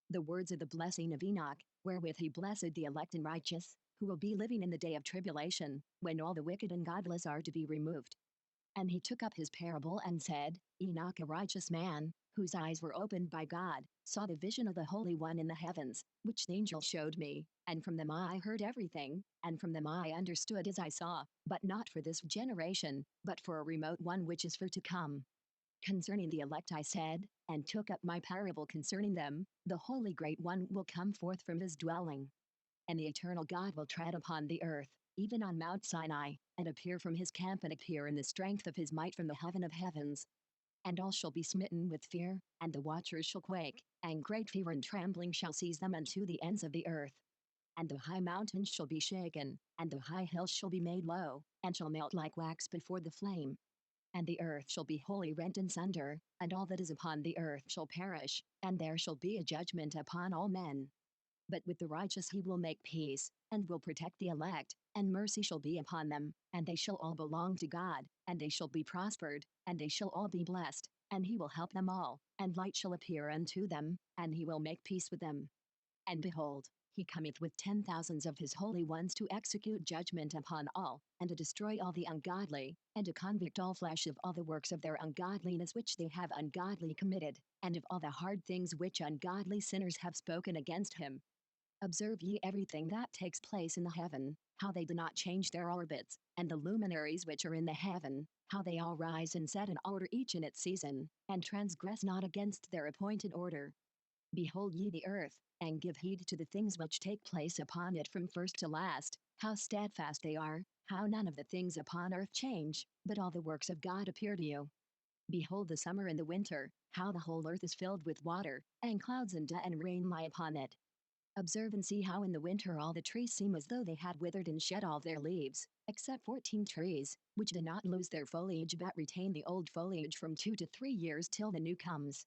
the words of the blessing of Enoch, wherewith he blessed the elect and righteous, who will be living in the day of tribulation, when all the wicked and godless are to be removed. And he took up his parable and said, Enoch, a righteous man, whose eyes were opened by God, saw the vision of the Holy One in the heavens, which the angel showed me, and from them I heard everything, and from them I understood as I saw, but not for this generation, but for a remote one which is for to come. Concerning the elect I said, and took up my parable concerning them, the Holy Great One will come forth from his dwelling. And the eternal God will tread upon the earth, even on Mount Sinai, and appear from his camp and appear in the strength of his might from the heaven of heavens. And all shall be smitten with fear, and the watchers shall quake, and great fear and trembling shall seize them unto the ends of the earth. And the high mountains shall be shaken, and the high hills shall be made low, and shall melt like wax before the flame. And the earth shall be wholly rent in sunder, and all that is upon the earth shall perish, and there shall be a judgment upon all men. But with the righteous he will make peace, and will protect the elect, and mercy shall be upon them, and they shall all belong to God, and they shall be prospered, and they shall all be blessed, and he will help them all, and light shall appear unto them, and he will make peace with them. And behold, he cometh with 10,000s of his holy ones to execute judgment upon all, and to destroy all the ungodly, and to convict all flesh of all the works of their ungodliness which they have ungodly committed, and of all the hard things which ungodly sinners have spoken against him. Observe ye everything that takes place in the heaven, how they do not change their orbits, and the luminaries which are in the heaven, how they all rise and set in order each in its season, and transgress not against their appointed order. Behold ye the earth, and give heed to the things which take place upon it from first to last, how steadfast they are, how none of the things upon earth change, but all the works of God appear to you. Behold the summer and the winter, how the whole earth is filled with water, and clouds and dew and rain lie upon it. Observe and see how in the winter all the trees seem as though they had withered and shed all their leaves, except 14 trees, which do not lose their foliage but retain the old foliage from 2 to 3 years till the new comes.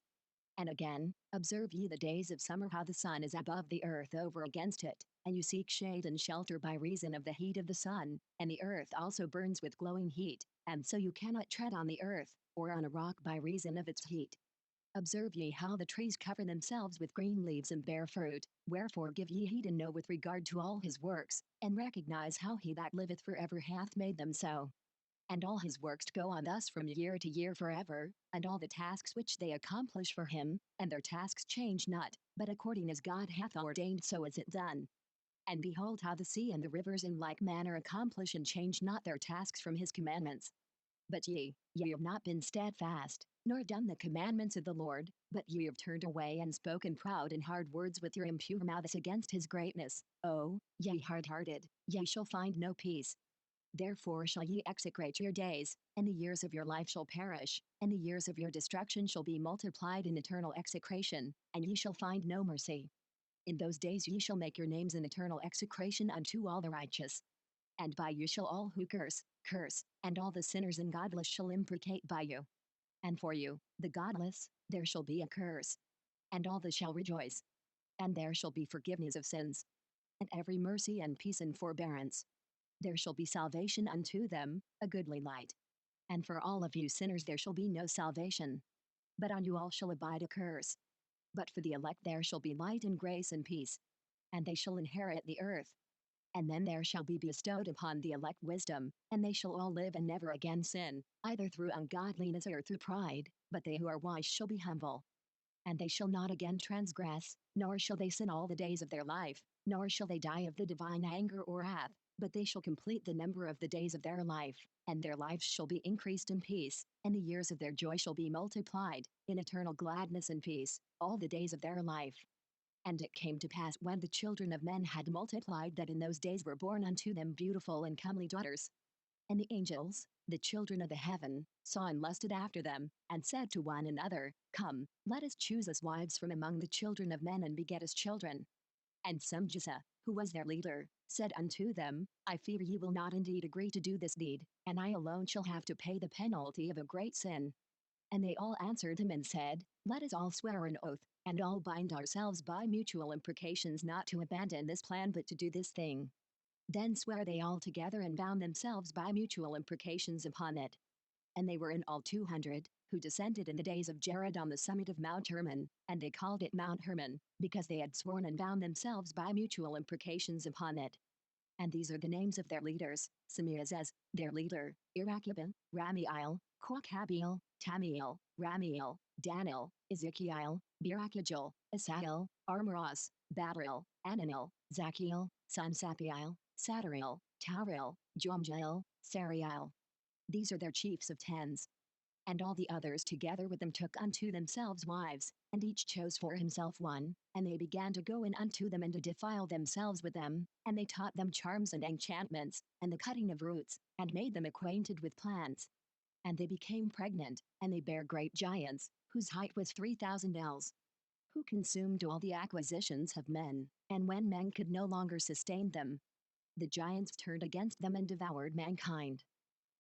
And again, observe ye the days of summer how the sun is above the earth over against it, and you seek shade and shelter by reason of the heat of the sun, and the earth also burns with glowing heat, and so you cannot tread on the earth, or on a rock by reason of its heat. Observe ye how the trees cover themselves with green leaves and bear fruit, wherefore give ye heed and know with regard to all his works, and recognize how he that liveth forever hath made them so. And all his works go on thus from year to year forever, and all the tasks which they accomplish for him, and their tasks change not, but according as God hath ordained so is it done. And behold how the sea and the rivers in like manner accomplish and change not their tasks from his commandments. But ye have not been steadfast, nor done the commandments of the Lord, but ye have turned away and spoken proud and hard words with your impure mouths against his greatness. O, ye hard-hearted, ye shall find no peace. Therefore shall ye execrate your days, and the years of your life shall perish, and the years of your destruction shall be multiplied in eternal execration, and ye shall find no mercy. In those days ye shall make your names an eternal execration unto all the righteous. And by you shall all who curse, and all the sinners and godless shall imprecate by you. And for you, the godless, there shall be a curse. And all that shall rejoice. And there shall be forgiveness of sins. And every mercy and peace and forbearance. There shall be salvation unto them, a goodly light. And for all of you sinners there shall be no salvation. But on you all shall abide a curse. But for the elect there shall be light and grace and peace. And they shall inherit the earth. And then there shall be bestowed upon the elect wisdom, and they shall all live and never again sin, either through ungodliness or through pride, but they who are wise shall be humble. And they shall not again transgress, nor shall they sin all the days of their life, nor shall they die of the divine anger or wrath, but they shall complete the number of the days of their life, and their lives shall be increased in peace, and the years of their joy shall be multiplied, in eternal gladness and peace, all the days of their life. And it came to pass when the children of men had multiplied that in those days were born unto them beautiful and comely daughters. And the angels, the children of the heaven, saw and lusted after them, and said to one another, Come, let us choose us wives from among the children of men and beget us children. And Samjasa, who was their leader, said unto them, I fear ye will not indeed agree to do this deed, and I alone shall have to pay the penalty of a great sin. And they all answered him and said, Let us all swear an oath, and all bind ourselves by mutual imprecations not to abandon this plan but to do this thing. Then sware they all together and bound themselves by mutual imprecations upon it. And they were in all 200, who descended in the days of Jared on the summit of Mount Hermon, and they called it Mount Hermon, because they had sworn and bound themselves by mutual imprecations upon it. And these are the names of their leaders: Semiazes, their leader; Irakiban, Ramiel, Quachabiel, Tamiel, Ramiel, Danil, Ezekiel, Birakajel, Asael, Armaros, Badaril, Ananil, Zachiel, Sansapiel, Sataril, Tauril, Jomjael, Sariel. These are their chiefs of tens. And all the others together with them took unto themselves wives, and each chose for himself one, and they began to go in unto them and to defile themselves with them, and they taught them charms and enchantments, and the cutting of roots, and made them acquainted with plants. And they became pregnant, and they bare great giants, whose height was 3,000 ells, who consumed all the acquisitions of men, and when men could no longer sustain them, the giants turned against them and devoured mankind.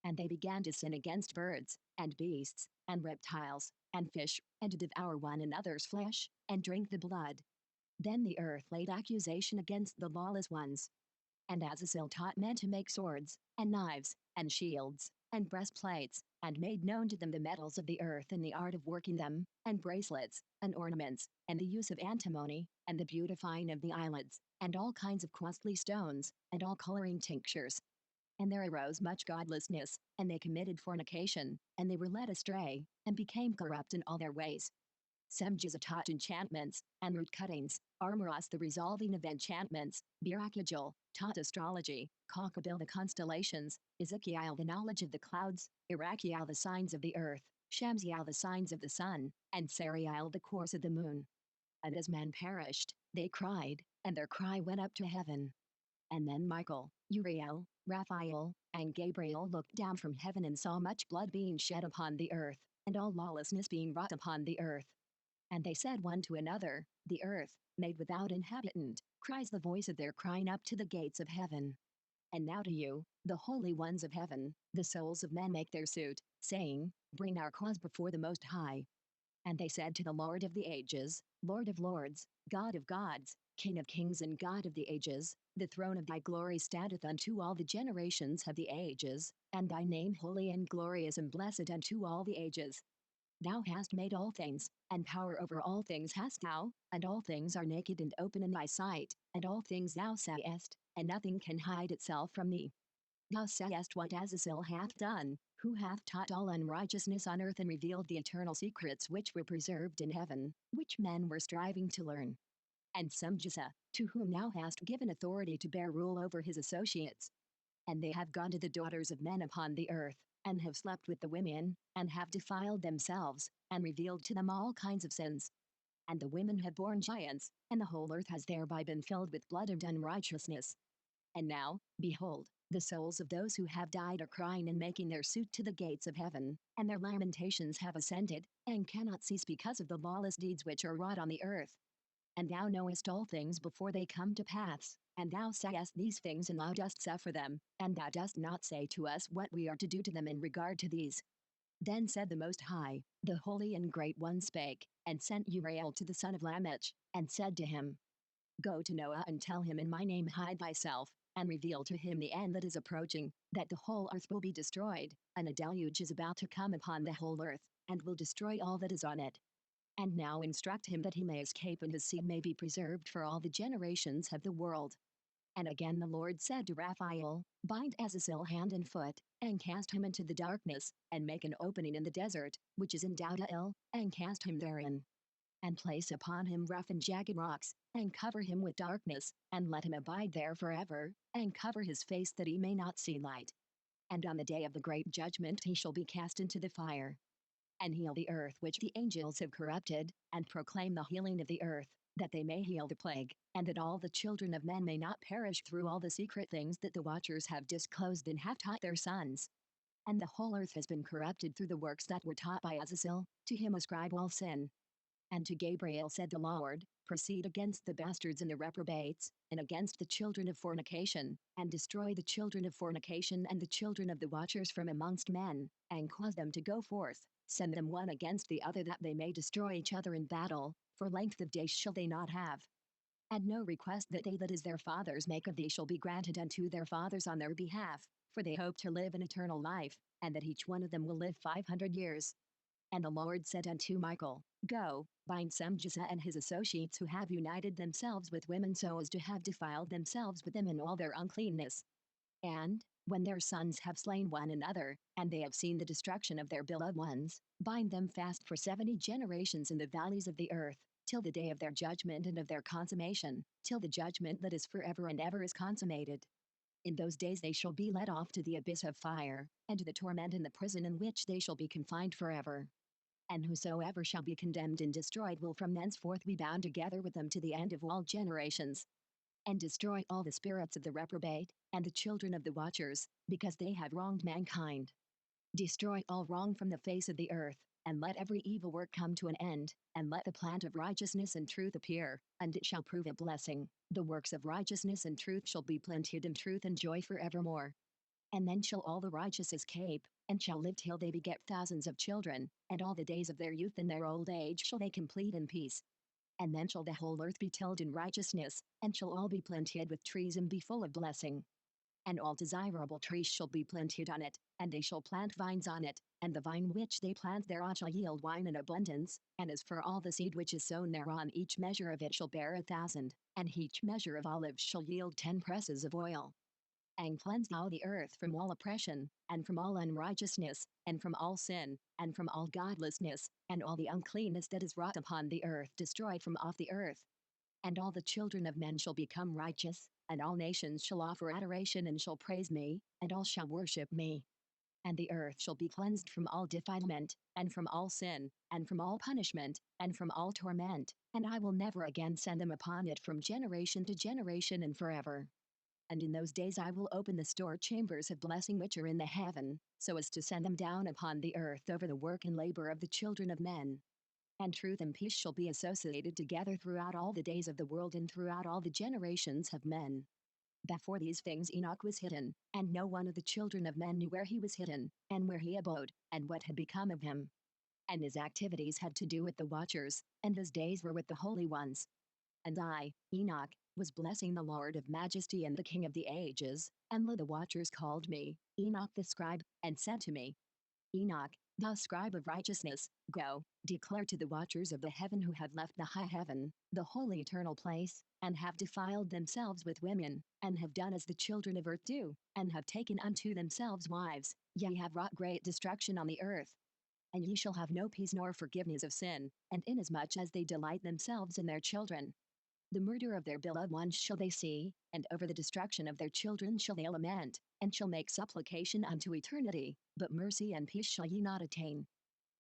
And they began to sin against birds, and beasts, and reptiles, and fish, and to devour one another's flesh, and drink the blood. Then the earth laid accusation against the lawless ones. And Azazel taught men to make swords, and knives, and shields, and breastplates, and made known to them the metals of the earth and the art of working them, and bracelets, and ornaments, and the use of antimony, and the beautifying of the eyelids, and all kinds of costly stones, and all coloring tinctures. And there arose much godlessness, and they committed fornication, and they were led astray, and became corrupt in all their ways. Semjeza taught enchantments, and root cuttings; Armaros the resolving of enchantments; Birakajel taught astrology; Kokabil the constellations; Ezekiel the knowledge of the clouds; Irakiel the signs of the earth; Shamsiel the signs of the sun; and Sariel the course of the moon. And as men perished, they cried, and their cry went up to heaven. And then Michael, Uriel, Raphael, and Gabriel looked down from heaven and saw much blood being shed upon the earth, and all lawlessness being wrought upon the earth. And they said one to another, The earth, made without inhabitant, cries the voice of their crying up to the gates of heaven. And now to you, the holy ones of heaven, the souls of men make their suit, saying, Bring our cause before the Most High. And they said to the Lord of the ages, Lord of lords, God of gods, King of kings and God of the ages, the throne of thy glory standeth unto all the generations of the ages, and thy name holy and glorious and blessed unto all the ages. Thou hast made all things, and power over all things hast thou, and all things are naked and open in thy sight, and all things thou sayest, and nothing can hide itself from thee. Thou sayest what Azazel hath done, who hath taught all unrighteousness on earth and revealed the eternal secrets which were preserved in heaven, which men were striving to learn. And Semjeza, to whom thou hast given authority to bear rule over his associates. And they have gone to the daughters of men upon the earth, and have slept with the women, and have defiled themselves, and revealed to them all kinds of sins. And the women have borne giants, and the whole earth has thereby been filled with blood and unrighteousness. And now, behold, the souls of those who have died are crying and making their suit to the gates of heaven, and their lamentations have ascended, and cannot cease because of the lawless deeds which are wrought on the earth. And thou knowest all things before they come to pass, and thou sayest these things and thou dost suffer them, and thou dost not say to us what we are to do to them in regard to these. Then said the Most High, the Holy and Great One spake, and sent Uriel to the son of Lamech, and said to him, Go to Noah and tell him in my name hide thyself, and reveal to him the end that is approaching, that the whole earth will be destroyed, and a deluge is about to come upon the whole earth, and will destroy all that is on it. And now instruct him that he may escape and his seed may be preserved for all the generations of the world. And again the Lord said to Raphael, Bind Azazel hand and foot, and cast him into the darkness, and make an opening in the desert, which is in Daudail, and cast him therein. And place upon him rough and jagged rocks, and cover him with darkness, and let him abide there forever, and cover his face that he may not see light. And on the day of the great judgment he shall be cast into the fire. And heal the earth which the angels have corrupted, and proclaim the healing of the earth, that they may heal the plague, and that all the children of men may not perish through all the secret things that the watchers have disclosed and have taught their sons. And the whole earth has been corrupted through the works that were taught by Azazel, to him ascribe all sin. And to Gabriel said the Lord, Proceed against the bastards and the reprobates, and against the children of fornication, and destroy the children of fornication and the children of the watchers from amongst men, and cause them to go forth, send them one against the other that they may destroy each other in battle, for length of days shall they not have. And no request that they that is their fathers make of thee shall be granted unto their fathers on their behalf, for they hope to live an eternal life, and that each one of them will live 500 years. And the Lord said unto Michael, Go, bind Samjasa and his associates who have united themselves with women so as to have defiled themselves with them in all their uncleanness. And, when their sons have slain one another, and they have seen the destruction of their beloved ones, bind them fast for 70 generations in the valleys of the earth, till the day of their judgment and of their consummation, till the judgment that is forever and ever is consummated. In those days they shall be led off to the abyss of fire, and to the torment in the prison in which they shall be confined forever. And whosoever shall be condemned and destroyed will from thenceforth be bound together with them to the end of all generations. And destroy all the spirits of the reprobate, and the children of the watchers, because they have wronged mankind. Destroy all wrong from the face of the earth, and let every evil work come to an end, and let the plant of righteousness and truth appear, and it shall prove a blessing. The works of righteousness and truth shall be planted in truth and joy forevermore. And then shall all the righteous escape, and shall live till they beget thousands of children, and all the days of their youth and their old age shall they complete in peace. And then shall the whole earth be tilled in righteousness, and shall all be planted with trees and be full of blessing. And all desirable trees shall be planted on it, and they shall plant vines on it, and the vine which they plant thereon shall yield wine in abundance, and as for all the seed which is sown thereon each measure of it shall bear 1,000, and each measure of olives shall yield 10 presses of oil. And cleanse thou the earth from all oppression, and from all unrighteousness, and from all sin, and from all godlessness, and all the uncleanness that is wrought upon the earth destroy from off the earth. And all the children of men shall become righteous, and all nations shall offer adoration and shall praise me, and all shall worship me. And the earth shall be cleansed from all defilement, and from all sin, and from all punishment, and from all torment, and I will never again send them upon it from generation to generation and forever. And in those days I will open the store chambers of blessing which are in the heaven, so as to send them down upon the earth over the work and labor of the children of men. And truth and peace shall be associated together throughout all the days of the world and throughout all the generations of men. Before these things Enoch was hidden, and no one of the children of men knew where he was hidden, and where he abode, and what had become of him. And his activities had to do with the watchers, and his days were with the holy ones. And I, Enoch, was blessing the Lord of majesty and the King of the ages, and lo, the watchers called me, Enoch the scribe, and said to me, Enoch, thou scribe of righteousness, go, declare to the watchers of the heaven who have left the high heaven, the holy eternal place, and have defiled themselves with women, and have done as the children of earth do, and have taken unto themselves wives, ye have wrought great destruction on the earth. And ye shall have no peace nor forgiveness of sin, and inasmuch as they delight themselves in their children, the murder of their beloved ones shall they see, and over the destruction of their children shall they lament, and shall make supplication unto eternity, but mercy and peace shall ye not attain.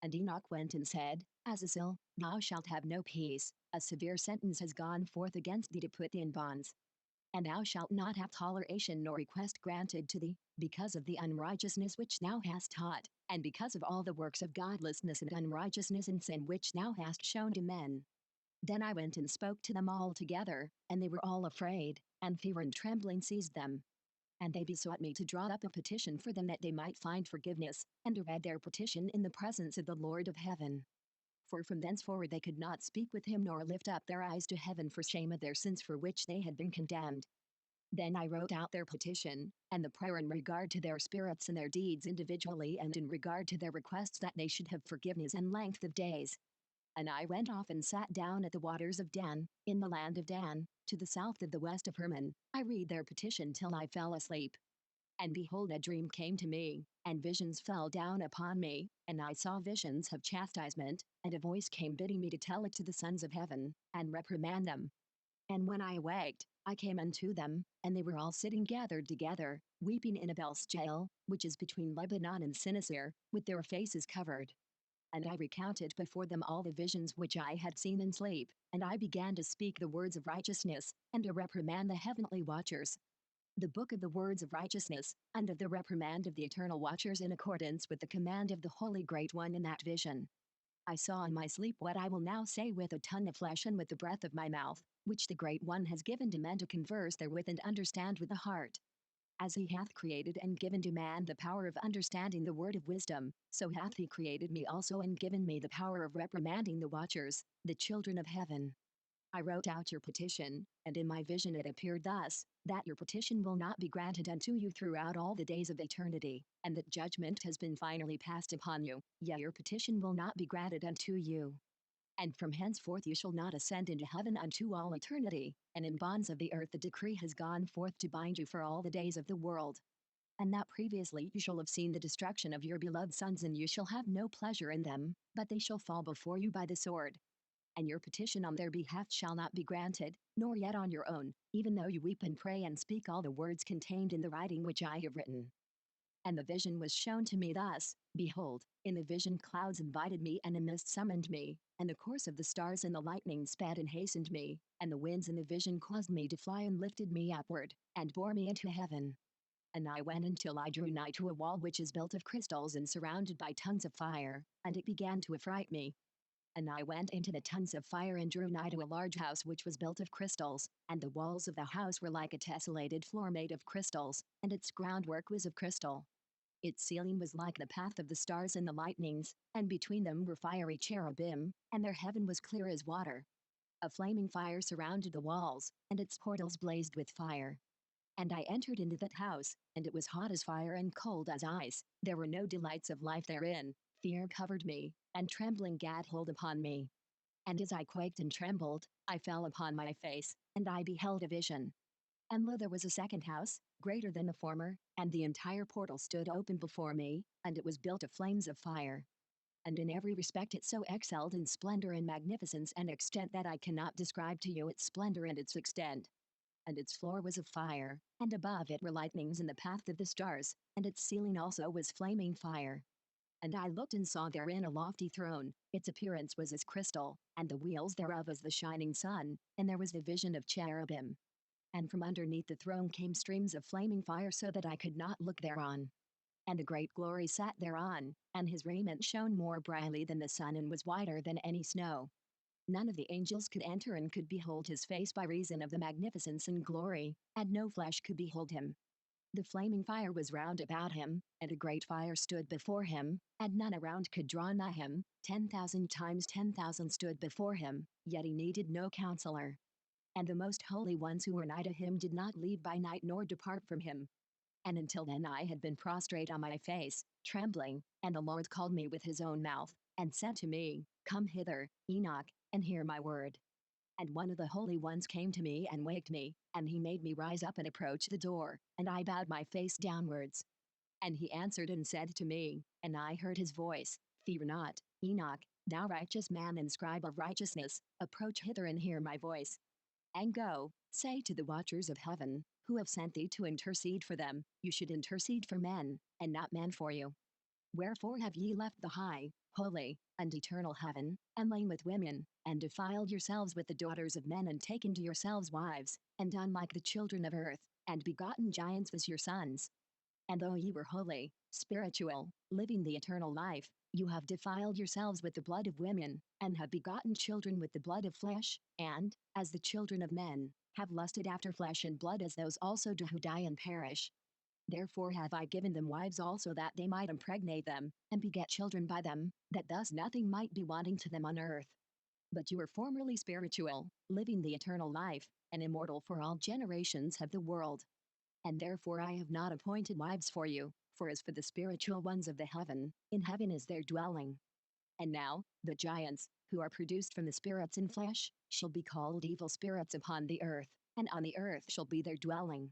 And Enoch went and said, Azazel, thou shalt have no peace, a severe sentence has gone forth against thee to put thee in bonds. And thou shalt not have toleration nor request granted to thee, because of the unrighteousness which thou hast taught, and because of all the works of godlessness and unrighteousness and sin which thou hast shown to men. Then I went and spoke to them all together, and they were all afraid, and fear and trembling seized them. And they besought me to draw up a petition for them that they might find forgiveness, and to read their petition in the presence of the Lord of heaven. For from thenceforward they could not speak with him nor lift up their eyes to heaven for shame of their sins for which they had been condemned. Then I wrote out their petition, and the prayer in regard to their spirits and their deeds individually and in regard to their requests that they should have forgiveness and length of days. And I went off and sat down at the waters of Dan, in the land of Dan, to the south of the west of Hermon. I read their petition till I fell asleep. And behold, a dream came to me, and visions fell down upon me, and I saw visions of chastisement, and a voice came bidding me to tell it to the sons of heaven, and reprimand them. And when I awaked, I came unto them, and they were all sitting gathered together, weeping in Abel's jail, which is between Lebanon and Sinisir, with their faces covered. And I recounted before them all the visions which I had seen in sleep, and I began to speak the words of righteousness, and to reprimand the heavenly watchers. The book of the words of righteousness, and of the reprimand of the eternal watchers in accordance with the command of the Holy Great One in that vision. I saw in my sleep what I will now say with a tongue of flesh and with the breath of my mouth, which the Great One has given to men to converse therewith and understand with the heart. As he hath created and given to man the power of understanding the word of wisdom, so hath he created me also and given me the power of reprimanding the watchers, the children of heaven. I wrote out your petition, and in my vision it appeared thus, that your petition will not be granted unto you throughout all the days of eternity, and that judgment has been finally passed upon you, yet your petition will not be granted unto you. And from henceforth you shall not ascend into heaven unto all eternity, and in bonds of the earth the decree has gone forth to bind you for all the days of the world. And that previously you shall have seen the destruction of your beloved sons, and you shall have no pleasure in them, but they shall fall before you by the sword. And your petition on their behalf shall not be granted, nor yet on your own, even though you weep and pray and speak all the words contained in the writing which I have written. And the vision was shown to me thus, behold, in the vision clouds invited me, and a mist summoned me, and the course of the stars and the lightning sped and hastened me, and the winds in the vision caused me to fly and lifted me upward, and bore me into heaven. And I went until I drew nigh to a wall which is built of crystals and surrounded by tongues of fire, and it began to affright me. And I went into the tongues of fire and drew nigh to a large house which was built of crystals, and the walls of the house were like a tessellated floor made of crystals, and its groundwork was of crystal. Its ceiling was like the path of the stars and the lightnings, and between them were fiery cherubim, and their heaven was clear as water. A flaming fire surrounded the walls, and its portals blazed with fire. And I entered into that house, and it was hot as fire and cold as ice. There were no delights of life therein. Fear covered me, and trembling gat hold upon me. And as I quaked and trembled, I fell upon my face, and I beheld a vision. And lo, there was a second house, greater than the former, and the entire portal stood open before me, and it was built of flames of fire. And in every respect it so excelled in splendor and magnificence and extent that I cannot describe to you its splendor and its extent. And its floor was of fire, and above it were lightnings in the path of the stars, and its ceiling also was flaming fire. And I looked and saw therein a lofty throne, its appearance was as crystal, and the wheels thereof as the shining sun, and there was the vision of cherubim. And from underneath the throne came streams of flaming fire so that I could not look thereon. And a great glory sat thereon, and his raiment shone more brightly than the sun and was whiter than any snow. None of the angels could enter and could behold his face by reason of the magnificence and glory, and no flesh could behold him. The flaming fire was round about him, and a great fire stood before him, and none around could draw nigh him. 10,000 times 10,000 stood before him, yet he needed no counselor. And the most holy ones who were nigh to him did not leave by night nor depart from him. And until then I had been prostrate on my face, trembling, and the Lord called me with his own mouth, and said to me, Come hither, Enoch, and hear my word. And one of the holy ones came to me and waked me, and he made me rise up and approach the door, and I bowed my face downwards. And he answered and said to me, and I heard his voice, Fear not, Enoch, thou righteous man and scribe of righteousness, approach hither and hear my voice. And go, say to the watchers of heaven, who have sent thee to intercede for them, you should intercede for men, and not men for you. Wherefore have ye left the high, holy, and eternal heaven, and lain with women, and defiled yourselves with the daughters of men, and taken to yourselves wives, and done like the children of earth, and begotten giants as your sons? And though ye were holy, spiritual, living the eternal life, you have defiled yourselves with the blood of women, and have begotten children with the blood of flesh, and, as the children of men, have lusted after flesh and blood, as those also do who die and perish. Therefore have I given them wives also, that they might impregnate them, and beget children by them, that thus nothing might be wanting to them on earth. But you were formerly spiritual, living the eternal life, and immortal for all generations of the world. And therefore I have not appointed wives for you, for as for the spiritual ones of the heaven, in heaven is their dwelling. And now, the giants, who are produced from the spirits in flesh, shall be called evil spirits upon the earth, and on the earth shall be their dwelling.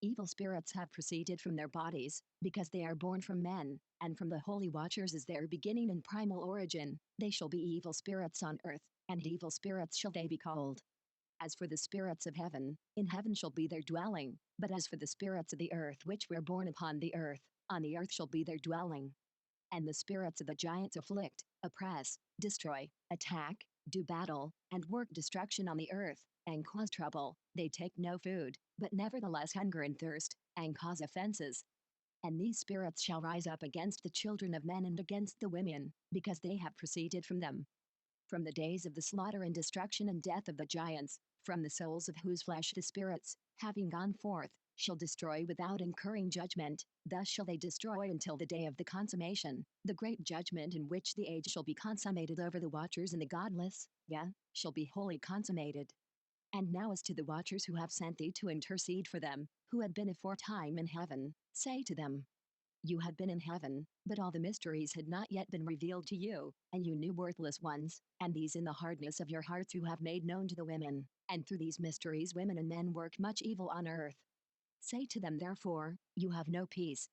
Evil spirits have proceeded from their bodies, because they are born from men, and from the holy watchers is their beginning and primal origin. They shall be evil spirits on earth, and evil spirits shall they be called. As for the spirits of heaven, in heaven shall be their dwelling, but as for the spirits of the earth which were born upon the earth, on the earth shall be their dwelling. And the spirits of the giants afflict, oppress, destroy, attack, do battle, and work destruction on the earth, and cause trouble. They take no food, but nevertheless hunger and thirst, and cause offenses. And these spirits shall rise up against the children of men and against the women, because they have proceeded from them. From the days of the slaughter and destruction and death of the giants, from the souls of whose flesh the spirits, having gone forth, shall destroy without incurring judgment, thus shall they destroy until the day of the consummation, the great judgment in which the age shall be consummated over the watchers and the godless, shall be wholly consummated. And now as to the watchers who have sent thee to intercede for them, who had been aforetime in heaven, say to them, you had been in heaven, but all the mysteries had not yet been revealed to you, and you knew worthless ones, and these in the hardness of your hearts you have made known to the women, and through these mysteries women and men work much evil on earth. Say to them therefore, you have no peace.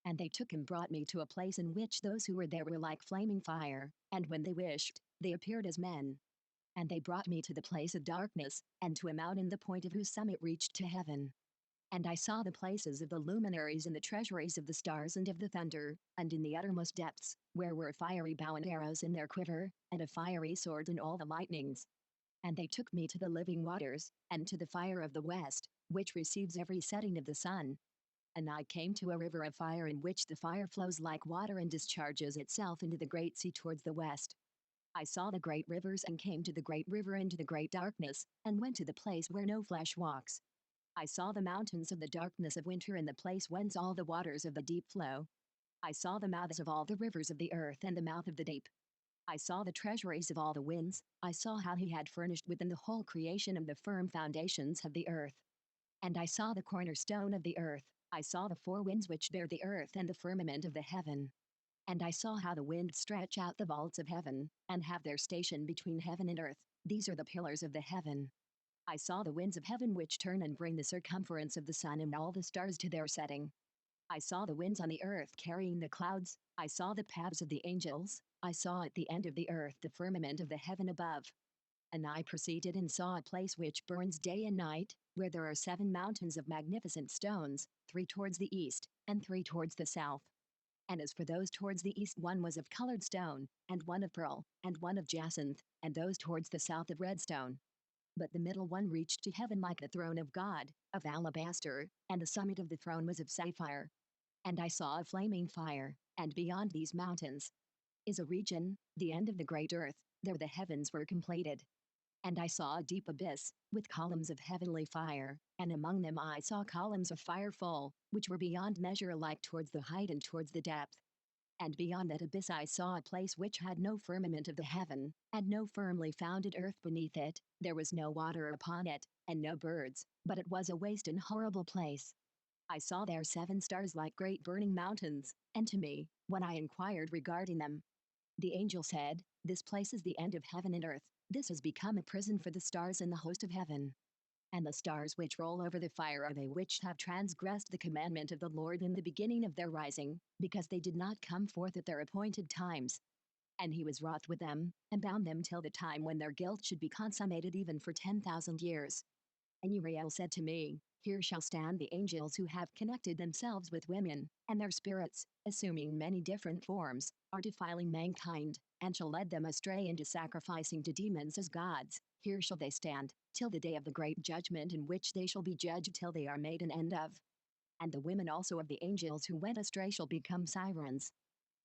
And they took and brought me to a place in which those who were there were like flaming fire, and when they wished, they appeared as men. And they brought me to the place of darkness, and to a mountain the point of whose summit reached to heaven. And I saw the places of the luminaries and the treasuries of the stars and of the thunder, and in the uttermost depths, where were a fiery bow and arrows in their quiver, and a fiery sword and all the lightnings. And they took me to the living waters, and to the fire of the west, which receives every setting of the sun. And I came to a river of fire in which the fire flows like water and discharges itself into the great sea towards the west. I saw the great rivers and came to the great river into the great darkness, and went to the place where no flesh walks. I saw the mountains of the darkness of winter in the place whence all the waters of the deep flow. I saw the mouths of all the rivers of the earth and the mouth of the deep. I saw the treasuries of all the winds, I saw how he had furnished within the whole creation and the firm foundations of the earth. And I saw the cornerstone of the earth, I saw the four winds which bear the earth and the firmament of the heaven. And I saw how the winds stretch out the vaults of heaven, and have their station between heaven and earth, these are the pillars of the heaven. I saw the winds of heaven which turn and bring the circumference of the sun and all the stars to their setting. I saw the winds on the earth carrying the clouds, I saw the paths of the angels, I saw at the end of the earth the firmament of the heaven above. And I proceeded and saw a place which burns day and night, where there are 7 mountains of magnificent stones, 3 towards the east, and 3 towards the south. And as for those towards the east, one was of colored stone, and one of pearl, and one of jacinth, and those towards the south of red stone. But the middle one reached to heaven like the throne of God, of alabaster, and the summit of the throne was of sapphire. And I saw a flaming fire, and beyond these mountains is a region, the end of the great earth, there the heavens were completed. And I saw a deep abyss, with columns of heavenly fire, and among them I saw columns of fire full, which were beyond measure alike towards the height and towards the depth. And beyond that abyss I saw a place which had no firmament of the heaven, and no firmly founded earth beneath it, there was no water upon it, and no birds, but it was a waste and horrible place. I saw there 7 stars like great burning mountains, and to me, when I inquired regarding them, the angel said, this place is the end of heaven and earth, this has become a prison for the stars and the host of heaven. And the stars which roll over the fire are they which have transgressed the commandment of the Lord in the beginning of their rising, because they did not come forth at their appointed times. And he was wroth with them, and bound them till the time when their guilt should be consummated even for 10,000 years. And Uriel said to me, here shall stand the angels who have connected themselves with women, and their spirits, assuming many different forms, are defiling mankind, and shall lead them astray into sacrificing to demons as gods. Here shall they stand, till the day of the great judgment in which they shall be judged till they are made an end of. And the women also of the angels who went astray shall become sirens.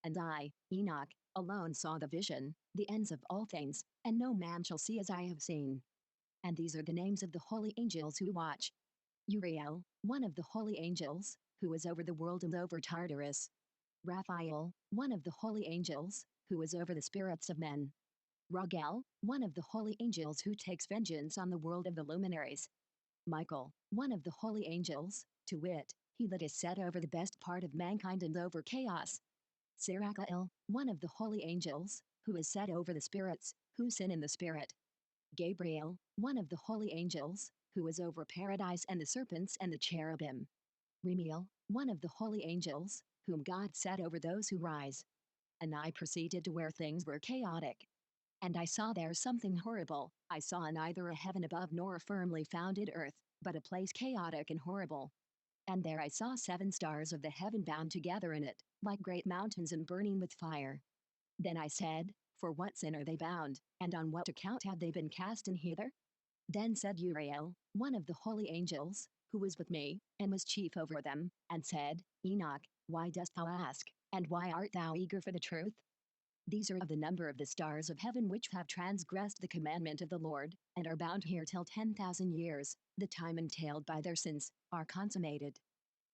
And I, Enoch, alone saw the vision, the ends of all things, and no man shall see as I have seen. And these are the names of the holy angels who watch. Uriel, one of the holy angels, who is over the world and over Tartarus. Raphael, one of the holy angels, who is over the spirits of men. Raguel, one of the holy angels who takes vengeance on the world of the luminaries. Michael, one of the holy angels, to wit, he that is set over the best part of mankind and over chaos. Serachiel, one of the holy angels, who is set over the spirits, who sin in the spirit. Gabriel, one of the holy angels, who is over paradise and the serpents and the cherubim. Remiel, one of the holy angels, whom God set over those who rise. And I proceeded to where things were chaotic. And I saw there something horrible, I saw neither a heaven above nor a firmly founded earth, but a place chaotic and horrible. And there I saw 7 stars of the heaven bound together in it, like great mountains and burning with fire. Then I said, for what sin are they bound, and on what account have they been cast in hither? Then said Uriel, one of the holy angels, who was with me, and was chief over them, and said, Enoch, why dost thou ask, and why art thou eager for the truth? These are of the number of the stars of heaven which have transgressed the commandment of the Lord, and are bound here till 10,000 years, the time entailed by their sins, are consummated.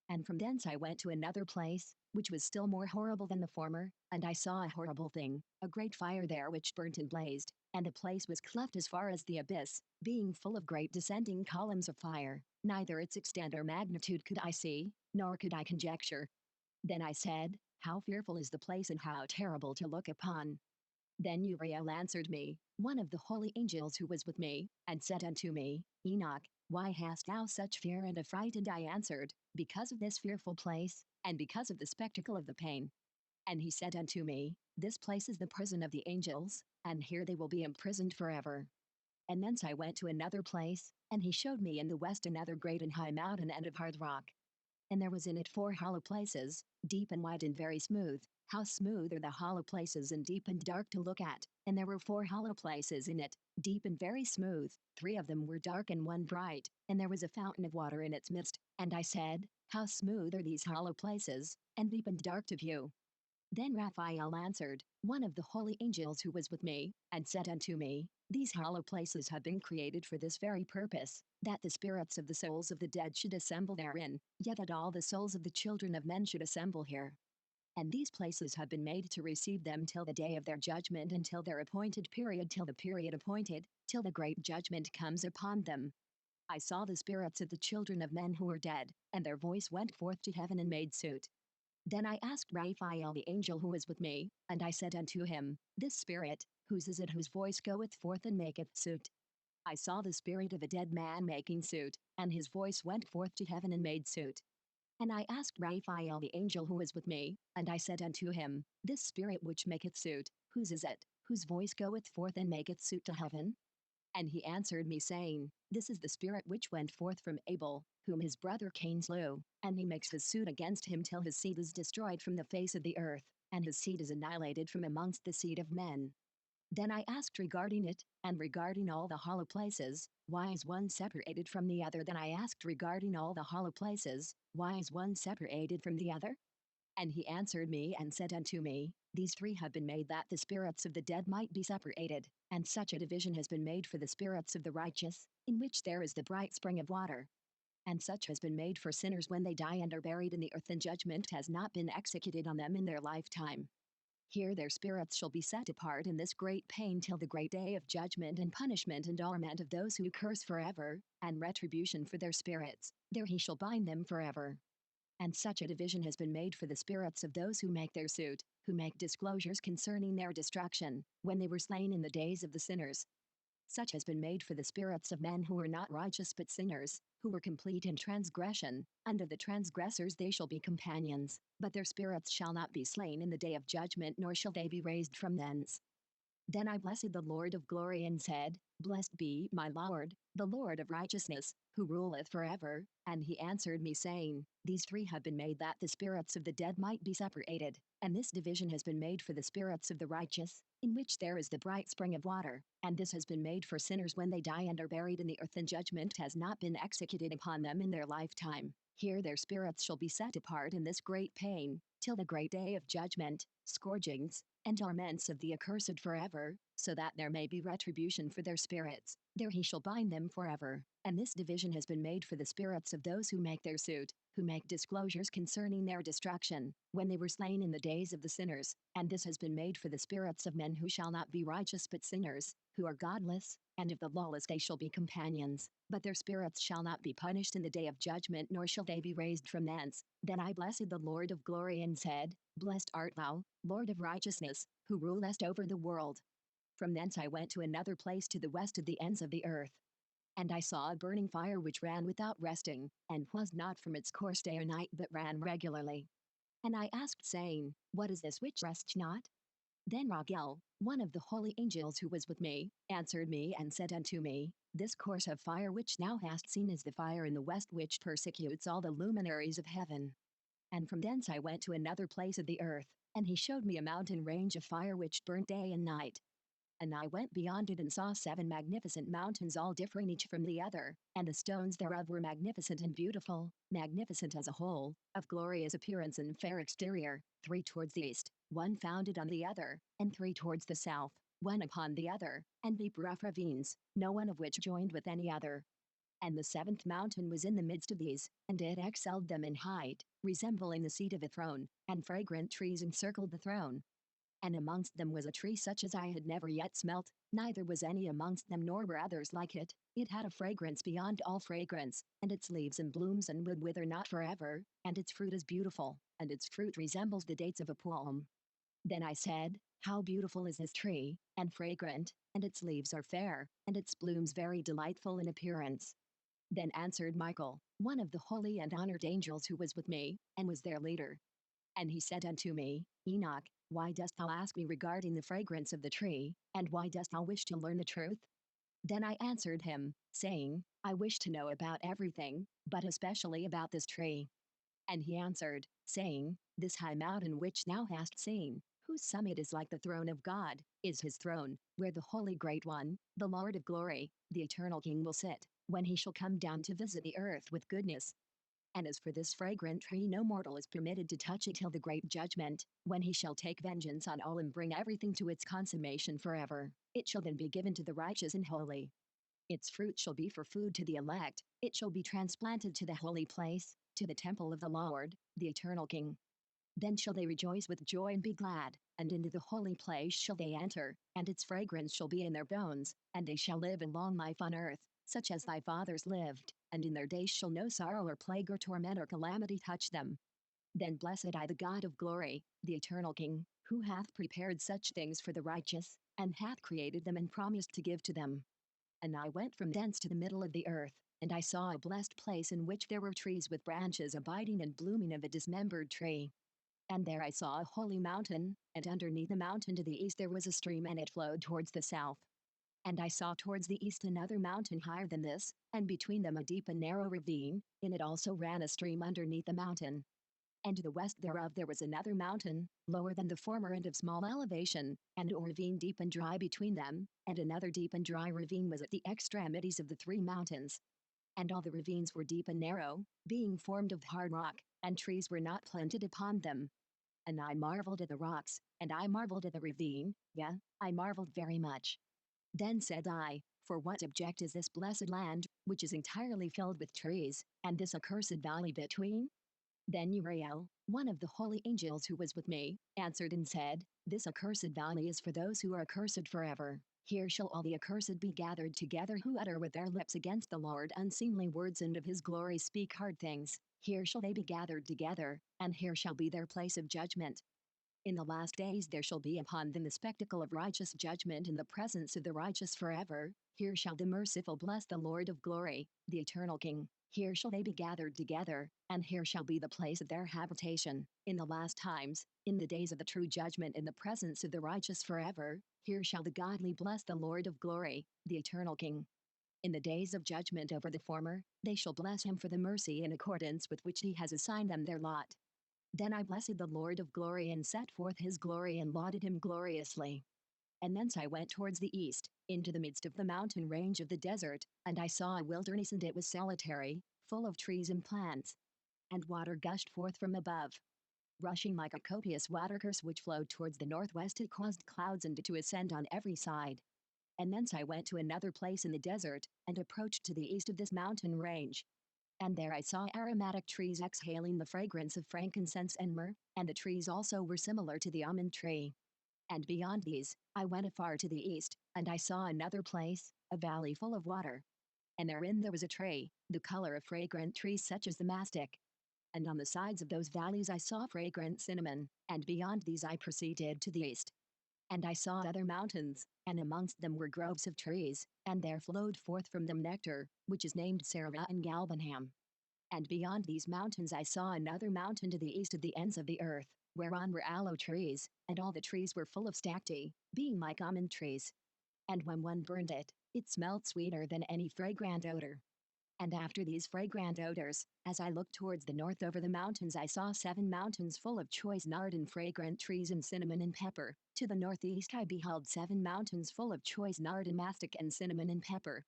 And from thence I went to another place, which was still more horrible than the former, and I saw a horrible thing, a great fire there which burnt and blazed, and the place was cleft as far as the abyss, being full of great descending columns of fire. Neither its extent or magnitude could I see, nor could I conjecture. Then I said, how fearful is the place and how terrible to look upon. Then Uriel answered me, one of the holy angels who was with me, and said unto me, Enoch, why hast thou such fear and affright? And I answered, because of this fearful place, and because of the spectacle of the pain. And he said unto me, this place is the prison of the angels, and here they will be imprisoned forever. And thence I went to another place, and he showed me in the west another great and high mountain and of hard rock. And there was in it 4 hollow places, deep and wide and very smooth. How smooth are the hollow places and deep and dark to look at. And there were 4 hollow places in it, deep and very smooth. 3 of them were dark and 1 bright, and there was a fountain of water in its midst. And I said, how smooth are these hollow places, and deep and dark to view. Then Raphael answered, one of the holy angels who was with me, and said unto me, these hollow places have been created for this very purpose, that the spirits of the souls of the dead should assemble therein, yet that all the souls of the children of men should assemble here. And these places have been made to receive them till the day of their judgment, until their appointed period, till the period appointed, till the great judgment comes upon them. I saw the spirits of the children of men who were dead, and their voice went forth to heaven and made suit. Then I asked Raphael the angel who was with me, and I said unto him, this spirit, whose is it whose voice goeth forth and maketh suit? I saw the spirit of a dead man making suit, and his voice went forth to heaven and made suit. And I asked Raphael the angel who was with me, and I said unto him, this spirit which maketh suit, whose is it, whose voice goeth forth and maketh suit to heaven? And he answered me saying, this is the spirit which went forth from Abel, whom his brother Cain slew, and he makes his suit against him till his seed is destroyed from the face of the earth, and his seed is annihilated from amongst the seed of men. Then I asked regarding it, and regarding all the hollow places, why is one separated from the other? Then I asked regarding all the hollow places, why is one separated from the other? And he answered me and said unto me, these 3 have been made that the spirits of the dead might be separated, and such a division has been made for the spirits of the righteous, in which there is the bright spring of water. And such has been made for sinners when they die and are buried in the earth, and judgment has not been executed on them in their lifetime. Here their spirits shall be set apart in this great pain till the great day of judgment and punishment and torment of those who curse forever, and retribution for their spirits. There he shall bind them forever. And such a division has been made for the spirits of those who make their suit, who make disclosures concerning their destruction, when they were slain in the days of the sinners. Such has been made for the spirits of men who were not righteous but sinners, who were complete in transgression. Under the transgressors they shall be companions, but their spirits shall not be slain in the day of judgment, nor shall they be raised from thence. Then I blessed the Lord of glory and said, blessed be my Lord, the Lord of righteousness, who ruleth forever. And he answered me saying, these 3 have been made that the spirits of the dead might be separated, and this division has been made for the spirits of the righteous, in which there is the bright spring of water, and this has been made for sinners when they die and are buried in the earth, and judgment has not been executed upon them in their lifetime. Here their spirits shall be set apart in this great pain, till the great day of judgment, scourgings, and torments of the accursed forever, so that there may be retribution for their spirits. There he shall bind them forever. And this division has been made for the spirits of those who make their suit, who make disclosures concerning their destruction, when they were slain in the days of the sinners. And this has been made for the spirits of men who shall not be righteous but sinners, who are godless, and of the lawless they shall be companions, but their spirits shall not be punished in the day of judgment, nor shall they be raised from thence. Then I blessed the Lord of glory and said, blessed art thou, Lord of righteousness, who rulest over the world. From thence I went to another place to the west of the ends of the earth. And I saw a burning fire which ran without resting, and was not from its course day or night, but ran regularly. And I asked, saying, what is this which rests not? Then Raguel, one of the holy angels who was with me, answered me and said unto me, this course of fire which thou hast seen is the fire in the west which persecutes all the luminaries of heaven. And from thence I went to another place of the earth, and he showed me a mountain range of fire which burnt day and night. And I went beyond it and saw 7 magnificent mountains, all differing each from the other, and the stones thereof were magnificent and beautiful, magnificent as a whole, of glorious appearance and fair exterior, 3 towards the east, 1 founded on the other, and 3 towards the south, 1 upon the other, and deep rough ravines, no one of which joined with any other. And the 7th mountain was in the midst of these, and it excelled them in height, resembling the seat of a throne, and fragrant trees encircled the throne. And amongst them was a tree such as I had never yet smelt, neither was any amongst them nor were others like it. It had a fragrance beyond all fragrance, and its leaves and blooms and would wither not forever, and its fruit is beautiful, and its fruit resembles the dates of a palm. Then I said, how beautiful is this tree, and fragrant, and its leaves are fair, and its blooms very delightful in appearance. Then answered Michael, one of the holy and honored angels who was with me, and was their leader. And he said unto me, Enoch, why dost thou ask me regarding the fragrance of the tree, and why dost thou wish to learn the truth? Then I answered him, saying, I wish to know about everything, but especially about this tree. And he answered, saying, this high mountain which thou hast seen, whose summit is like the throne of God, is his throne, where the Holy Great One, the Lord of glory, the eternal King will sit, when he shall come down to visit the earth with goodness. And as for this fragrant tree, no mortal is permitted to touch it till the great judgment, when he shall take vengeance on all and bring everything to its consummation forever. It shall then be given to the righteous and holy. Its fruit shall be for food to the elect. It shall be transplanted to the holy place, to the temple of the Lord, the eternal King. Then shall they rejoice with joy and be glad, and into the holy place shall they enter, and its fragrance shall be in their bones, and they shall live a long life on earth, such as thy fathers lived, and in their days shall no sorrow or plague or torment or calamity touch them. Then blessed I the God of glory, the eternal King, who hath prepared such things for the righteous, and hath created them and promised to give to them. And I went from thence to the middle of the earth, and I saw a blessed place in which there were trees with branches abiding and blooming of a dismembered tree. And there I saw a holy mountain, and underneath the mountain to the east there was a stream, and it flowed towards the south. And I saw towards the east another mountain higher than this, and between them a deep and narrow ravine, in it also ran a stream underneath the mountain. And to the west thereof there was another mountain, lower than the former and of small elevation, and a ravine deep and dry between them, and another deep and dry ravine was at the extremities of the 3 mountains. And all the ravines were deep and narrow, being formed of hard rock, and trees were not planted upon them. And I marveled at the rocks, and I marveled at the ravine, yea, I marveled very much. Then said I, for what object is this blessed land, which is entirely filled with trees, and this accursed valley between? Then Uriel, one of the holy angels who was with me, answered and said, this accursed valley is for those who are accursed forever. Here shall all the accursed be gathered together who utter with their lips against the Lord unseemly words, and of his glory speak hard things. Here shall they be gathered together, and here shall be their place of judgment. In the last days there shall be upon them the spectacle of righteous judgment in the presence of the righteous forever. Here shall the merciful bless the Lord of glory, the eternal King. Here shall they be gathered together, and here shall be the place of their habitation. In the last times, in the days of the true judgment in the presence of the righteous forever, here shall the godly bless the Lord of glory, the eternal King. In the days of judgment over the former, they shall bless him for the mercy in accordance with which he has assigned them their lot. Then I blessed the Lord of glory and set forth his glory and lauded him gloriously. And thence I went towards the east, into the midst of the mountain range of the desert, and I saw a wilderness, and it was solitary, full of trees and plants. And water gushed forth from above. Rushing like a copious watercourse which flowed towards the northwest, it caused clouds and to ascend on every side. And thence I went to another place in the desert, and approached to the east of this mountain range. And there I saw aromatic trees exhaling the fragrance of frankincense and myrrh, and the trees also were similar to the almond tree. And beyond these, I went afar to the east, and I saw another place, a valley full of water. And therein there was a tree, the color of fragrant trees such as the mastic. And on the sides of those valleys I saw fragrant cinnamon, and beyond these I proceeded to the east. And I saw other mountains, and amongst them were groves of trees, and there flowed forth from them nectar, which is named Sarah and Galbanham. And beyond these mountains I saw another mountain to the east of the ends of the earth, whereon were aloe trees, and all the trees were full of stacte, being like almond trees. And when one burned it, it smelt sweeter than any fragrant odor. And after these fragrant odors, as I looked towards the north over the mountains, I saw 7 mountains full of choice nard and fragrant trees and cinnamon and pepper. To the northeast I beheld 7 mountains full of choice nard and mastic and cinnamon and pepper.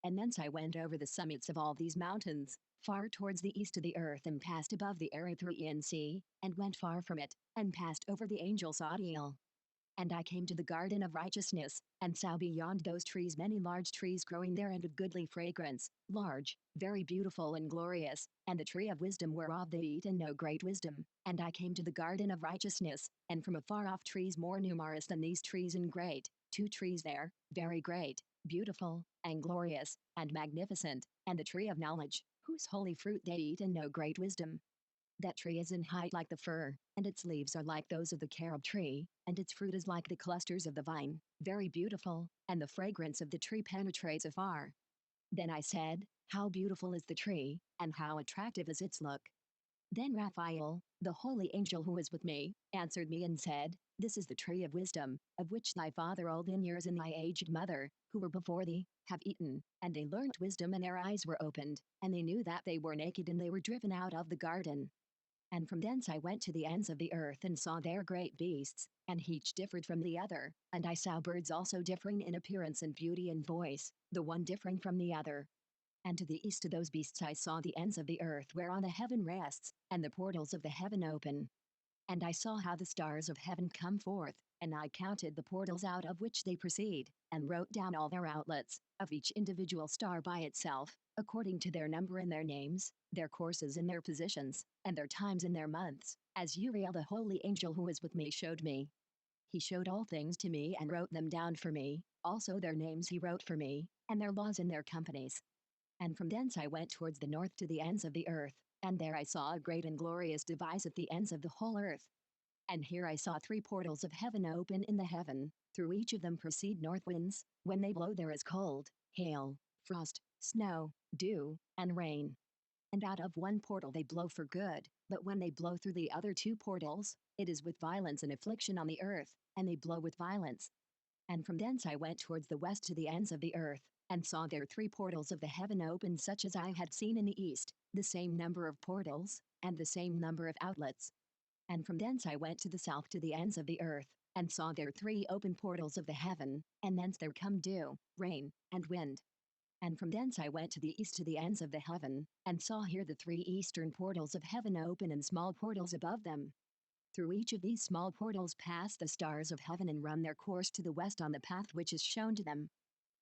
And thence I went over the summits of all these mountains, far towards the east of the earth, and passed above the Erythraean Sea, and went far from it, and passed over the angel Sadiel. And I came to the garden of righteousness, and saw beyond those trees many large trees growing there and of goodly fragrance, large, very beautiful and glorious, and the tree of wisdom whereof they eat and know great wisdom. And I came to the garden of righteousness, and from afar off trees more numerous than these trees and great, 2 trees there, very great, beautiful, and glorious, and magnificent, and the tree of knowledge, whose holy fruit they eat and know great wisdom. That tree is in height like the fir, and its leaves are like those of the carob tree, and its fruit is like the clusters of the vine, very beautiful, and the fragrance of the tree penetrates afar. Then I said, how beautiful is the tree, and how attractive is its look. Then Raphael, the holy angel who was with me, answered me and said, this is the tree of wisdom, of which thy father old in years and thy aged mother, who were before thee, have eaten, and they learnt wisdom and their eyes were opened, and they knew that they were naked and they were driven out of the garden. And from thence I went to the ends of the earth and saw there great beasts, and each differed from the other, and I saw birds also differing in appearance and beauty and voice, the one differing from the other. And to the east of those beasts I saw the ends of the earth whereon the heaven rests, and the portals of the heaven open. And I saw how the stars of heaven come forth, and I counted the portals out of which they proceed, and wrote down all their outlets, of each individual star by itself, according to their number and their names, their courses and their positions, and their times and their months, as Uriel the holy angel who was with me showed me. He showed all things to me and wrote them down for me, also their names he wrote for me, and their laws and their companies. And from thence I went towards the north to the ends of the earth, and there I saw a great and glorious device at the ends of the whole earth. And here I saw 3 portals of heaven open in the heaven, through each of them proceed north winds, when they blow there is cold, hail, frost, snow, dew, and rain. And out of one portal they blow for good, but when they blow through the other 2 portals, it is with violence and affliction on the earth, and they blow with violence. And from thence I went towards the west to the ends of the earth, and saw there 3 portals of the heaven open such as I had seen in the east, the same number of portals, and the same number of outlets. And from thence I went to the south to the ends of the earth, and saw there 3 open portals of the heaven, and thence there come dew, rain, and wind. And from thence I went to the east to the ends of the heaven, and saw here the 3 eastern portals of heaven open and small portals above them. Through each of these small portals pass the stars of heaven and run their course to the west on the path which is shown to them.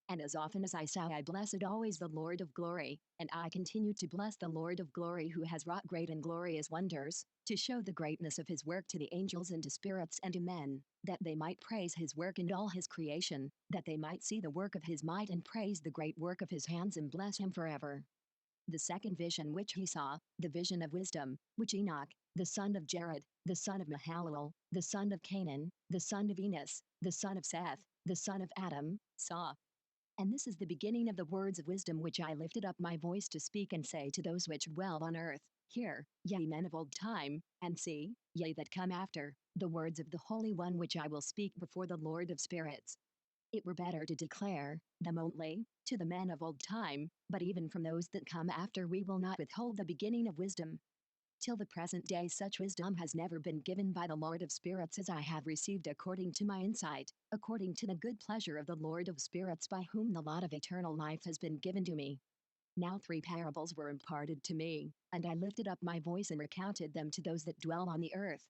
And as often as I saw, I blessed always the Lord of glory, and I continued to bless the Lord of glory who has wrought great and glorious wonders, to show the greatness of his work to the angels and to spirits and to men, that they might praise his work and all his creation, that they might see the work of his might and praise the great work of his hands and bless him forever. The second vision which he saw, the vision of wisdom, which Enoch, the son of Jared, the son of Mahalalel, the son of Canaan, the son of Enos, the son of Seth, the son of Adam, saw. And this is the beginning of the words of wisdom which I lifted up my voice to speak and say to those which dwell on earth, hear, ye men of old time, and see, ye that come after, the words of the Holy One which I will speak before the Lord of spirits. It were better to declare them only to the men of old time, but even from those that come after we will not withhold the beginning of wisdom. Till the present day such wisdom has never been given by the Lord of spirits as I have received according to my insight, according to the good pleasure of the Lord of spirits by whom the lot of eternal life has been given to me. Now 3 parables were imparted to me, and I lifted up my voice and recounted them to those that dwell on the earth.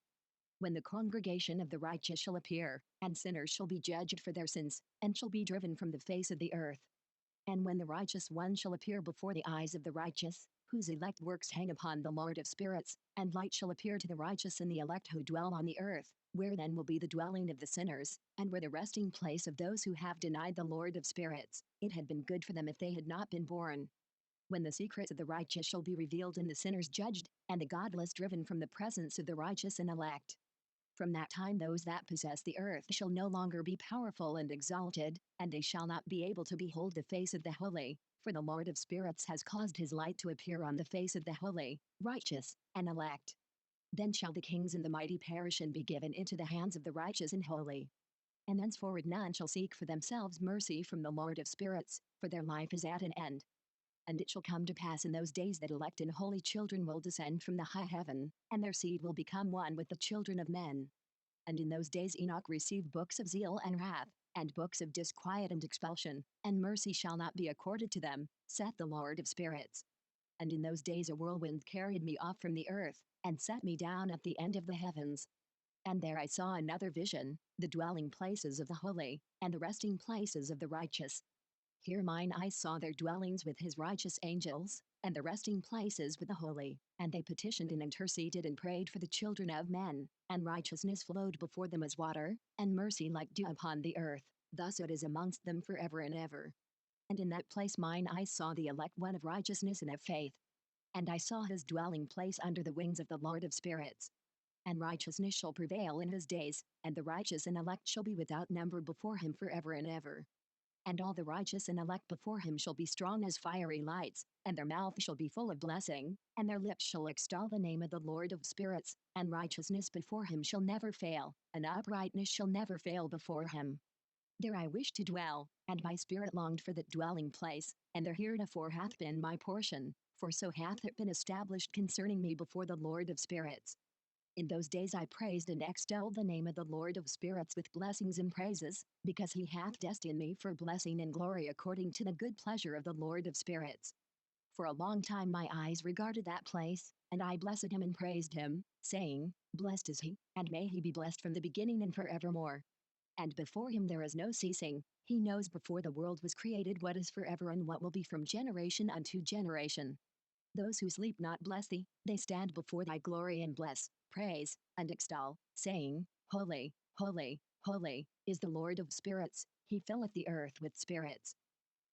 When the congregation of the righteous shall appear, and sinners shall be judged for their sins, and shall be driven from the face of the earth. And when the righteous one shall appear before the eyes of the righteous, whose elect works hang upon the Lord of spirits, and light shall appear to the righteous and the elect who dwell on the earth, where then will be the dwelling of the sinners, and where the resting place of those who have denied the Lord of spirits. It had been good for them if they had not been born. When the secrets of the righteous shall be revealed and the sinners judged, and the godless driven from the presence of the righteous and elect. From that time those that possess the earth shall no longer be powerful and exalted, and they shall not be able to behold the face of the holy, for the Lord of spirits has caused his light to appear on the face of the holy, righteous, and elect. Then shall the kings and the mighty perish and be given into the hands of the righteous and holy. And thenceforward none shall seek for themselves mercy from the Lord of spirits, for their life is at an end. And it shall come to pass in those days that elect and holy children will descend from the high heaven, and their seed will become one with the children of men. And in those days Enoch received books of zeal and wrath, and books of disquiet and expulsion, and mercy shall not be accorded to them, saith the Lord of spirits. And in those days a whirlwind carried me off from the earth, and set me down at the end of the heavens. And there I saw another vision, the dwelling places of the holy, and the resting places of the righteous. Here mine eyes saw their dwellings with his righteous angels, and the resting places with the holy, and they petitioned and interceded and prayed for the children of men, and righteousness flowed before them as water, and mercy like dew upon the earth, thus it is amongst them forever and ever. And in that place mine eyes saw the elect one of righteousness and of faith. And I saw his dwelling place under the wings of the Lord of spirits. And righteousness shall prevail in his days, and the righteous and elect shall be without number before him forever and ever. And all the righteous and elect before him shall be strong as fiery lights, and their mouth shall be full of blessing, and their lips shall extol the name of the Lord of spirits, and righteousness before him shall never fail, and uprightness shall never fail before him. There I wished to dwell, and my spirit longed for that dwelling place, and there heretofore hath been my portion, for so hath it been established concerning me before the Lord of spirits. In those days I praised and extolled the name of the Lord of spirits with blessings and praises, because he hath destined me for blessing and glory according to the good pleasure of the Lord of spirits. For a long time my eyes regarded that place, and I blessed him and praised him, saying, Blessed is he, and may he be blessed from the beginning and forevermore. And before him there is no ceasing, he knows before the world was created what is forever and what will be from generation unto generation. Those who sleep not bless thee, they stand before thy glory and bless, praise, and extol, saying, Holy, holy, holy, is the Lord of spirits, he filleth the earth with spirits.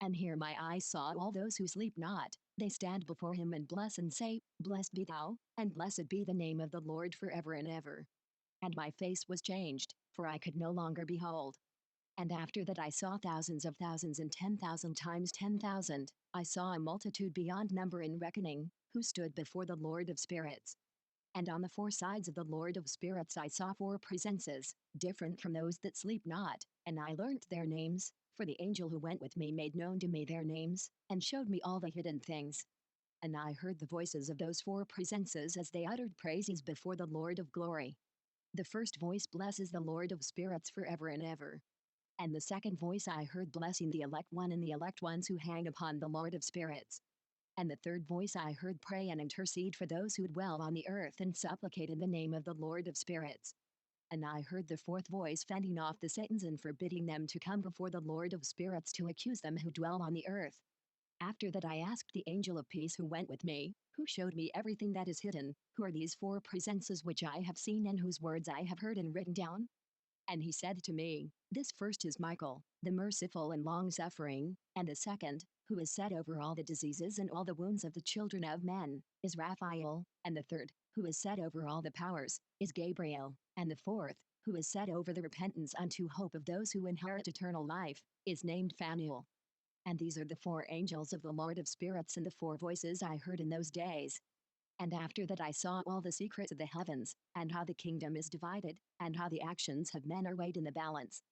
And here my eyes saw all those who sleep not, they stand before him and bless and say, Blessed be thou, and blessed be the name of the Lord forever and ever. And my face was changed, for I could no longer behold. And after that I saw thousands of thousands and 10,000 times 10,000, I saw a multitude beyond number and reckoning, who stood before the Lord of spirits. And on the four sides of the Lord of spirits I saw four presences, different from those that sleep not, and I learnt their names, for the angel who went with me made known to me their names, and showed me all the hidden things. And I heard the voices of those four presences as they uttered praises before the Lord of glory. The first voice blesses the Lord of spirits forever and ever. And the second voice I heard blessing the elect one and the elect ones who hang upon the Lord of spirits. And the third voice I heard pray and intercede for those who dwell on the earth and supplicate in the name of the Lord of spirits. And I heard the fourth voice fending off the Satans and forbidding them to come before the Lord of spirits to accuse them who dwell on the earth. After that I asked the angel of peace who went with me, who showed me everything that is hidden, Who are these four presences which I have seen and whose words I have heard and written down? And he said to me, This first is Michael, the merciful and long-suffering, and the second, who is set over all the diseases and all the wounds of the children of men, is Raphael, and the third, who is set over all the powers, is Gabriel, and the fourth, who is set over the repentance unto hope of those who inherit eternal life, is named Phanuel. And these are the four angels of the Lord of spirits and the four voices I heard in those days. And after that I saw all the secrets of the heavens, and how the kingdom is divided, and how the actions of men are weighed in the balance.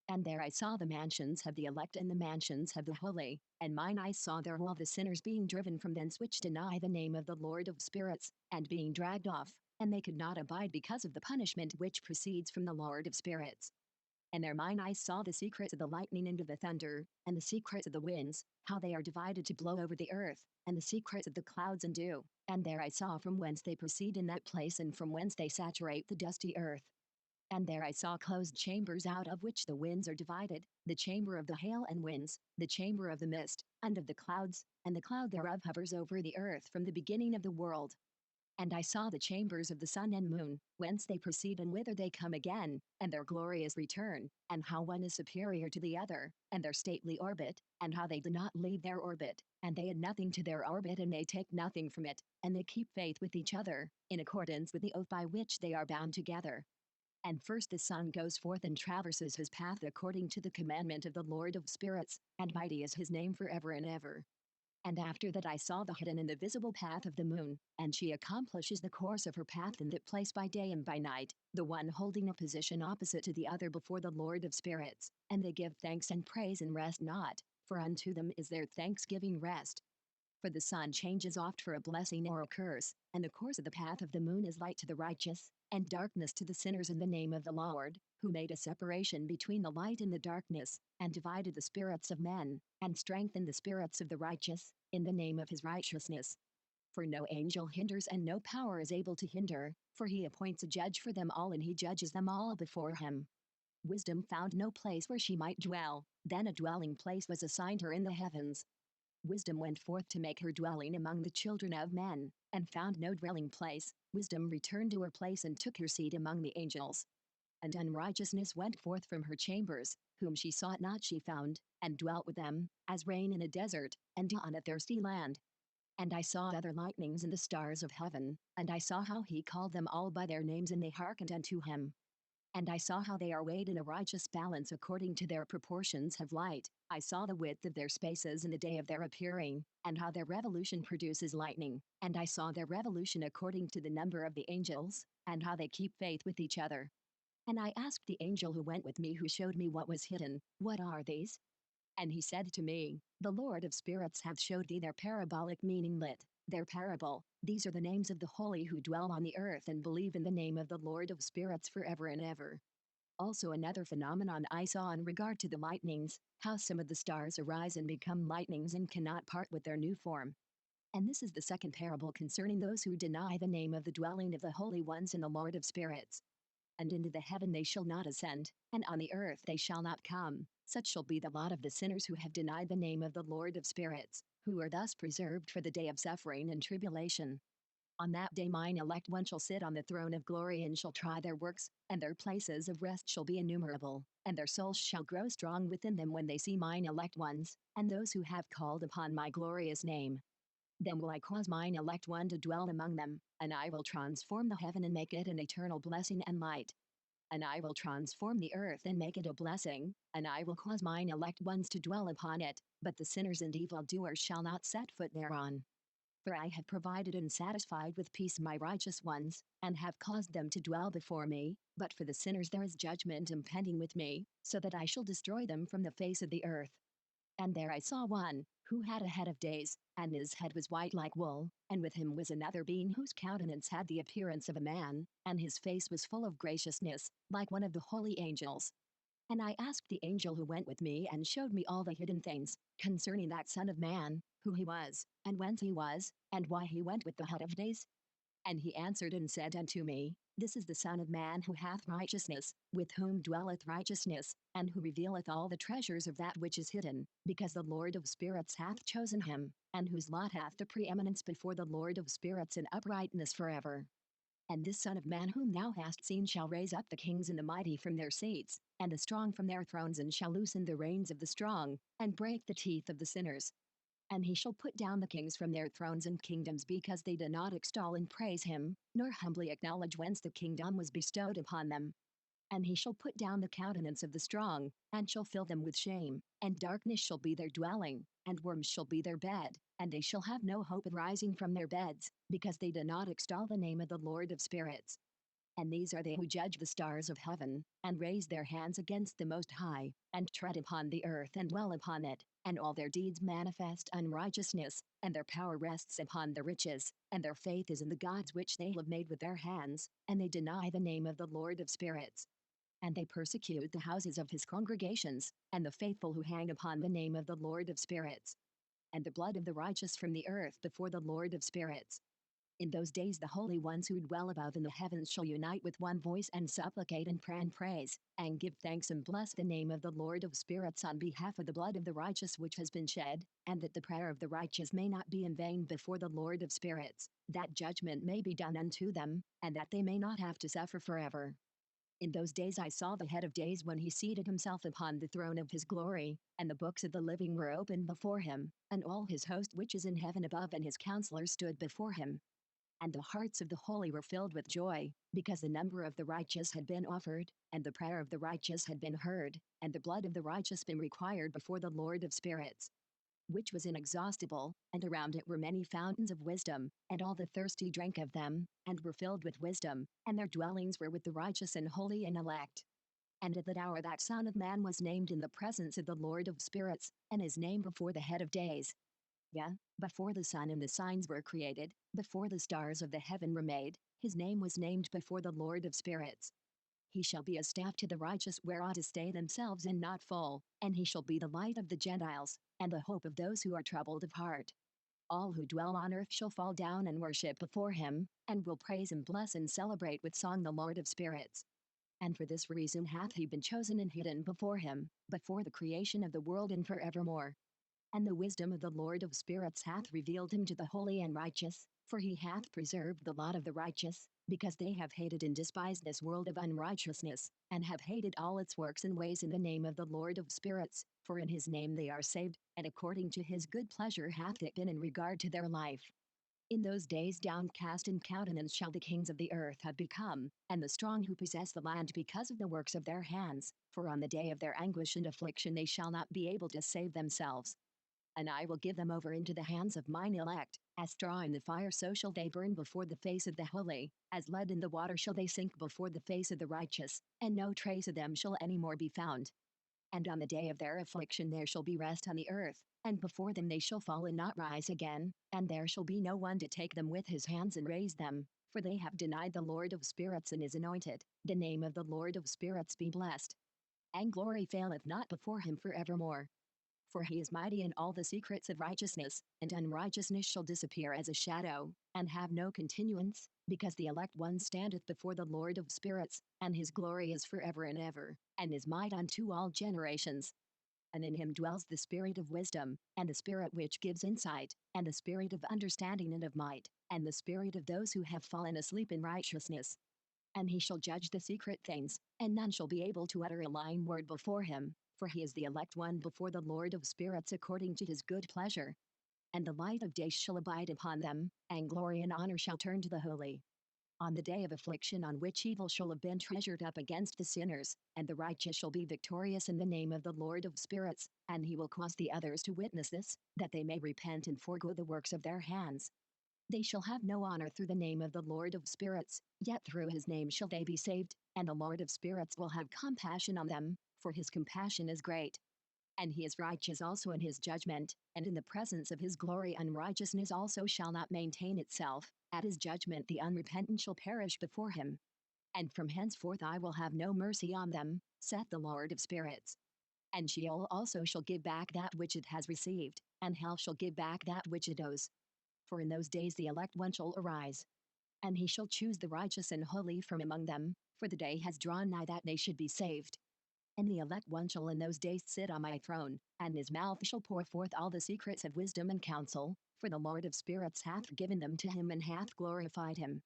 And there I saw the mansions of the elect and the mansions of the holy, and mine eyes saw there all the sinners being driven from thence which deny the name of the Lord of spirits, and being dragged off, and they could not abide because of the punishment which proceeds from the Lord of spirits. And there mine eyes saw the secrets of the lightning and of the thunder, and the secrets of the winds, how they are divided to blow over the earth, and the secrets of the clouds and dew, and there I saw from whence they proceed in that place and from whence they saturate the dusty earth. And there I saw closed chambers out of which the winds are divided, the chamber of the hail and winds, the chamber of the mist, and of the clouds, and the cloud thereof hovers over the earth from the beginning of the world. And I saw the chambers of the sun and moon, whence they proceed and whither they come again, and their glorious return, and how one is superior to the other, and their stately orbit, and how they do not leave their orbit, and they add nothing to their orbit and they take nothing from it, and they keep faith with each other, in accordance with the oath by which they are bound together. And first the sun goes forth and traverses his path according to the commandment of the Lord of spirits, and mighty is his name forever and ever. And after that I saw the hidden and the visible path of the moon, and she accomplishes the course of her path in that place by day and by night, the one holding a position opposite to the other before the Lord of spirits, and they give thanks and praise and rest not, for unto them is their thanksgiving rest. For the sun changes oft for a blessing or a curse, and the course of the path of the moon is light to the righteous, and darkness to the sinners in the name of the Lord, who made a separation between the light and the darkness, and divided the spirits of men, and strengthened the spirits of the righteous, in the name of his righteousness. For no angel hinders and no power is able to hinder, for he appoints a judge for them all and he judges them all before him. Wisdom found no place where she might dwell, then a dwelling place was assigned her in the heavens. Wisdom went forth to make her dwelling among the children of men, and found no dwelling place. Wisdom returned to her place and took her seat among the angels. And unrighteousness went forth from her chambers, whom she sought not she found, and dwelt with them, as rain in a desert, and dew on a thirsty land. And I saw other lightnings in the stars of heaven, and I saw how he called them all by their names and they hearkened unto him. And I saw how they are weighed in a righteous balance according to their proportions of light. I saw the width of their spaces in the day of their appearing, and how their revolution produces lightning. And I saw their revolution according to the number of the angels, and how they keep faith with each other. And I asked the angel who went with me, who showed me what was hidden, what are these? And he said to me, the Lord of spirits hath showed thee their parabolic meaning lit. Their parable, these are the names of the holy who dwell on the earth and believe in the name of the Lord of spirits forever and ever. Also another phenomenon I saw in regard to the lightnings, how some of the stars arise and become lightnings and cannot part with their new form. And this is the second parable concerning those who deny the name of the dwelling of the holy ones in the Lord of spirits. And into the heaven they shall not ascend, and on the earth they shall not come. Such shall be the lot of the sinners who have denied the name of the Lord of spirits, who are thus preserved for the day of suffering and tribulation. On that day mine elect one shall sit on the throne of glory and shall try their works, and their places of rest shall be innumerable, and their souls shall grow strong within them when they see mine elect ones, and those who have called upon my glorious name. Then will I cause mine elect one to dwell among them, and I will transform the heaven and make it an eternal blessing and light. And I will transform the earth and make it a blessing, and I will cause mine elect ones to dwell upon it, but the sinners and evildoers shall not set foot thereon. For I have provided and satisfied with peace my righteous ones, and have caused them to dwell before me, but for the sinners there is judgment impending with me, so that I shall destroy them from the face of the earth. And there I saw one, who had a head of days, and his head was white like wool, and with him was another being whose countenance had the appearance of a man, and his face was full of graciousness, like one of the holy angels. And I asked the angel who went with me and showed me all the hidden things, concerning that Son of Man, who he was, and whence he was, and why he went with the head of days. And he answered and said unto me, this is the Son of Man who hath righteousness, with whom dwelleth righteousness, and who revealeth all the treasures of that which is hidden, because the Lord of spirits hath chosen him, and whose lot hath the preeminence before the Lord of spirits in uprightness forever. And this Son of Man whom thou hast seen shall raise up the kings and the mighty from their seats, and the strong from their thrones, and shall loosen the reins of the strong, and break the teeth of the sinners. And he shall put down the kings from their thrones and kingdoms, because they did not extol and praise him, nor humbly acknowledge whence the kingdom was bestowed upon them. And he shall put down the countenance of the strong, and shall fill them with shame, and darkness shall be their dwelling, and worms shall be their bed, and they shall have no hope of rising from their beds, because they did not extol the name of the Lord of spirits. And these are they who judge the stars of heaven, and raise their hands against the Most High, and tread upon the earth and dwell upon it, and all their deeds manifest unrighteousness, and their power rests upon the riches, and their faith is in the gods which they have made with their hands, and they deny the name of the Lord of spirits. And they persecute the houses of his congregations, and the faithful who hang upon the name of the Lord of spirits. And the blood of the righteous from the earth before the Lord of spirits. In those days the holy ones who dwell above in the heavens shall unite with one voice and supplicate and pray and praise, and give thanks and bless the name of the Lord of spirits on behalf of the blood of the righteous which has been shed, and that the prayer of the righteous may not be in vain before the Lord of spirits, that judgment may be done unto them, and that they may not have to suffer forever. In those days I saw the head of days when he seated himself upon the throne of his glory, and the books of the living were opened before him, and all his host which is in heaven above and his counselors stood before him. And the hearts of the holy were filled with joy, because the number of the righteous had been offered, and the prayer of the righteous had been heard, and the blood of the righteous been required before the Lord of spirits, which was inexhaustible, and around it were many fountains of wisdom, and all the thirsty drank of them, and were filled with wisdom, and their dwellings were with the righteous and holy and elect. And at that hour that Son of Man was named in the presence of the Lord of spirits, and his name before the head of days. Yeah, before the sun and the signs were created, before the stars of the heaven were made, his name was named before the Lord of spirits. He shall be a staff to the righteous whereon to stay themselves and not fall, and he shall be the light of the Gentiles, and the hope of those who are troubled of heart. All who dwell on earth shall fall down and worship before him, and will praise and bless and celebrate with song the Lord of spirits. And for this reason hath he been chosen and hidden before him, before the creation of the world and forevermore. And the wisdom of the Lord of spirits hath revealed him to the holy and righteous, for he hath preserved the lot of the righteous, because they have hated and despised this world of unrighteousness, and have hated all its works and ways in the name of the Lord of spirits, for in his name they are saved, and according to his good pleasure hath it been in regard to their life. In those days downcast in countenance shall the kings of the earth have become, and the strong who possess the land because of the works of their hands, for on the day of their anguish and affliction they shall not be able to save themselves. And I will give them over into the hands of mine elect, as straw in the fire so shall they burn before the face of the holy, as lead in the water shall they sink before the face of the righteous, and no trace of them shall any more be found. And on the day of their affliction there shall be rest on the earth, and before them they shall fall and not rise again, and there shall be no one to take them with his hands and raise them, for they have denied the Lord of spirits and his anointed. The name of the Lord of spirits be blessed. And glory faileth not before him forevermore. For he is mighty in all the secrets of righteousness, and unrighteousness shall disappear as a shadow, and have no continuance, because the elect one standeth before the Lord of spirits, and his glory is forever and ever, and his might unto all generations. And in him dwells the spirit of wisdom, and the spirit which gives insight, and the spirit of understanding and of might, and the spirit of those who have fallen asleep in righteousness. And he shall judge the secret things, and none shall be able to utter a lying word before him, for he is the elect one before the Lord of spirits according to his good pleasure. And the light of day shall abide upon them, and glory and honor shall turn to the holy. On the day of affliction on which evil shall have been treasured up against the sinners, and the righteous shall be victorious in the name of the Lord of spirits, and he will cause the others to witness this, that they may repent and forego the works of their hands. They shall have no honor through the name of the Lord of spirits, yet through his name shall they be saved, and the Lord of spirits will have compassion on them, for his compassion is great. And he is righteous also in his judgment, and in the presence of his glory unrighteousness also shall not maintain itself. At his judgment the unrepentant shall perish before him. And from henceforth I will have no mercy on them, saith the Lord of spirits. And Sheol also shall give back that which it has received, and hell shall give back that which it owes. For in those days the elect one shall arise, and he shall choose the righteous and holy from among them, for the day has drawn nigh that they should be saved. And the elect one shall in those days sit on my throne, and his mouth shall pour forth all the secrets of wisdom and counsel, for the Lord of spirits hath given them to him and hath glorified him.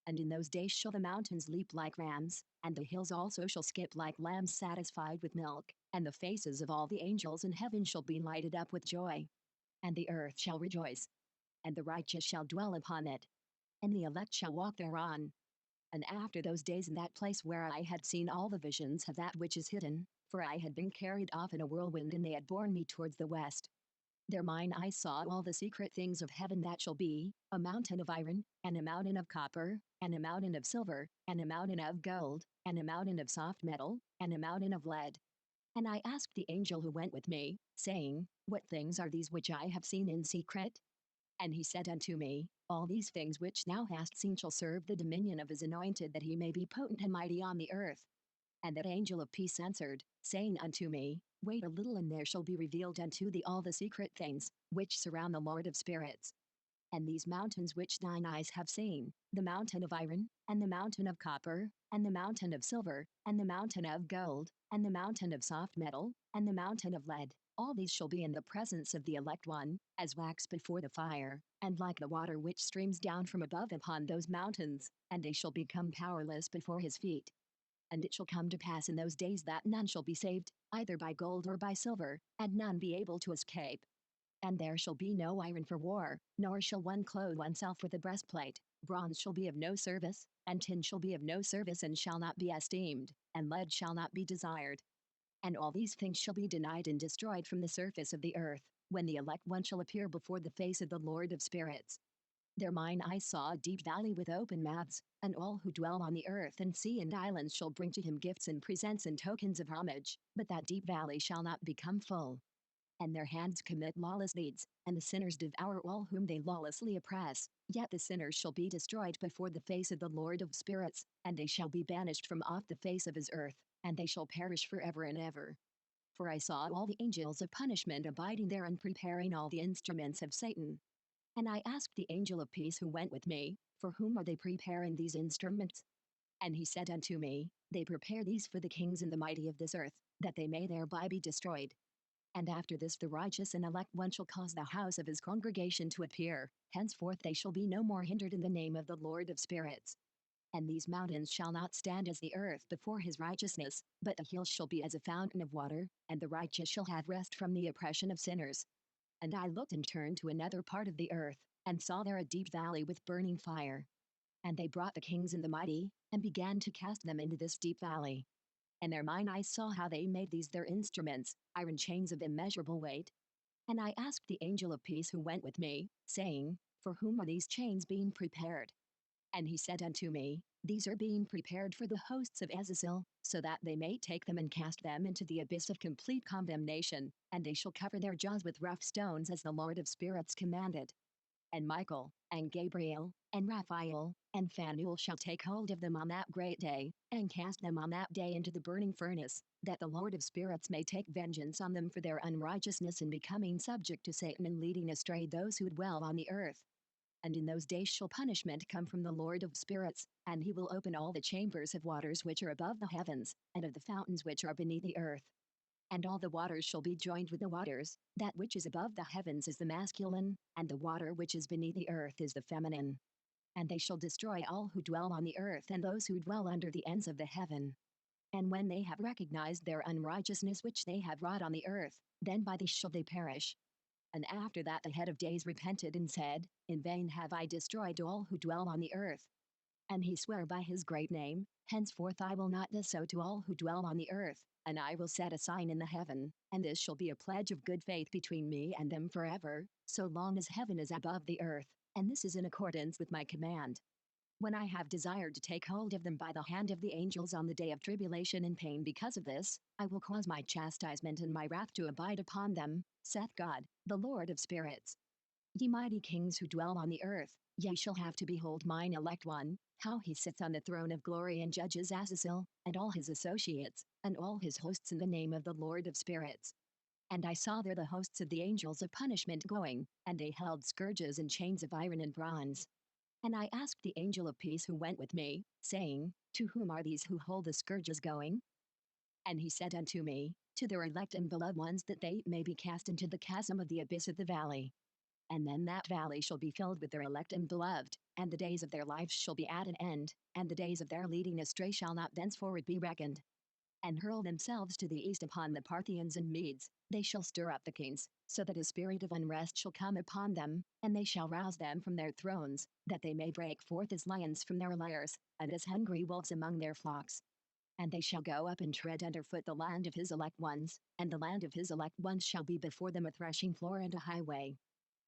And in those days shall the mountains leap like rams, and the hills also shall skip like lambs satisfied with milk, and the faces of all the angels in heaven shall be lighted up with joy. And the earth shall rejoice, and the righteous shall dwell upon it, and the elect shall walk thereon. And after those days in that place where I had seen all the visions of that which is hidden, for I had been carried off in a whirlwind and they had borne me towards the west. There mine eyes saw all the secret things of heaven that shall be, a mountain of iron, and a mountain of copper, and a mountain of silver, and a mountain of gold, and a mountain of soft metal, and a mountain of lead. And I asked the angel who went with me, saying, What things are these which I have seen in secret? And he said unto me, All these things which thou hast seen shall serve the dominion of his anointed, that he may be potent and mighty on the earth. And that angel of peace answered, saying unto me, Wait a little, and there shall be revealed unto thee all the secret things, which surround the Lord of spirits. And these mountains which thine eyes have seen, the mountain of iron, and the mountain of copper, and the mountain of silver, and the mountain of gold, and the mountain of soft metal, and the mountain of lead, all these shall be in the presence of the elect one, as wax before the fire, and like the water which streams down from above upon those mountains, and they shall become powerless before his feet. And it shall come to pass in those days that none shall be saved, either by gold or by silver, and none be able to escape. And there shall be no iron for war, nor shall one clothe oneself with a breastplate. Bronze shall be of no service, and tin shall be of no service and shall not be esteemed, and lead shall not be desired. And all these things shall be denied and destroyed from the surface of the earth, when the elect one shall appear before the face of the Lord of spirits. There mine eyes saw a deep valley with open mouths, and all who dwell on the earth and sea and islands shall bring to him gifts and presents and tokens of homage, but that deep valley shall not become full. and their hands commit lawless deeds, and the sinners devour all whom they lawlessly oppress. Yet the sinners shall be destroyed before the face of the Lord of spirits, and they shall be banished from off the face of his earth, and they shall perish forever and ever. For I saw all the angels of punishment abiding there and preparing all the instruments of Satan. And I asked the angel of peace who went with me, for whom are they preparing these instruments? And he said unto me, They prepare these for the kings and the mighty of this earth, that they may thereby be destroyed. And after this the righteous and elect one shall cause the house of his congregation to appear, henceforth they shall be no more hindered in the name of the Lord of spirits. And these mountains shall not stand as the earth before his righteousness, but the hills shall be as a fountain of water, and the righteous shall have rest from the oppression of sinners. And I looked and turned to another part of the earth, and saw there a deep valley with burning fire. And they brought the kings and the mighty, and began to cast them into this deep valley. And their mine eyes saw how they made these their instruments, iron chains of immeasurable weight. And I asked the angel of peace who went with me, saying, For whom are these chains being prepared? And he said unto me, These are being prepared for the hosts of Azazel, so that they may take them and cast them into the abyss of complete condemnation, and they shall cover their jaws with rough stones as the Lord of spirits commanded. And Michael, and Gabriel, and Raphael, and Phanuel shall take hold of them on that great day, and cast them on that day into the burning furnace, that the Lord of spirits may take vengeance on them for their unrighteousness in becoming subject to Satan and leading astray those who dwell on the earth. And in those days shall punishment come from the Lord of spirits, and he will open all the chambers of waters which are above the heavens, and of the fountains which are beneath the earth. And all the waters shall be joined with the waters, that which is above the heavens is the masculine, and the water which is beneath the earth is the feminine. And they shall destroy all who dwell on the earth and those who dwell under the ends of the heaven. And when they have recognized their unrighteousness which they have wrought on the earth, then by these shall they perish. And after that the head of days repented and said, In vain have I destroyed all who dwell on the earth. And he sware by his great name, Henceforth I will not do so to all who dwell on the earth, and I will set a sign in the heaven, and this shall be a pledge of good faith between me and them forever, so long as heaven is above the earth, and this is in accordance with my command. When I have desired to take hold of them by the hand of the angels on the day of tribulation and pain because of this, I will cause my chastisement and my wrath to abide upon them, saith God, the Lord of spirits. Ye mighty kings who dwell on the earth, ye shall have to behold mine elect one, how he sits on the throne of glory and judges Azazel, and all his associates, and all his hosts in the name of the Lord of spirits. And I saw there the hosts of the angels of punishment going, and they held scourges and chains of iron and bronze. And I asked the angel of peace who went with me, saying, To whom are these who hold the scourges going? And he said unto me, To their elect and beloved ones, that they may be cast into the chasm of the abyss of the valley. And then that valley shall be filled with their elect and beloved, and the days of their lives shall be at an end, and the days of their leading astray shall not thenceforward be reckoned. And hurl themselves to the east upon the Parthians and Medes, they shall stir up the kings, so that a spirit of unrest shall come upon them, and they shall rouse them from their thrones, that they may break forth as lions from their lairs, and as hungry wolves among their flocks. And they shall go up and tread underfoot the land of his elect ones, and the land of his elect ones shall be before them a threshing floor and a highway.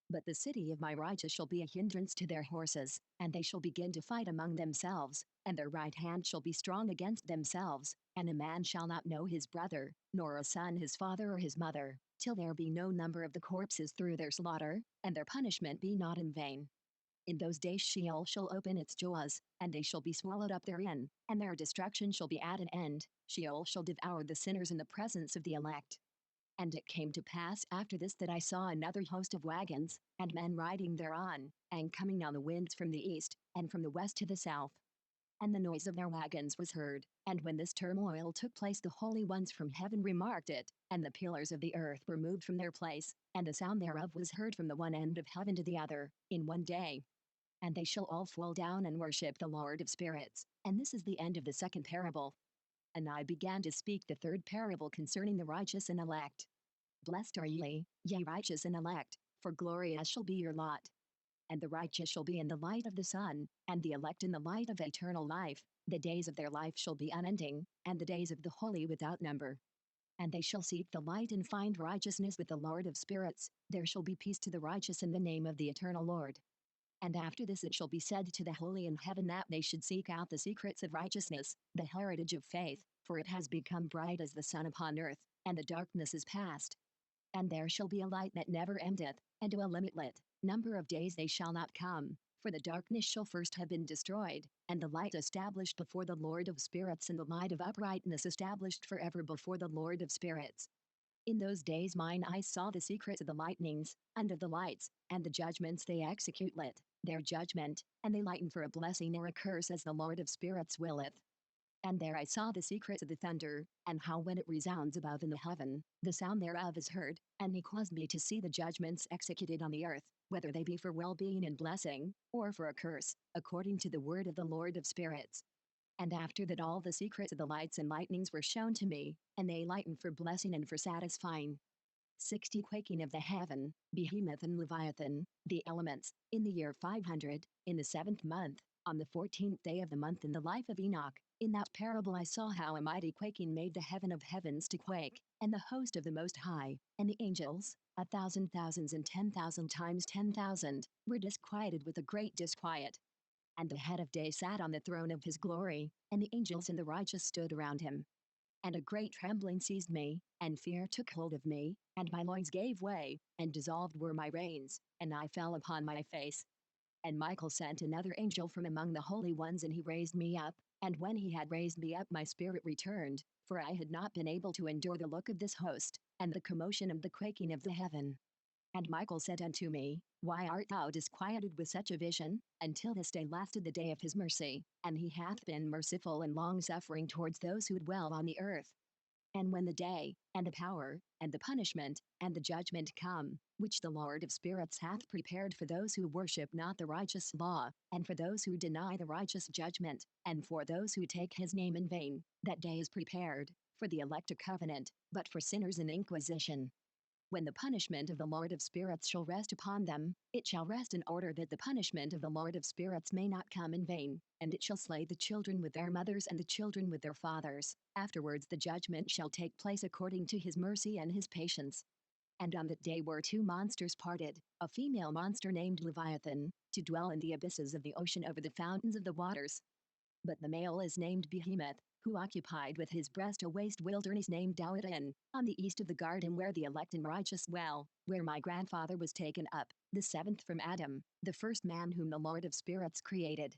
But the city of my righteous shall be a hindrance to their horses, and they shall begin to fight among themselves, and their right hand shall be strong against themselves, and a man shall not know his brother, nor a son his father or his mother, till there be no number of the corpses through their slaughter, and their punishment be not in vain. In those days Sheol shall open its jaws, and they shall be swallowed up therein, and their destruction shall be at an end. Sheol shall devour the sinners in the presence of the elect. And it came to pass after this that I saw another host of wagons, and men riding thereon, and coming on the winds from the east, and from the west to the south. And the noise of their wagons was heard, and when this turmoil took place the holy ones from heaven remarked it, and the pillars of the earth were moved from their place, and the sound thereof was heard from the one end of heaven to the other, in one day. And they shall all fall down and worship the Lord of spirits, and this is the end of the second parable. And I began to speak the third parable concerning the righteous and elect. Blessed are ye righteous and elect, for glorious shall be your lot. And the righteous shall be in the light of the sun, and the elect in the light of eternal life. The days of their life shall be unending, and the days of the holy without number. And they shall seek the light and find righteousness with the Lord of spirits. There shall be peace to the righteous in the name of the eternal Lord. And after this it shall be said to the holy in heaven that they should seek out the secrets of righteousness, the heritage of faith, for it has become bright as the sun upon earth, and the darkness is past. And there shall be a light that never endeth, and to a limitless number of days they shall not come. For the darkness shall first have been destroyed, and the light established before the Lord of spirits, and the light of uprightness established forever before the Lord of spirits. In those days mine eyes saw the secrets of the lightnings, and of the lights, and the judgments they execute lit, their judgment, and they lighten for a blessing or a curse as the Lord of spirits willeth. And there I saw the secrets of the thunder, and how when it resounds above in the heaven, the sound thereof is heard, and he caused me to see the judgments executed on the earth, whether they be for well-being and blessing, or for a curse, according to the word of the Lord of spirits. And after that all the secrets of the lights and lightnings were shown to me, and they lighten for blessing and for satisfying. 60 Quaking of the heaven, Behemoth and Leviathan, the elements, in the year 500, in the 7th month, on the 14th day of the month in the life of Enoch. In that parable I saw how a mighty quaking made the heaven of heavens to quake, and the host of the Most High, and the angels, 1,000 thousands and 10,000 times 10,000, were disquieted with a great disquiet. And the head of day sat on the throne of his glory, and the angels and the righteous stood around him. And a great trembling seized me, and fear took hold of me, and my loins gave way, and dissolved were my reins, and I fell upon my face. And Michael sent another angel from among the holy ones, and he raised me up, and when he had raised me up my spirit returned, for I had not been able to endure the look of this host, and the commotion of the quaking of the heaven. And Michael said unto me, Why art thou disquieted with such a vision? Until this day lasted the day of his mercy, and he hath been merciful and long-suffering towards those who dwell on the earth. And when the day, and the power, and the punishment, and the judgment come, which the Lord of spirits hath prepared for those who worship not the righteous law, and for those who deny the righteous judgment, and for those who take his name in vain, that day is prepared, for the elect a covenant, but for sinners an inquisition. When the punishment of the Lord of spirits shall rest upon them, it shall rest in order that the punishment of the Lord of spirits may not come in vain, and it shall slay the children with their mothers and the children with their fathers. Afterwards the judgment shall take place according to his mercy and his patience. And on that day were two monsters parted, a female monster named Leviathan, to dwell in the abysses of the ocean over the fountains of the waters. But the male is named Behemoth, who occupied with his breast a waste wilderness named Dawatan, on the east of the garden where the elect and righteous dwell, where my grandfather was taken up, the seventh from Adam, the first man whom the Lord of spirits created.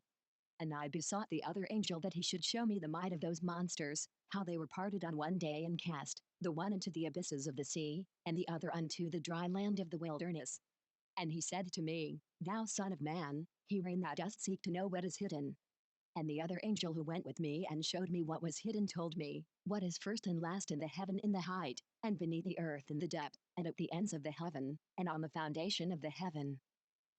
And I besought the other angel that he should show me the might of those monsters, how they were parted on one day and cast, the one into the abysses of the sea, and the other unto the dry land of the wilderness. And he said to me, Thou son of man, herein thou dost seek to know what is hidden. And the other angel who went with me and showed me what was hidden told me, what is first and last in the heaven in the height, and beneath the earth in the depth, and at the ends of the heaven, and on the foundation of the heaven.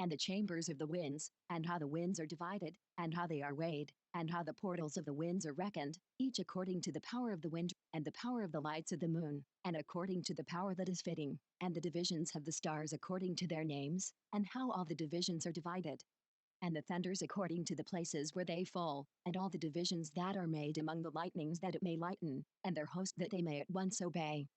And the chambers of the winds, and how the winds are divided, and how they are weighed, and how the portals of the winds are reckoned, each according to the power of the wind, and the power of the lights of the moon, and according to the power that is fitting, and the divisions of the stars according to their names, and how all the divisions are divided. And the thunders according to the places where they fall, and all the divisions that are made among the lightnings that it may lighten, and their host that they may at once obey.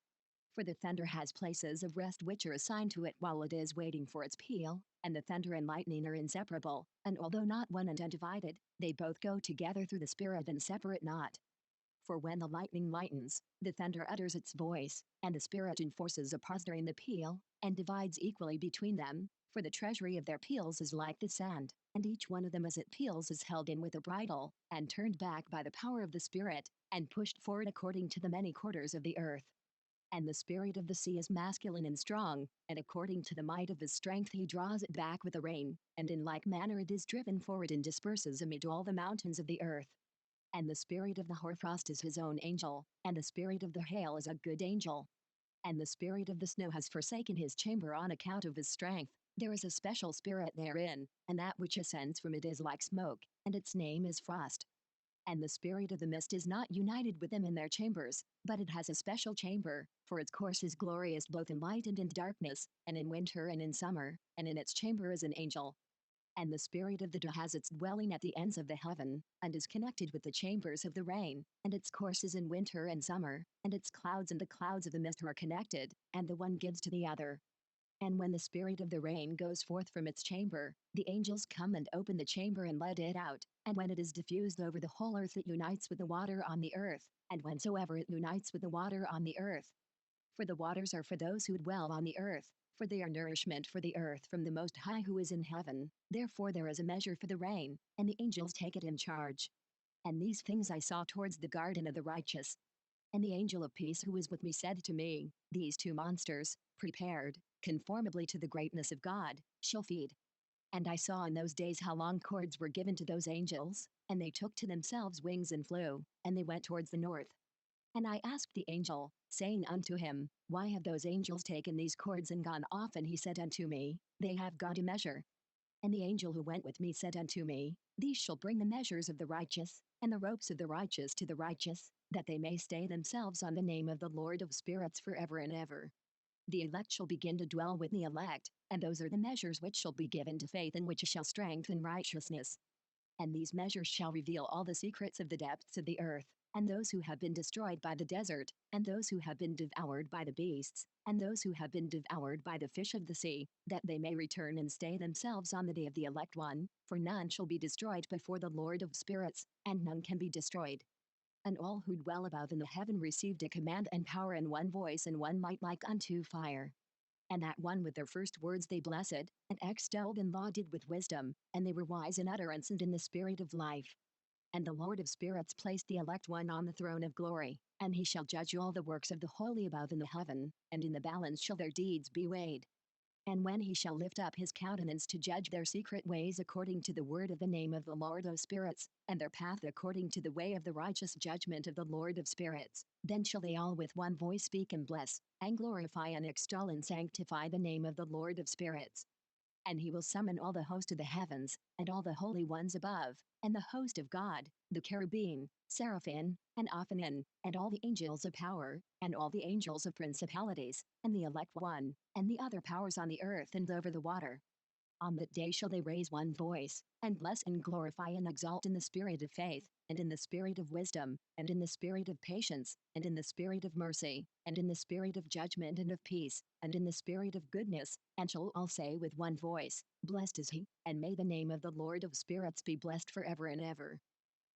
For the thunder has places of rest which are assigned to it while it is waiting for its peal, and the thunder and lightning are inseparable, and although not one and undivided, they both go together through the spirit and separate not. For when the lightning lightens, the thunder utters its voice, and the spirit enforces a pause during the peal, and divides equally between them, for the treasury of their peals is like the sand, and each one of them as it peals is held in with a bridle, and turned back by the power of the spirit, and pushed forward according to the many quarters of the earth. And the spirit of the sea is masculine and strong, and according to the might of his strength he draws it back with the rain, and in like manner it is driven forward and disperses amid all the mountains of the earth. And the spirit of the hoarfrost is his own angel, and the spirit of the hail is a good angel. And the spirit of the snow has forsaken his chamber on account of his strength. There is a special spirit therein, and that which ascends from it is like smoke, and its name is frost. And the spirit of the mist is not united with them in their chambers, but it has a special chamber, for its course is glorious both in light and in darkness, and in winter and in summer, and in its chamber is an angel. And the spirit of the dew has its dwelling at the ends of the heaven, and is connected with the chambers of the rain, and its course is in winter and summer, and its clouds and the clouds of the mist are connected, and the one gives to the other. And when the spirit of the rain goes forth from its chamber, the angels come and open the chamber and let it out, and when it is diffused over the whole earth it unites with the water on the earth, and whensoever it unites with the water on the earth, For the waters are for those who dwell on the earth, for they are nourishment for the earth from the Most High who is in heaven. Therefore there is a measure for the rain, and the angels take it in charge. And these things I saw towards the garden of the righteous. And the angel of peace who was with me said to me, these two monsters, prepared, conformably to the greatness of God, shall feed. And I saw in those days how long cords were given to those angels, and they took to themselves wings and flew, and they went towards the north. And I asked the angel, saying unto him, why have those angels taken these cords and gone off? And he said unto me, they have gone to measure. And the angel who went with me said unto me, these shall bring the measures of the righteous, and the ropes of the righteous to the righteous, that they may stay themselves on the name of the Lord of spirits forever and ever. The elect shall begin to dwell with the elect, and those are the measures which shall be given to faith and which shall strengthen righteousness. And these measures shall reveal all the secrets of the depths of the earth, and those who have been destroyed by the desert, and those who have been devoured by the beasts, and those who have been devoured by the fish of the sea, that they may return and stay themselves on the day of the elect one, for none shall be destroyed before the Lord of spirits, and none can be destroyed. And all who dwell above in the heaven received a command and power and one voice and one might like unto fire. And that one with their first words they blessed, and extolled and lauded with wisdom, and they were wise in utterance and in the spirit of life. And the Lord of spirits placed the elect one on the throne of glory, and he shall judge all the works of the holy above in the heaven, and in the balance shall their deeds be weighed. And when he shall lift up his countenance to judge their secret ways according to the word of the name of the Lord of spirits, and their path according to the way of the righteous judgment of the Lord of spirits, then shall they all with one voice speak and bless, and glorify and extol and sanctify the name of the Lord of spirits. And he will summon all the host of the heavens, and all the holy ones above, and the host of God, the cherubim, seraphim, and Ophanim, and all the angels of power, and all the angels of principalities, and the elect one, and the other powers on the earth and over the water. On that day shall they raise one voice, and bless and glorify and exalt in the spirit of faith, and in the spirit of wisdom, and in the spirit of patience, and in the spirit of mercy, and in the spirit of judgment and of peace, and in the spirit of goodness, and shall all say with one voice, blessed is he, and may the name of the Lord of spirits be blessed forever and ever.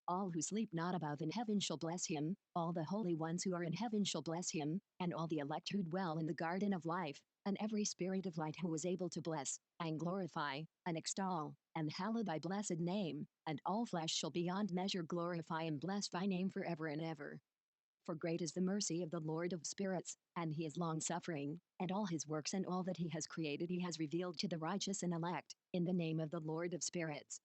All who sleep not above in heaven shall bless him, all the holy ones who are in heaven shall bless him, and all the elect who dwell in the garden of life, and every spirit of light who is able to bless, and glorify, and extol, and hallow thy blessed name, and all flesh shall beyond measure glorify and bless thy name forever and ever. For great is the mercy of the Lord of spirits, and he is long-suffering, and all his works and all that he has created he has revealed to the righteous and elect, in the name of the Lord of spirits.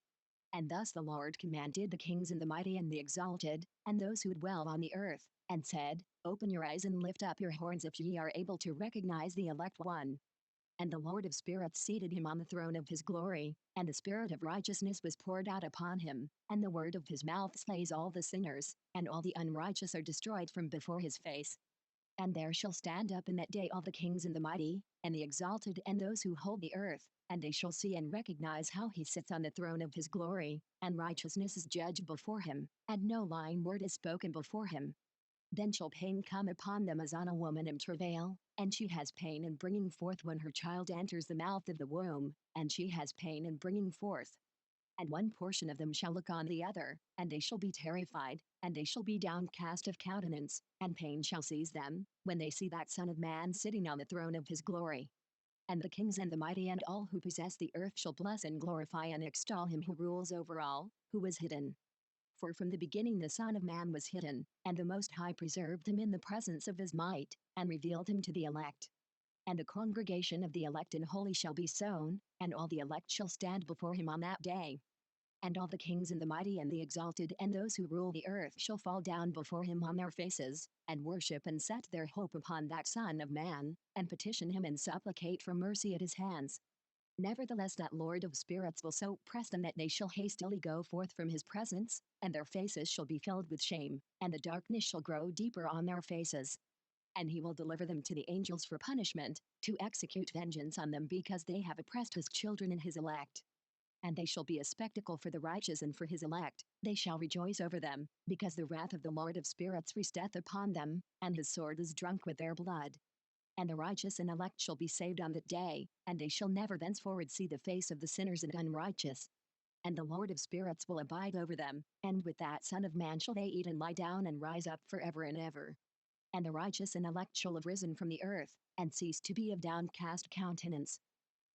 And thus the Lord commanded the kings and the mighty and the exalted, and those who dwell on the earth, and said, open your eyes and lift up your horns if ye are able to recognize the elect one. And the Lord of spirits seated him on the throne of his glory, and the spirit of righteousness was poured out upon him, and the word of his mouth slays all the sinners, and all the unrighteous are destroyed from before his face. And there shall stand up in that day all the kings and the mighty, and the exalted and those who hold the earth, and they shall see and recognize how he sits on the throne of his glory, and righteousness is judged before him, and no lying word is spoken before him. Then shall pain come upon them as on a woman in travail, and she has pain in bringing forth when her child enters the mouth of the womb, and she has pain in bringing forth. And one portion of them shall look on the other, and they shall be terrified, and they shall be downcast of countenance, and pain shall seize them, when they see that Son of Man sitting on the throne of his glory. And the kings and the mighty and all who possess the earth shall bless and glorify and extol him who rules over all, who is hidden. For from the beginning the Son of Man was hidden, and the Most High preserved him in the presence of his might, and revealed him to the elect. And the congregation of the elect and holy shall be sown, and all the elect shall stand before him on that day. And all the kings and the mighty and the exalted and those who rule the earth shall fall down before him on their faces, and worship and set their hope upon that Son of Man, and petition him and supplicate for mercy at his hands. Nevertheless that Lord of spirits will so press them that they shall hastily go forth from his presence, and their faces shall be filled with shame, and the darkness shall grow deeper on their faces. And he will deliver them to the angels for punishment, to execute vengeance on them because they have oppressed his children and his elect. And they shall be a spectacle for the righteous and for his elect, they shall rejoice over them, because the wrath of the Lord of spirits resteth upon them, and his sword is drunk with their blood. And the righteous and elect shall be saved on that day, and they shall never thenceforward see the face of the sinners and unrighteous. And the Lord of spirits will abide over them, and with that Son of Man shall they eat and lie down and rise up forever and ever. and the righteous and elect shall have risen from the earth, and ceased to be of downcast countenance.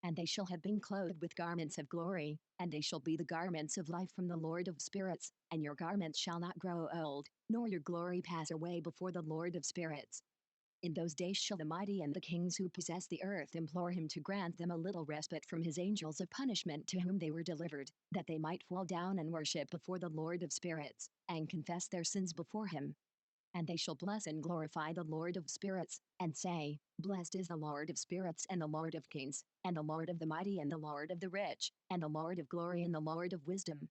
And they shall have been clothed with garments of glory, and they shall be the garments of life from the Lord of spirits, and your garments shall not grow old, nor your glory pass away before the Lord of spirits. In those days shall the mighty and the kings who possess the earth implore him to grant them a little respite from his angels of punishment to whom they were delivered, that they might fall down and worship before the Lord of spirits, and confess their sins before him. And they shall bless and glorify the Lord of spirits, and say, Blessed is the Lord of spirits and the Lord of kings, and the Lord of the mighty and the Lord of the rich, and the Lord of glory and the Lord of wisdom.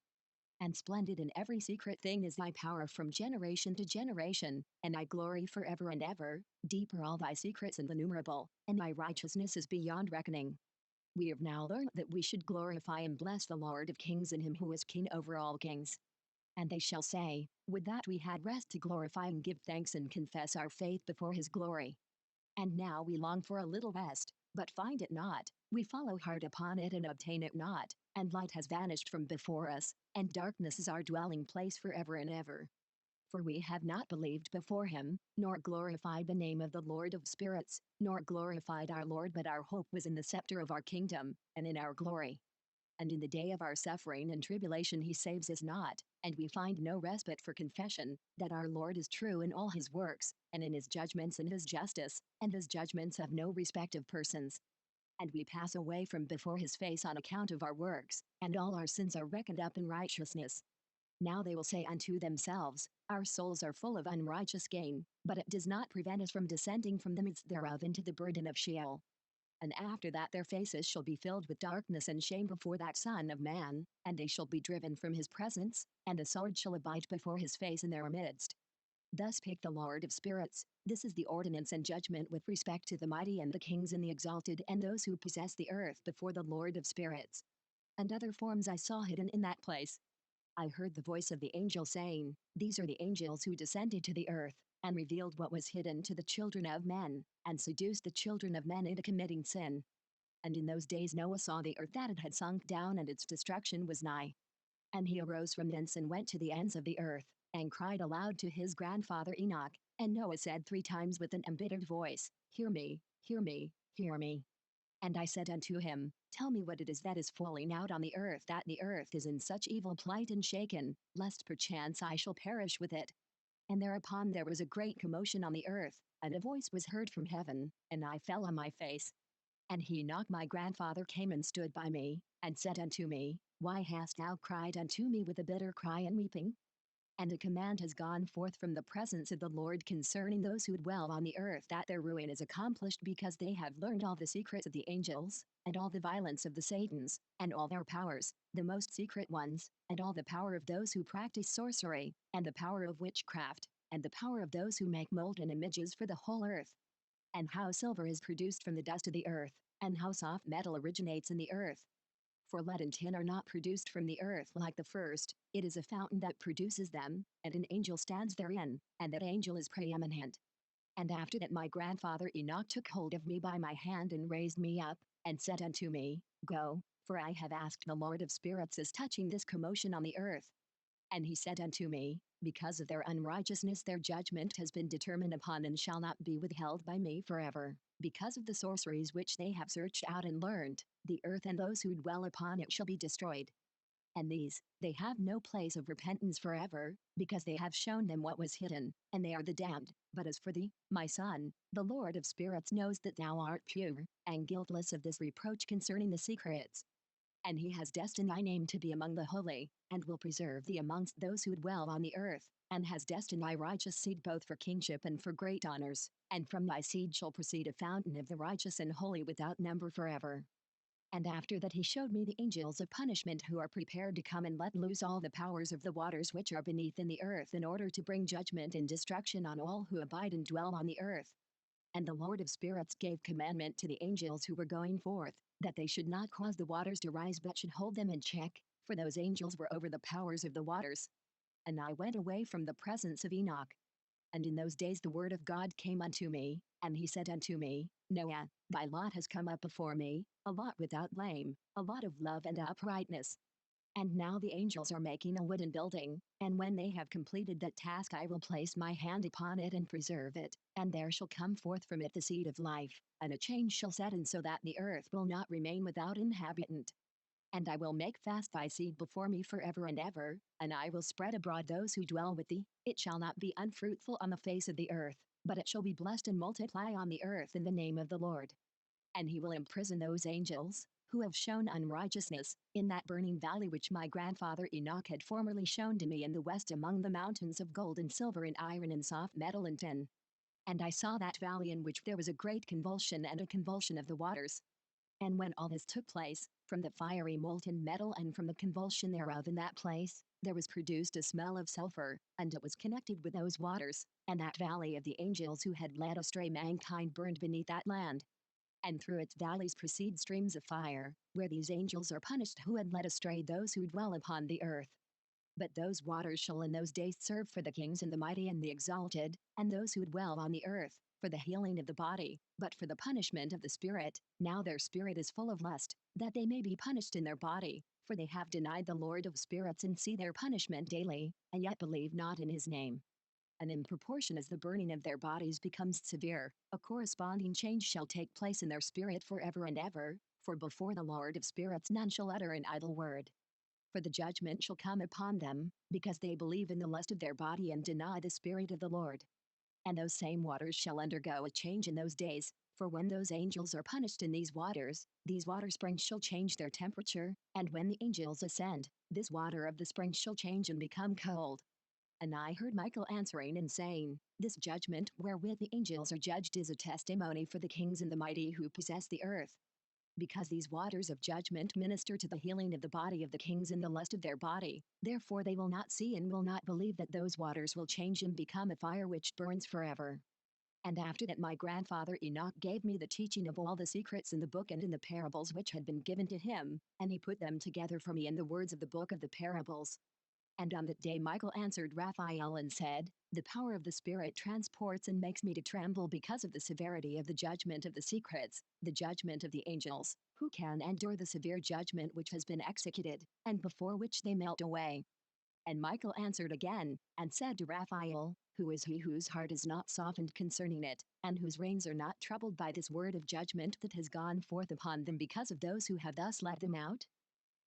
And splendid in every secret thing is thy power from generation to generation, and thy glory forever and ever. Deep are all thy secrets and innumerable, and thy righteousness is beyond reckoning. We have now learned that we should glorify and bless the Lord of kings and him who is king over all kings. And they shall say, Would that we had rest to glorify and give thanks and confess our faith before his glory. And now we long for a little rest, but find it not. We follow hard upon it and obtain it not, and light has vanished from before us, and darkness is our dwelling place forever and ever. For we have not believed before him, nor glorified the name of the Lord of spirits, nor glorified our Lord, but our hope was in the scepter of our kingdom, and in our glory. And in the day of our suffering and tribulation he saves us not, and we find no respite for confession, that our Lord is true in all his works, and in his judgments and his justice, and his judgments have no respect of persons. And we pass away from before his face on account of our works, and all our sins are reckoned up in righteousness. Now they will say unto themselves, Our souls are full of unrighteous gain, but it does not prevent us from descending from the midst thereof into the burden of Sheol. And after that their faces shall be filled with darkness and shame before that Son of Man, and they shall be driven from his presence, and the sword shall abide before his face in their midst. Thus spake the Lord of spirits, this is the ordinance and judgment with respect to the mighty and the kings and the exalted and those who possess the earth before the Lord of spirits. And other forms I saw hidden in that place. I heard the voice of the angel saying, These are the angels who descended to the earth, and revealed what was hidden to the children of men, and seduced the children of men into committing sin. And in those days Noah saw the earth that it had sunk down, and its destruction was nigh. And he arose from thence and went to the ends of the earth, and cried aloud to his grandfather Enoch. And Noah said 3 times with an embittered voice, Hear me, hear me, hear me. And I said unto him, Tell me what it is that is falling out on the earth, that the earth is in such evil plight and shaken, lest perchance I shall perish with it. And thereupon there was a great commotion on the earth, and a voice was heard from heaven, and I fell on my face. And Enoch my grandfather came and stood by me, and said unto me, Why hast thou cried unto me with a bitter cry and weeping? And a command has gone forth from the presence of the Lord concerning those who dwell on the earth, that their ruin is accomplished because they have learned all the secrets of the angels, and all the violence of the Satans, and all their powers, the most secret ones, and all the power of those who practice sorcery, and the power of witchcraft, and the power of those who make molten images for the whole earth. And how silver is produced from the dust of the earth, and how soft metal originates in the earth. For lead and tin are not produced from the earth like the first, it is a fountain that produces them, and an angel stands therein, and that angel is preeminent. And after that my grandfather Enoch took hold of me by my hand and raised me up, and said unto me, Go, for I have asked the Lord of spirits as touching this commotion on the earth. And he said unto me, Because of their unrighteousness their judgment has been determined upon and shall not be withheld by me forever. Because of the sorceries which they have searched out and learned, the earth and those who dwell upon it shall be destroyed. And these, they have no place of repentance forever, because they have shown them what was hidden, and they are the damned. But as for thee, my son, the Lord of spirits knows that thou art pure, and guiltless of this reproach concerning the secrets. And he has destined thy name to be among the holy, and will preserve thee amongst those who dwell on the earth, and has destined thy righteous seed both for kingship and for great honors, and from thy seed shall proceed a fountain of the righteous and holy without number forever. And after that he showed me the angels of punishment who are prepared to come and let loose all the powers of the waters which are beneath in the earth in order to bring judgment and destruction on all who abide and dwell on the earth. And the Lord of spirits gave commandment to the angels who were going forth, that they should not cause the waters to rise but should hold them in check, for those angels were over the powers of the waters. And I went away from the presence of Enoch. And in those days the word of God came unto me, and he said unto me, Noah, thy lot has come up before me, a lot without blame, a lot of love and uprightness. And now the angels are making a wooden building, and when they have completed that task I will place my hand upon it and preserve it, and there shall come forth from it the seed of life, and a change shall set in so that the earth will not remain without inhabitant. And I will make fast thy seed before me forever and ever, and I will spread abroad those who dwell with thee. It shall not be unfruitful on the face of the earth, but it shall be blessed and multiply on the earth in the name of the Lord. And he will imprison those angels, who have shown unrighteousness, in that burning valley which my grandfather Enoch had formerly shown to me in the west among the mountains of gold and silver and iron and soft metal and tin. And I saw that valley in which there was a great convulsion and a convulsion of the waters. And when all this took place, from the fiery molten metal and from the convulsion thereof in that place, there was produced a smell of sulfur, and it was connected with those waters, and that valley of the angels who had led astray mankind burned beneath that land. And through its valleys proceed streams of fire, where these angels are punished who had led astray those who dwell upon the earth. But those waters shall in those days serve for the kings and the mighty and the exalted, and those who dwell on the earth, for the healing of the body, but for the punishment of the spirit. Now their spirit is full of lust, that they may be punished in their body, for they have denied the Lord of spirits and see their punishment daily, and yet believe not in his name. And in proportion as the burning of their bodies becomes severe, a corresponding change shall take place in their spirit forever and ever, for before the Lord of spirits none shall utter an idle word. For the judgment shall come upon them, because they believe in the lust of their body and deny the Spirit of the Lord. And those same waters shall undergo a change in those days, for when those angels are punished in these water springs shall change their temperature, and when the angels ascend, this water of the springs shall change and become cold. And I heard Michael answering and saying, this judgment wherewith the angels are judged is a testimony for the kings and the mighty who possess the earth. Because these waters of judgment minister to the healing of the body of the kings in the lust of their body, therefore they will not see and will not believe that those waters will change and become a fire which burns forever. And after that my grandfather Enoch gave me the teaching of all the secrets in the book and in the parables which had been given to him, and he put them together for me in the words of the book of the parables. And on that day Michael answered Raphael and said, the power of the Spirit transports and makes me to tremble because of the severity of the judgment of the secrets, the judgment of the angels, who can endure the severe judgment which has been executed, and before which they melt away. And Michael answered again, and said to Raphael, who is he whose heart is not softened concerning it, and whose reins are not troubled by this word of judgment that has gone forth upon them because of those who have thus let them out?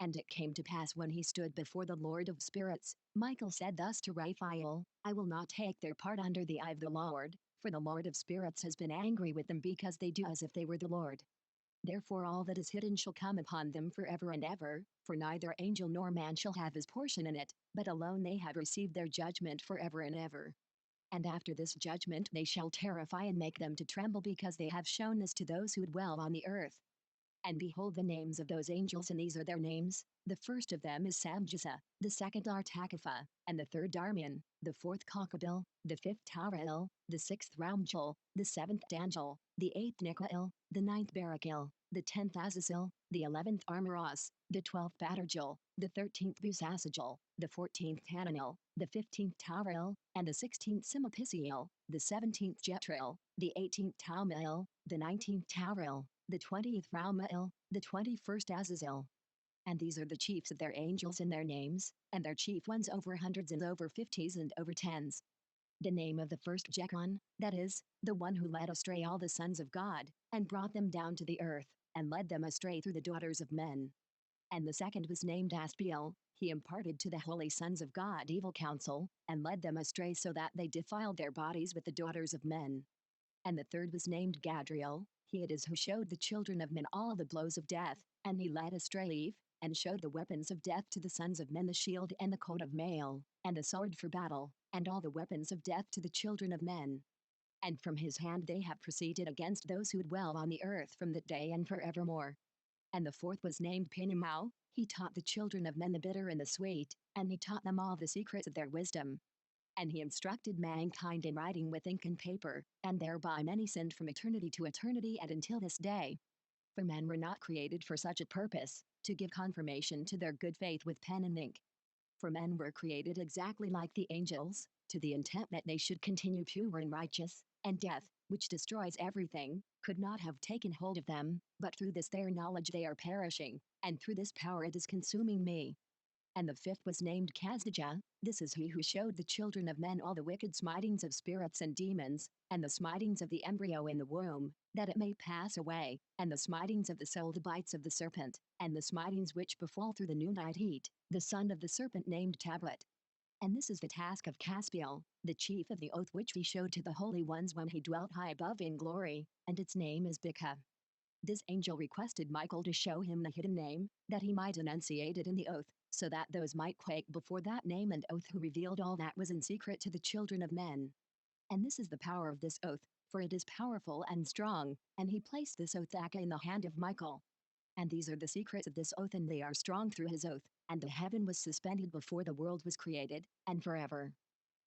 And it came to pass when he stood before the Lord of spirits, Michael said thus to Raphael, I will not take their part under the eye of the Lord, for the Lord of spirits has been angry with them because they do as if they were the Lord. Therefore all that is hidden shall come upon them forever and ever, for neither angel nor man shall have his portion in it, but alone they have received their judgment forever and ever. And after this judgment they shall terrify and make them to tremble because they have shown this to those who dwell on the earth. And behold the names of those angels, and these are their names. The first of them is Samjasa, the second Artakapha, and the third Darmian, the fourth Kokabel, the fifth Taurael, the sixth Raumjul, the seventh Danjul, the eighth Nikael, the ninth Barakil, the 10th Azazel, the 11th Armoros, the 12th Batarjul, the 13th Busasajul, the 14th Hananel, the 15th Taurael, and the 16th Simapisiel, the 17th Jetrael, the 18th Taumael, the 19th Taurael, the 20th Raumael, the 21st Azazel. And these are the chiefs of their angels in their names, and their chief ones over hundreds and over fifties and over tens. The name of the first Jekon, that is, the one who led astray all the sons of God, and brought them down to the earth, and led them astray through the daughters of men. And the second was named Aspiel, he imparted to the holy sons of God evil counsel, and led them astray so that they defiled their bodies with the daughters of men. And the third was named Gadriel, he it is who showed the children of men all the blows of death, and he led astray Eve, and showed the weapons of death to the sons of men, the shield and the coat of mail, and the sword for battle, and all the weapons of death to the children of men. And from his hand they have proceeded against those who dwell on the earth from that day and forevermore. And the fourth was named Pinamau, he taught the children of men the bitter and the sweet, and he taught them all the secrets of their wisdom. And he instructed mankind in writing with ink and paper, and thereby many sinned from eternity to eternity and until this day. For men were not created for such a purpose, to give confirmation to their good faith with pen and ink. For men were created exactly like the angels, to the intent that they should continue pure and righteous, and death, which destroys everything, could not have taken hold of them, but through this their knowledge they are perishing, and through this power it is consuming me. And the fifth was named Kazdijah. This is he who showed the children of men all the wicked smitings of spirits and demons, and the smitings of the embryo in the womb, that it may pass away, and the smitings of the soul, the bites of the serpent, and the smitings which befall through the noonlight heat, the son of the serpent named Tablet. And this is the task of Caspiel, the chief of the oath which he showed to the holy ones when he dwelt high above in glory, and its name is Bika. This angel requested Michael to show him the hidden name, that he might enunciate it in the oath, so that those might quake before that name and oath who revealed all that was in secret to the children of men. And this is the power of this oath, for it is powerful and strong, and he placed this oath in the hand of Michael. And these are the secrets of this oath, and they are strong through his oath, and the heaven was suspended before the world was created, and forever.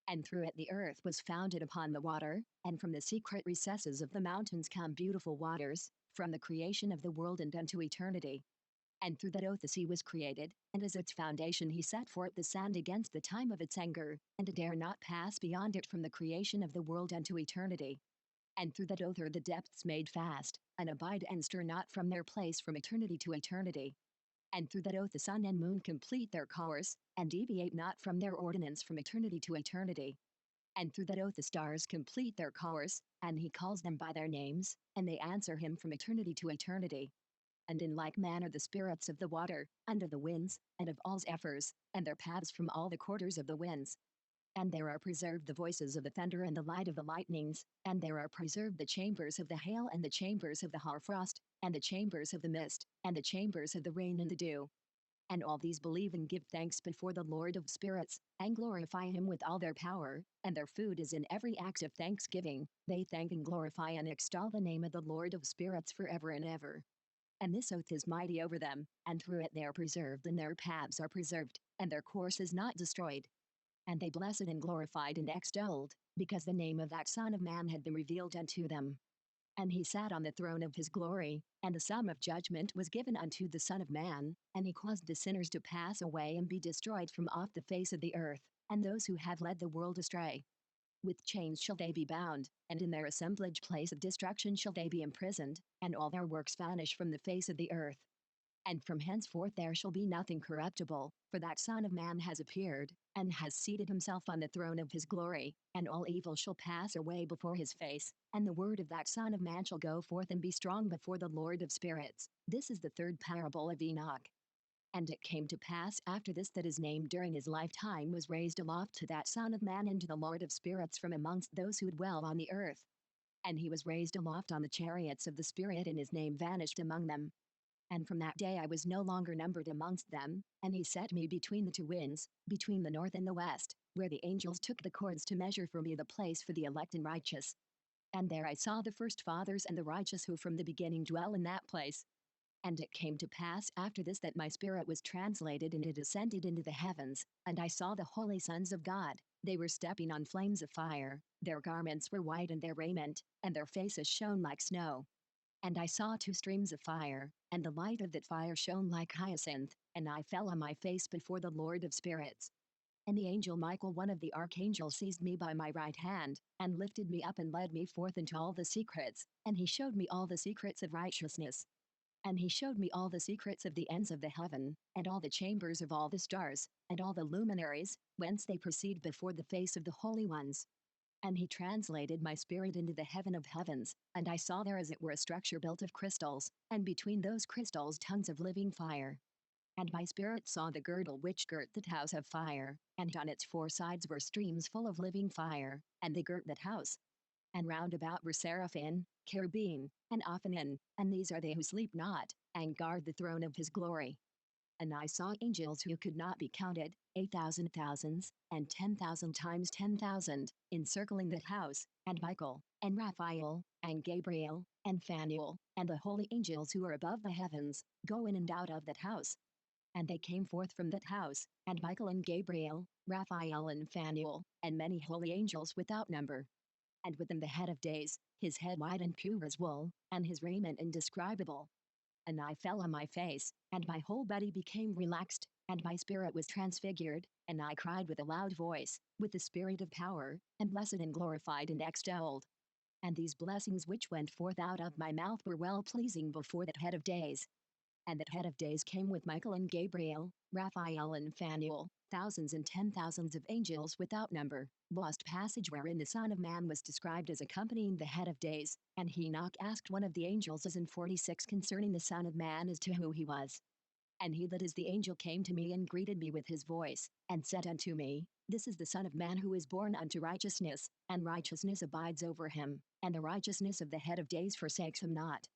And through it the earth was founded upon the water, and from the secret recesses of the mountains come beautiful waters, from the creation of the world and unto eternity. And through that oath the sea was created, and as its foundation he set forth the sand against the time of its anger, and it dare not pass beyond it from the creation of the world unto eternity. And through that oath are the depths made fast, and abide and stir not from their place from eternity to eternity. And through that oath the sun and moon complete their course, and deviate not from their ordinance from eternity to eternity. And through that oath the stars complete their course, and he calls them by their names, and they answer him from eternity to eternity. And in like manner the spirits of the water, and of the winds, and of all zephyrs, and their paths from all the quarters of the winds. And there are preserved the voices of the thunder and the light of the lightnings, and there are preserved the chambers of the hail and the chambers of the hoarfrost, and the chambers of the mist, and the chambers of the rain and the dew. And all these believe and give thanks before the Lord of spirits, and glorify him with all their power, and their food is in every act of thanksgiving. They thank and glorify and extol the name of the Lord of spirits forever and ever. And this oath is mighty over them, and through it they are preserved, and their paths are preserved, and their course is not destroyed. And they blessed and glorified and extolled, because the name of that Son of Man had been revealed unto them. And he sat on the throne of his glory, and the sum of judgment was given unto the Son of Man, and he caused the sinners to pass away and be destroyed from off the face of the earth, and those who have led the world astray. With chains shall they be bound, and in their assemblage place of destruction shall they be imprisoned, and all their works vanish from the face of the earth. And from henceforth there shall be nothing corruptible, for that Son of Man has appeared, and has seated himself on the throne of his glory, and all evil shall pass away before his face, and the word of that Son of Man shall go forth and be strong before the Lord of spirits. This is the third parable of Enoch. And it came to pass after this that his name during his lifetime was raised aloft to that Son of Man and to the Lord of spirits from amongst those who dwell on the earth. And he was raised aloft on the chariots of the Spirit, and his name vanished among them. And from that day I was no longer numbered amongst them, and he set me between the two winds, between the north and the west, where the angels took the cords to measure for me the place for the elect and righteous. And there I saw the first fathers and the righteous who from the beginning dwell in that place. And it came to pass after this that my spirit was translated, and it ascended into the heavens, and I saw the holy sons of God. They were stepping on flames of fire, their garments were white and their raiment, and their faces shone like snow. And I saw two streams of fire, and the light of that fire shone like hyacinth, and I fell on my face before the Lord of spirits. And the angel Michael, one of the archangels, seized me by my right hand, and lifted me up and led me forth into all the secrets, and he showed me all the secrets of righteousness. And he showed me all the secrets of the ends of the heaven, and all the chambers of all the stars, and all the luminaries, whence they proceed before the face of the holy ones. And he translated my spirit into the heaven of heavens, and I saw there as it were a structure built of crystals, and between those crystals tongues of living fire. And my spirit saw the girdle which girt that house of fire, and on its four sides were streams full of living fire, and they girt that house. And round about were seraphim, cherubim, and Ophanim, and these are they who sleep not, and guard the throne of his glory. And I saw angels who could not be counted, 8,000 thousands, and 10,000 times 10,000, encircling that house, and Michael, and Raphael, and Gabriel, and Phanuel, and the holy angels who are above the heavens, go in and out of that house. And they came forth from that house, and Michael and Gabriel, Raphael and Phanuel, and many holy angels without number. And within the head of days, his head white and pure as wool, and his raiment indescribable. And I fell on my face, and my whole body became relaxed, and my spirit was transfigured, and I cried with a loud voice, with the spirit of power, and blessed and glorified and extolled. And these blessings which went forth out of my mouth were well pleasing before that head of days. And that head of days came with Michael and Gabriel, Raphael and Phanuel, thousands and 10,000s of angels without number. Lost passage wherein the Son of Man was described as accompanying the head of days. And Enoch asked one of the angels as in 46 concerning the Son of Man as to who he was. And he that is the angel came to me and greeted me with his voice, and said unto me, This is the Son of Man who is born unto righteousness, and righteousness abides over him, and the righteousness of the head of days forsakes him not.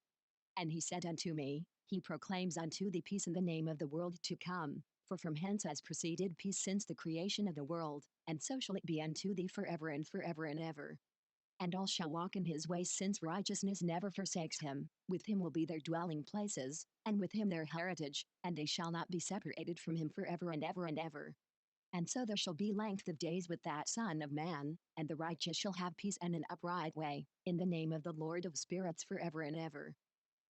And he said unto me, He proclaims unto thee peace in the name of the world to come, for from hence has proceeded peace since the creation of the world, and so shall it be unto thee forever and forever and ever. And all shall walk in his ways, since righteousness never forsakes him. With him will be their dwelling places, and with him their heritage, and they shall not be separated from him forever and ever and ever. And so there shall be length of days with that Son of Man, and the righteous shall have peace and an upright way, in the name of the Lord of spirits forever and ever.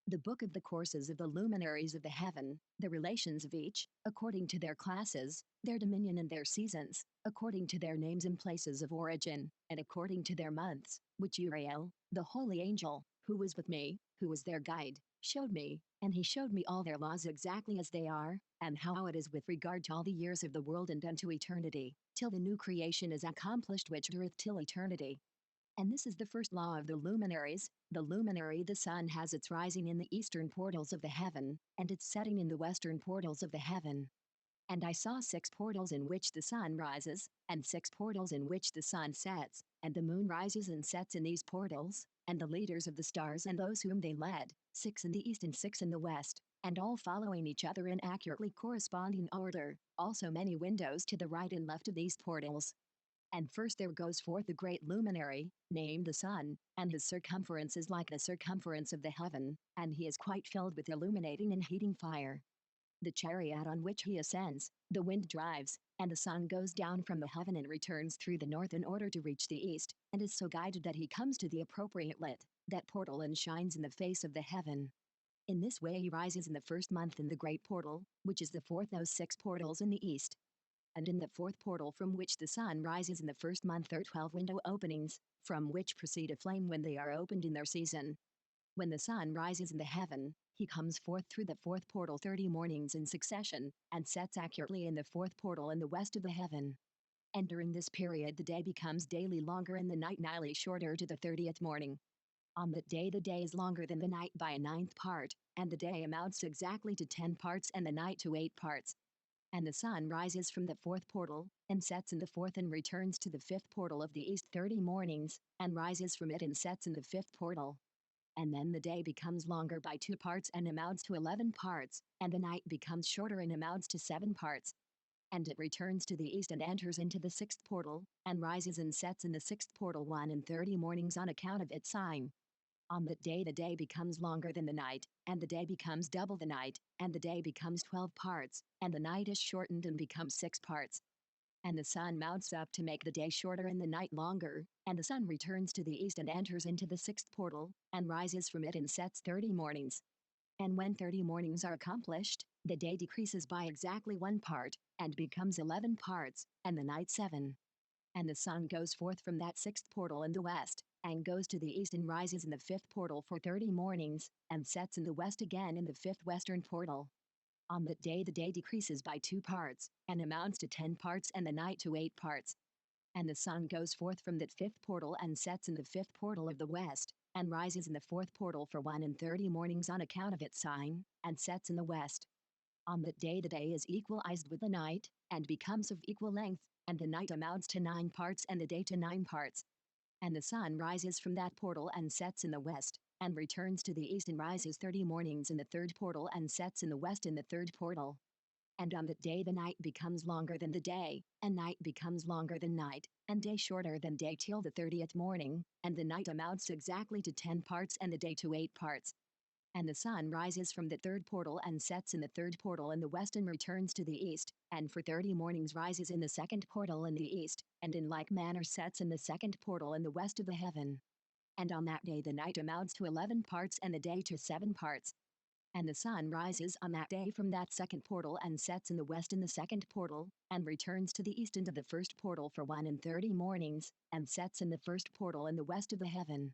The book of the courses of the luminaries of the heaven, the relations of each, according to their classes, their dominion and their seasons, according to their names and places of origin, and according to their months, which Uriel, the holy angel, who was with me, who was their guide, showed me, and he showed me all their laws exactly as they are, and how it is with regard to all the years of the world and unto eternity, till the new creation is accomplished which dureth till eternity. And this is the first law of the luminaries. The luminary, the sun, has its rising in the eastern portals of the heaven, and its setting in the western portals of the heaven. And I saw 6 portals in which the sun rises, and 6 portals in which the sun sets, and the moon rises and sets in these portals, and the leaders of the stars and those whom they led, 6 in the east and 6 in the west, and all following each other in accurately corresponding order, also many windows to the right and left of these portals. And first there goes forth the great luminary, named the sun, and his circumference is like the circumference of the heaven, and he is quite filled with illuminating and heating fire. The chariot on which he ascends, the wind drives, and the sun goes down from the heaven and returns through the north in order to reach the east, and is so guided that he comes to the appropriate lit, that portal, and shines in the face of the heaven. In this way he rises in the first month in the great portal, which is the fourth those 6 portals in the east. And in the fourth portal from which the sun rises in the first month are 12 window openings, from which proceed a flame when they are opened in their season. When the sun rises in the heaven, he comes forth through the fourth portal 30 mornings in succession, and sets accurately in the fourth portal in the west of the heaven. And during this period the day becomes daily longer and the night nightly shorter to the 30th morning. On that day the day is longer than the night by a 9th part, and the day amounts exactly to 10 parts and the night to 8 parts. And the sun rises from the fourth portal, and sets in the fourth and returns to the fifth portal of the east 30 mornings, and rises from it and sets in the fifth portal. And then the day becomes longer by 2 parts and amounts to 11 parts, and the night becomes shorter and amounts to 7 parts. And it returns to the east and enters into the sixth portal, and rises and sets in the sixth portal 1 and 30 mornings on account of its sign. On that day the day becomes longer than the night, and the day becomes double the night, and the day becomes 12 parts, and the night is shortened and becomes 6 parts. And the sun mounts up to make the day shorter and the night longer, and the sun returns to the east and enters into the sixth portal, and rises from it and sets 30 mornings. And when 30 mornings are accomplished, the day decreases by exactly 1 part, and becomes 11 parts, and the night 7. And the sun goes forth from that sixth portal in the west, and goes to the east and rises in the fifth portal for 30 mornings, and sets in the west again in the fifth western portal. On that day the day decreases by 2 parts, and amounts to 10 parts and the night to 8 parts. And the sun goes forth from that fifth portal and sets in the fifth portal of the west, and rises in the fourth portal for 1 and 30 mornings on account of its sign, and sets in the west. On that day the day is equalized with the night, and becomes of equal length, and the night amounts to 9 parts and the day to 9 parts. And the sun rises from that portal and sets in the west, and returns to the east and rises 30 mornings in the third portal and sets in the west in the third portal. And on that day the night becomes longer than the day, and night becomes longer than night, and day shorter than day till the 30th morning, and the night amounts exactly to 10 parts and the day to 8 parts. And the sun rises from the third portal and sets in the third portal in the west and returns to the east, and for 30 mornings rises in the second portal in the east, and in like manner sets in the second portal in the west of the heaven. And on that day the night amounts to 11 parts and the day to 7 parts. And the sun rises on that day from that second portal and sets in the west in the second portal, and returns to the east into the first portal for 1 and 30 mornings, and sets in the first portal in the west of the heaven.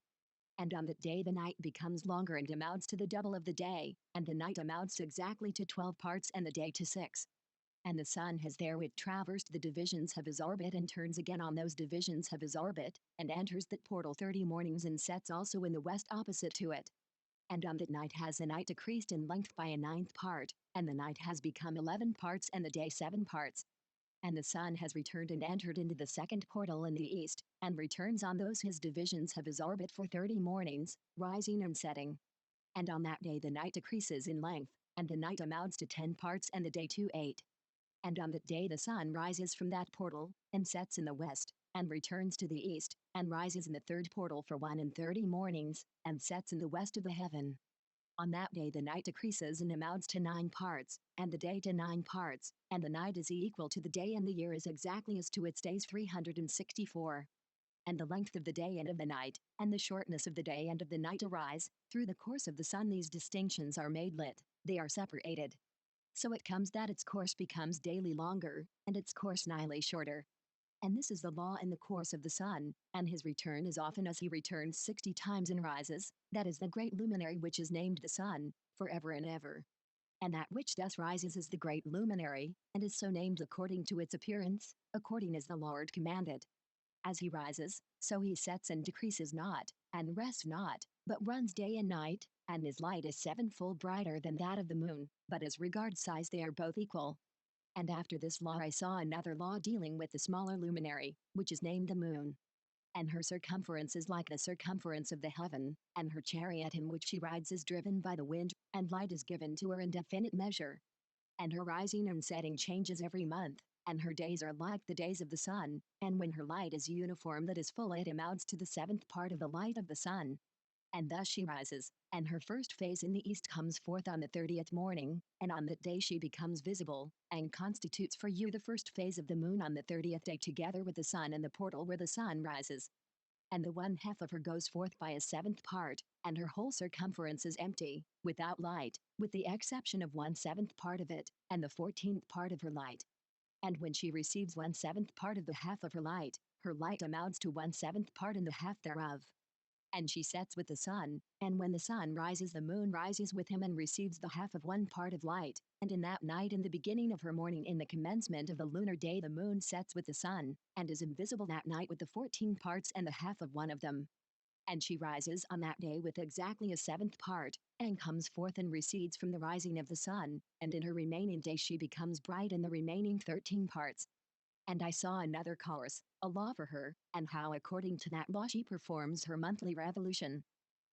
And on that day the night becomes longer and amounts to the double of the day, and the night amounts exactly to 12 parts and the day to 6. And the sun has therewith traversed the divisions of his orbit and turns again on those divisions of his orbit, and enters that portal 30 mornings and sets also in the west opposite to it. And on that night has the night decreased in length by a 9th part, and the night has become 11 parts and the day 7 parts. And the sun has returned and entered into the second portal in the east, and returns on those his divisions of his orbit for 30 mornings, rising and setting. And on that day the night decreases in length, and the night amounts to 10 parts and the day to 8. And on that day the sun rises from that portal, and sets in the west, and returns to the east, and rises in the third portal for 31 mornings, and sets in the west of the heaven. On that day the night decreases and amounts to 9 parts, and the day to 9 parts, and the night is equal to the day and the year is exactly as to its days 364. And the length of the day and of the night, and the shortness of the day and of the night arise, through the course of the sun these distinctions are made lit, they are separated. So it comes that its course becomes daily longer, and its course nightly shorter. And this is the law in the course of the sun, and his return is often as he returns 60 times and rises, that is the great luminary which is named the sun, forever and ever. And that which thus rises is the great luminary, and is so named according to its appearance, according as the Lord commanded. As he rises, so he sets and decreases not, and rests not, but runs day and night, and his light is sevenfold brighter than that of the moon, but as regards size they are both equal. And after this law I saw another law dealing with the smaller luminary, which is named the moon. And her circumference is like the circumference of the heaven, and her chariot in which she rides is driven by the wind, and light is given to her in definite measure. And her rising and setting changes every month, and her days are like the days of the sun, and when her light is uniform that is full it amounts to the 7th part of the light of the sun. And thus she rises, and her first phase in the east comes forth on the 30th morning, and on that day she becomes visible, and constitutes for you the first phase of the moon on the 30th day together with the sun and the portal where the sun rises. And the 1/2 of her goes forth by a 7th part, and her whole circumference is empty, without light, with the exception of 1/7 part of it, and the 14th part of her light. And when she receives 1/7 part of the half of her light amounts to 1/7 part and the half thereof. And she sets with the sun, and when the sun rises the moon rises with him and receives the half of 1 part of light, and in that night in the beginning of her morning in the commencement of the lunar day the moon sets with the sun, and is invisible that night with the 14 parts and the half of one of them. And she rises on that day with exactly a 7th part, and comes forth and recedes from the rising of the sun, and in her remaining day she becomes bright in the remaining 13 parts. And I saw another course, a law for her, and how according to that law she performs her monthly revolution.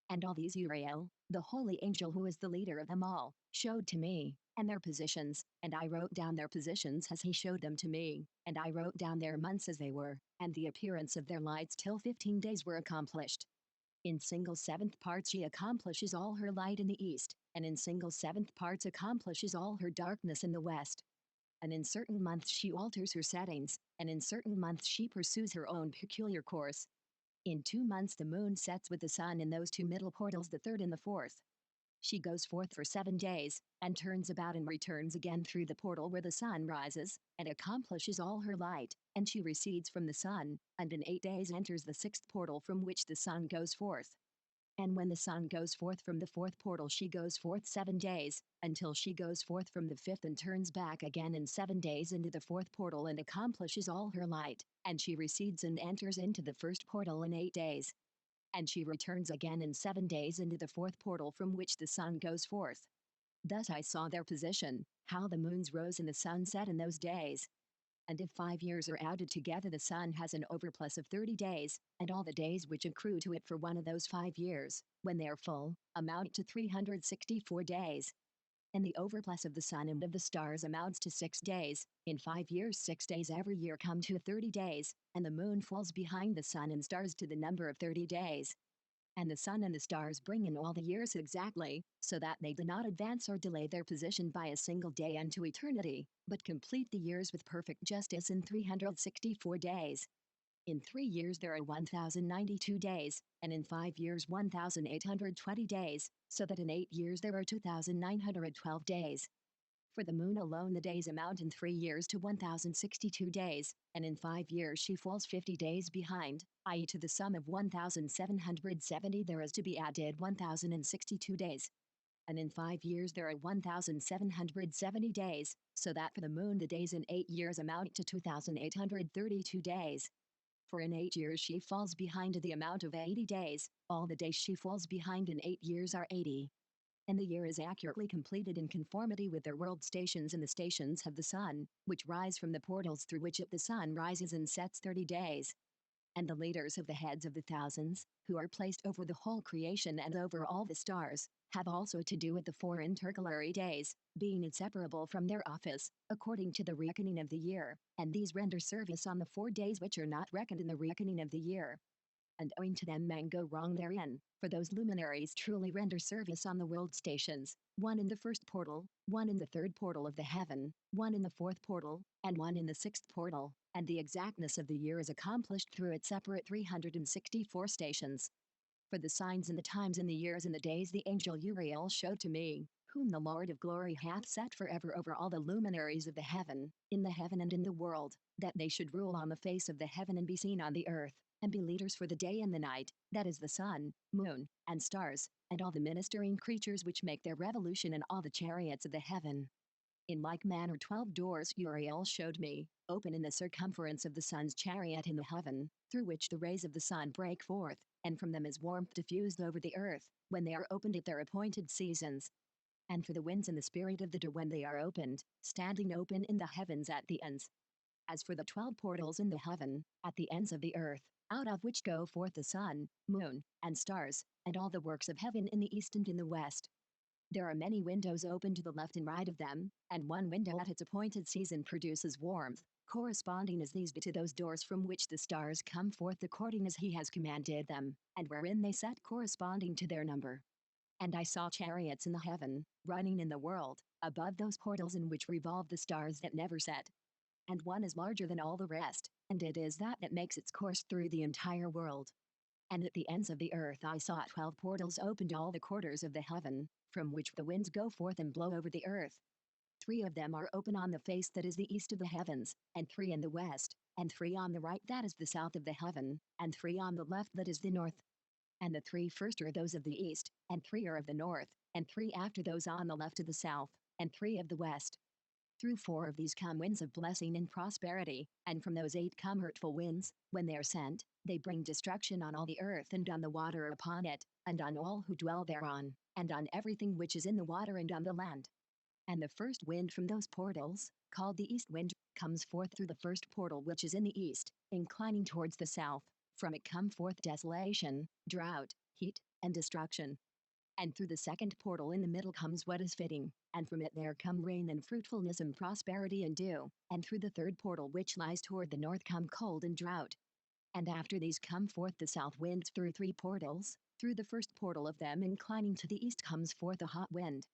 And all these Uriel, the holy angel who is the leader of them all, showed to me, and their positions, and I wrote down their positions as he showed them to me, and I wrote down their months as they were, and the appearance of their lights till 15 days were accomplished. In single 7th parts she accomplishes all her light in the east, and in single 7th parts accomplishes all her darkness in the west. And in certain months she alters her settings, and in certain months she pursues her own peculiar course. In 2 months the moon sets with the sun in those 2 middle portals, the 3rd and the 4th. She goes forth for 7 days, and turns about and returns again through the portal where the sun rises, and accomplishes all her light, and she recedes from the sun, and in 8 days enters the 6th portal from which the sun goes forth. And when the sun goes forth from the 4th portal she goes forth 7 days, until she goes forth from the 5th and turns back again in 7 days into the 4th portal and accomplishes all her light, and she recedes and enters into the 1st portal in 8 days. And she returns again in 7 days into the 4th portal from which the sun goes forth. Thus I saw their position, how the moons rose and the sun set in those days. And if 5 years are added together the sun has an overplus of 30 days, and all the days which accrue to it for one of those 5 years, when they are full, amount to 364 days. And the overplus of the sun and of the stars amounts to 6 days, in 5 years 6 days every year come to 30 days, and the moon falls behind the sun and stars to the number of 30 days. And the sun and the stars bring in all the years exactly, so that they do not advance or delay their position by a single day unto eternity, but complete the years with perfect justice in 364 days. In 3 years there are 1092 days, and in 5 years 1820 days, so that in 8 years there are 2912 days. For the moon alone the days amount in 3 years to 1062 days, and in 5 years she falls 50 days behind, i.e. to the sum of 1770 there is to be added 1062 days. And in 5 years there are 1770 days, so that for the moon the days in 8 years amount to 2832 days. For in 8 years she falls behind the amount of 80 days, all the days she falls behind in 8 years are 80. And the year is accurately completed in conformity with their world stations and the stations of the sun, which rise from the portals through which the sun rises and sets 30 days. And the leaders of the heads of the thousands, who are placed over the whole creation and over all the stars, have also to do with the 4 intercalary days, being inseparable from their office, according to the reckoning of the year, and these render service on the 4 days which are not reckoned in the reckoning of the year. And owing to them men go wrong therein, for those luminaries truly render service on the world stations, one in the first portal, one in the third portal of the heaven, one in the fourth portal, and one in the sixth portal, and the exactness of the year is accomplished through its separate 364 stations. For the signs and the times and the years and the days the angel Uriel showed to me, whom the Lord of glory hath set forever over all the luminaries of the heaven, in the heaven and in the world, that they should rule on the face of the heaven and be seen on the earth, and be leaders for the day and the night, that is the sun, moon, and stars, and all the ministering creatures which make their revolution in all the chariots of the heaven. In like manner 12 doors Uriel showed me, open in the circumference of the sun's chariot in the heaven, through which the rays of the sun break forth, and from them is warmth diffused over the earth, when they are opened at their appointed seasons. And for the winds and the spirit of the door when they are opened, standing open in the heavens at the ends. As for the 12 portals in the heaven, at the ends of the earth, out of which go forth the sun, moon, and stars, and all the works of heaven in the east and in the west. There are many windows open to the left and right of them, and one window at its appointed season produces warmth, corresponding as these be to those doors from which the stars come forth according as he has commanded them, and wherein they set corresponding to their number. And I saw chariots in the heaven, running in the world, above those portals in which revolve the stars that never set. And one is larger than all the rest, and it is that makes its course through the entire world. And at the ends of the earth I saw 12 portals open to all the quarters of the heaven, from which the winds go forth and blow over the earth. 3 of them are open on the face that is the east of the heavens, and 3 in the west, and 3 on the right that is the south of the heaven, and 3 on the left that is the north. And the 3 first are those of the east, and 3 are of the north, and 3 after those on the left of the south, and 3 of the west. Through 4 of these come winds of blessing and prosperity, and from those 8 come hurtful winds. When they are sent, they bring destruction on all the earth and on the water upon it, and on all who dwell thereon, and on everything which is in the water and on the land. And the first wind from those portals, called the east wind, comes forth through the first portal which is in the east, inclining towards the south. From it come forth desolation, drought, heat, and destruction. And through the second portal in the middle comes what is fitting, and from it there come rain and fruitfulness and prosperity and dew, and through the third portal which lies toward the north come cold and drought. And after these come forth the south winds through 3 portals, through the first portal of them inclining to the east comes forth a hot wind.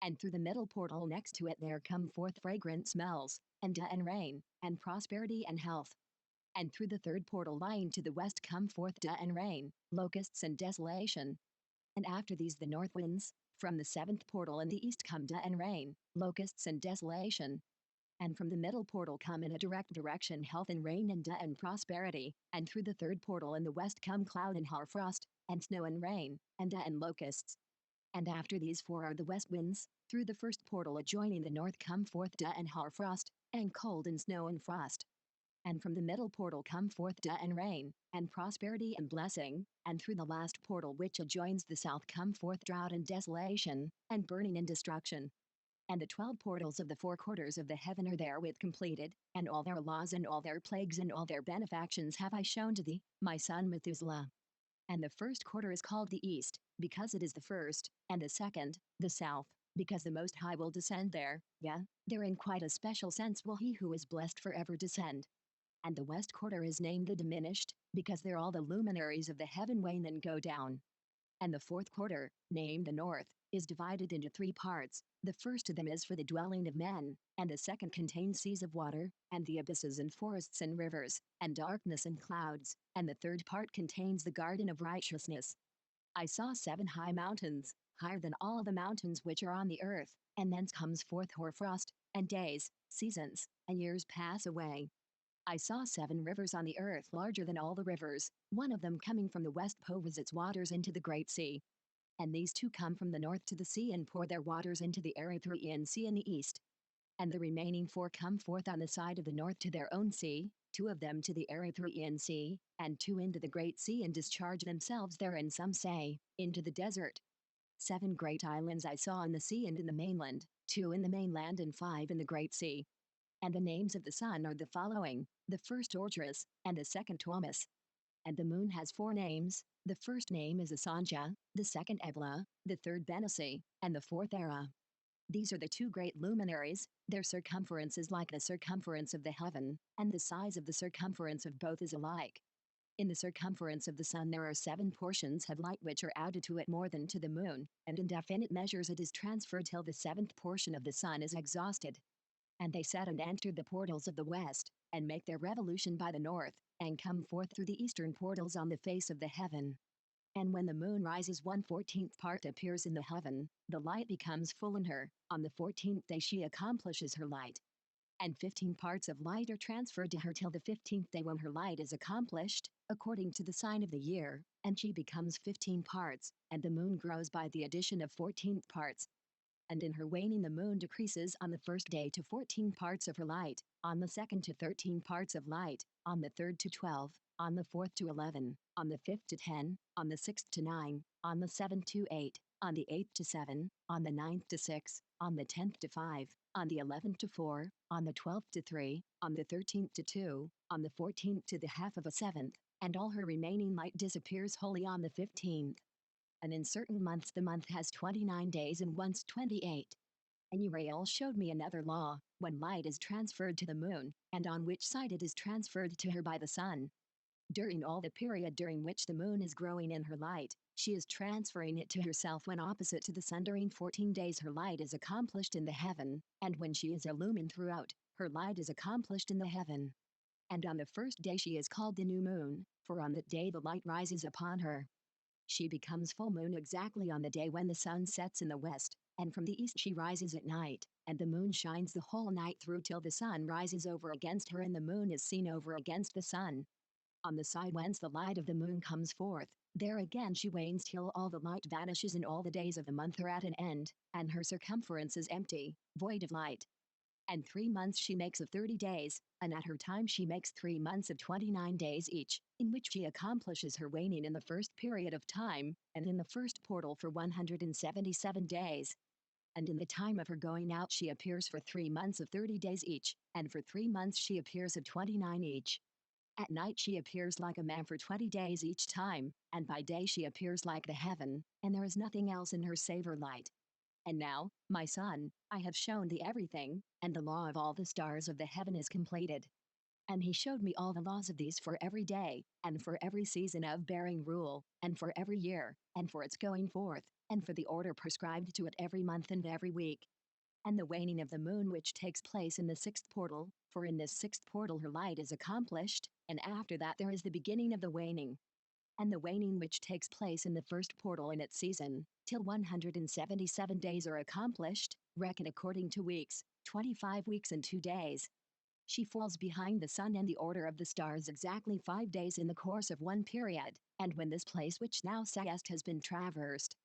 And through the middle portal next to it there come forth fragrant smells, and dew and rain, and prosperity and health. And through the third portal lying to the west come forth dew and rain, locusts and desolation. And after these the north winds, from the 7th portal in the east come dew and rain, locusts and desolation. And from the middle portal come in a direct direction health and rain and dew and prosperity, and through the third portal in the west come cloud and hoarfrost, and snow and rain, and dew and locusts. And after these 4 are the west winds, through the first portal adjoining the north come forth dew and hoarfrost, and cold and snow and frost. And from the middle portal come forth dew and rain, and prosperity and blessing, and through the last portal which adjoins the south come forth drought and desolation, and burning and destruction. And the 12 portals of the 4 quarters of the heaven are therewith completed, and all their laws and all their plagues and all their benefactions have I shown to thee, my son Methuselah. And the first quarter is called the east, because it is the first, and the second, the south, because the Most High will descend there, there in quite a special sense will he who is blessed forever descend. And the west quarter is named the diminished, because there all the luminaries of the heaven wane and go down. And the fourth quarter, named the north, is divided into 3 parts. The first of them is for the dwelling of men, and the second contains seas of water, and the abysses and forests and rivers, and darkness and clouds, and the third part contains the garden of righteousness. I saw 7 high mountains, higher than all the mountains which are on the earth, and thence comes forth hoarfrost, and days, seasons, and years pass away. I saw 7 rivers on the earth larger than all the rivers, one of them coming from the west pours its waters into the great sea. And these 2 come from the north to the sea and pour their waters into the Erythraean Sea in the east. And the remaining 4 come forth on the side of the north to their own sea, 2 of them to the Erythraean Sea, and 2 into the great sea and discharge themselves therein, some say, into the desert. 7 great islands I saw in the sea and in the mainland, 2 in the mainland and 5 in the great sea. And the names of the sun are the following: the first Orgerus, and the second Thomas. And the moon has 4 names: the first name is Asanja, the second Ebla, the third Benesi, and the fourth Era. These are the 2 great luminaries, their circumference is like the circumference of the heaven, and the size of the circumference of both is alike. In the circumference of the sun there are 7 portions of light which are added to it more than to the moon, and in definite measures it is transferred till the 7th portion of the sun is exhausted. And they set and entered the portals of the west, and make their revolution by the north, and come forth through the eastern portals on the face of the heaven. And when the moon rises 1/14th part appears in the heaven, the light becomes full in her, on the 14th day she accomplishes her light. And 15 parts of light are transferred to her till the 15th day when her light is accomplished, according to the sign of the year, and she becomes 15 parts, and the moon grows by the addition of 14th parts. And in her waning the moon decreases on the first day to 14 parts of her light, on the second to 13 parts of light, on the third to 12, on the fourth to 11, on the fifth to 10, on the sixth to 9, on the seventh to 8, on the eighth to 7, on the ninth to 6, on the 10th to 5, on the 11th to 4, on the 12th to 3, on the 13th to 2, on the 14th to the half of a seventh, and all her remaining light disappears wholly on the 15th. And in certain months the month has 29 days and once 28. And Uriel showed me another law, when light is transferred to the moon, and on which side it is transferred to her by the sun. During all the period during which the moon is growing in her light, she is transferring it to herself when opposite to the sun. During 14 days her light is accomplished in the heaven, and when she is illumined throughout, her light is accomplished in the heaven. And on the first day she is called the new moon, for on that day the light rises upon her. She becomes full moon exactly on the day when the sun sets in the west, and from the east she rises at night, and the moon shines the whole night through till the sun rises over against her and the moon is seen over against the sun. On the side whence the light of the moon comes forth, there again she wanes till all the light vanishes and all the days of the month are at an end, and her circumference is empty, void of light. And 3 months she makes of 30 days, and at her time she makes 3 months of 29 days each, in which she accomplishes her waning in the first period of time, and in the first portal for 177 days. And in the time of her going out she appears for 3 months of 30 days each, and for 3 months she appears of 29 each. At night she appears like a man for 20 days each time, and by day she appears like the heaven, and there is nothing else in her save her light. And now, my son, I have shown thee everything, and the law of all the stars of the heaven is completed. And he showed me all the laws of these for every day, and for every season of bearing rule, and for every year, and for its going forth, and for the order prescribed to it every month and every week. And the waning of the moon which takes place in the 6th portal, for in this 6th portal her light is accomplished, and after that there is the beginning of the waning. And the waning which takes place in the first portal in its season, till 177 days are accomplished, reckon according to weeks, 25 weeks and 2 days. She falls behind the sun and the order of the stars exactly 5 days in the course of one period, and when this place which thou sayest has been traversed.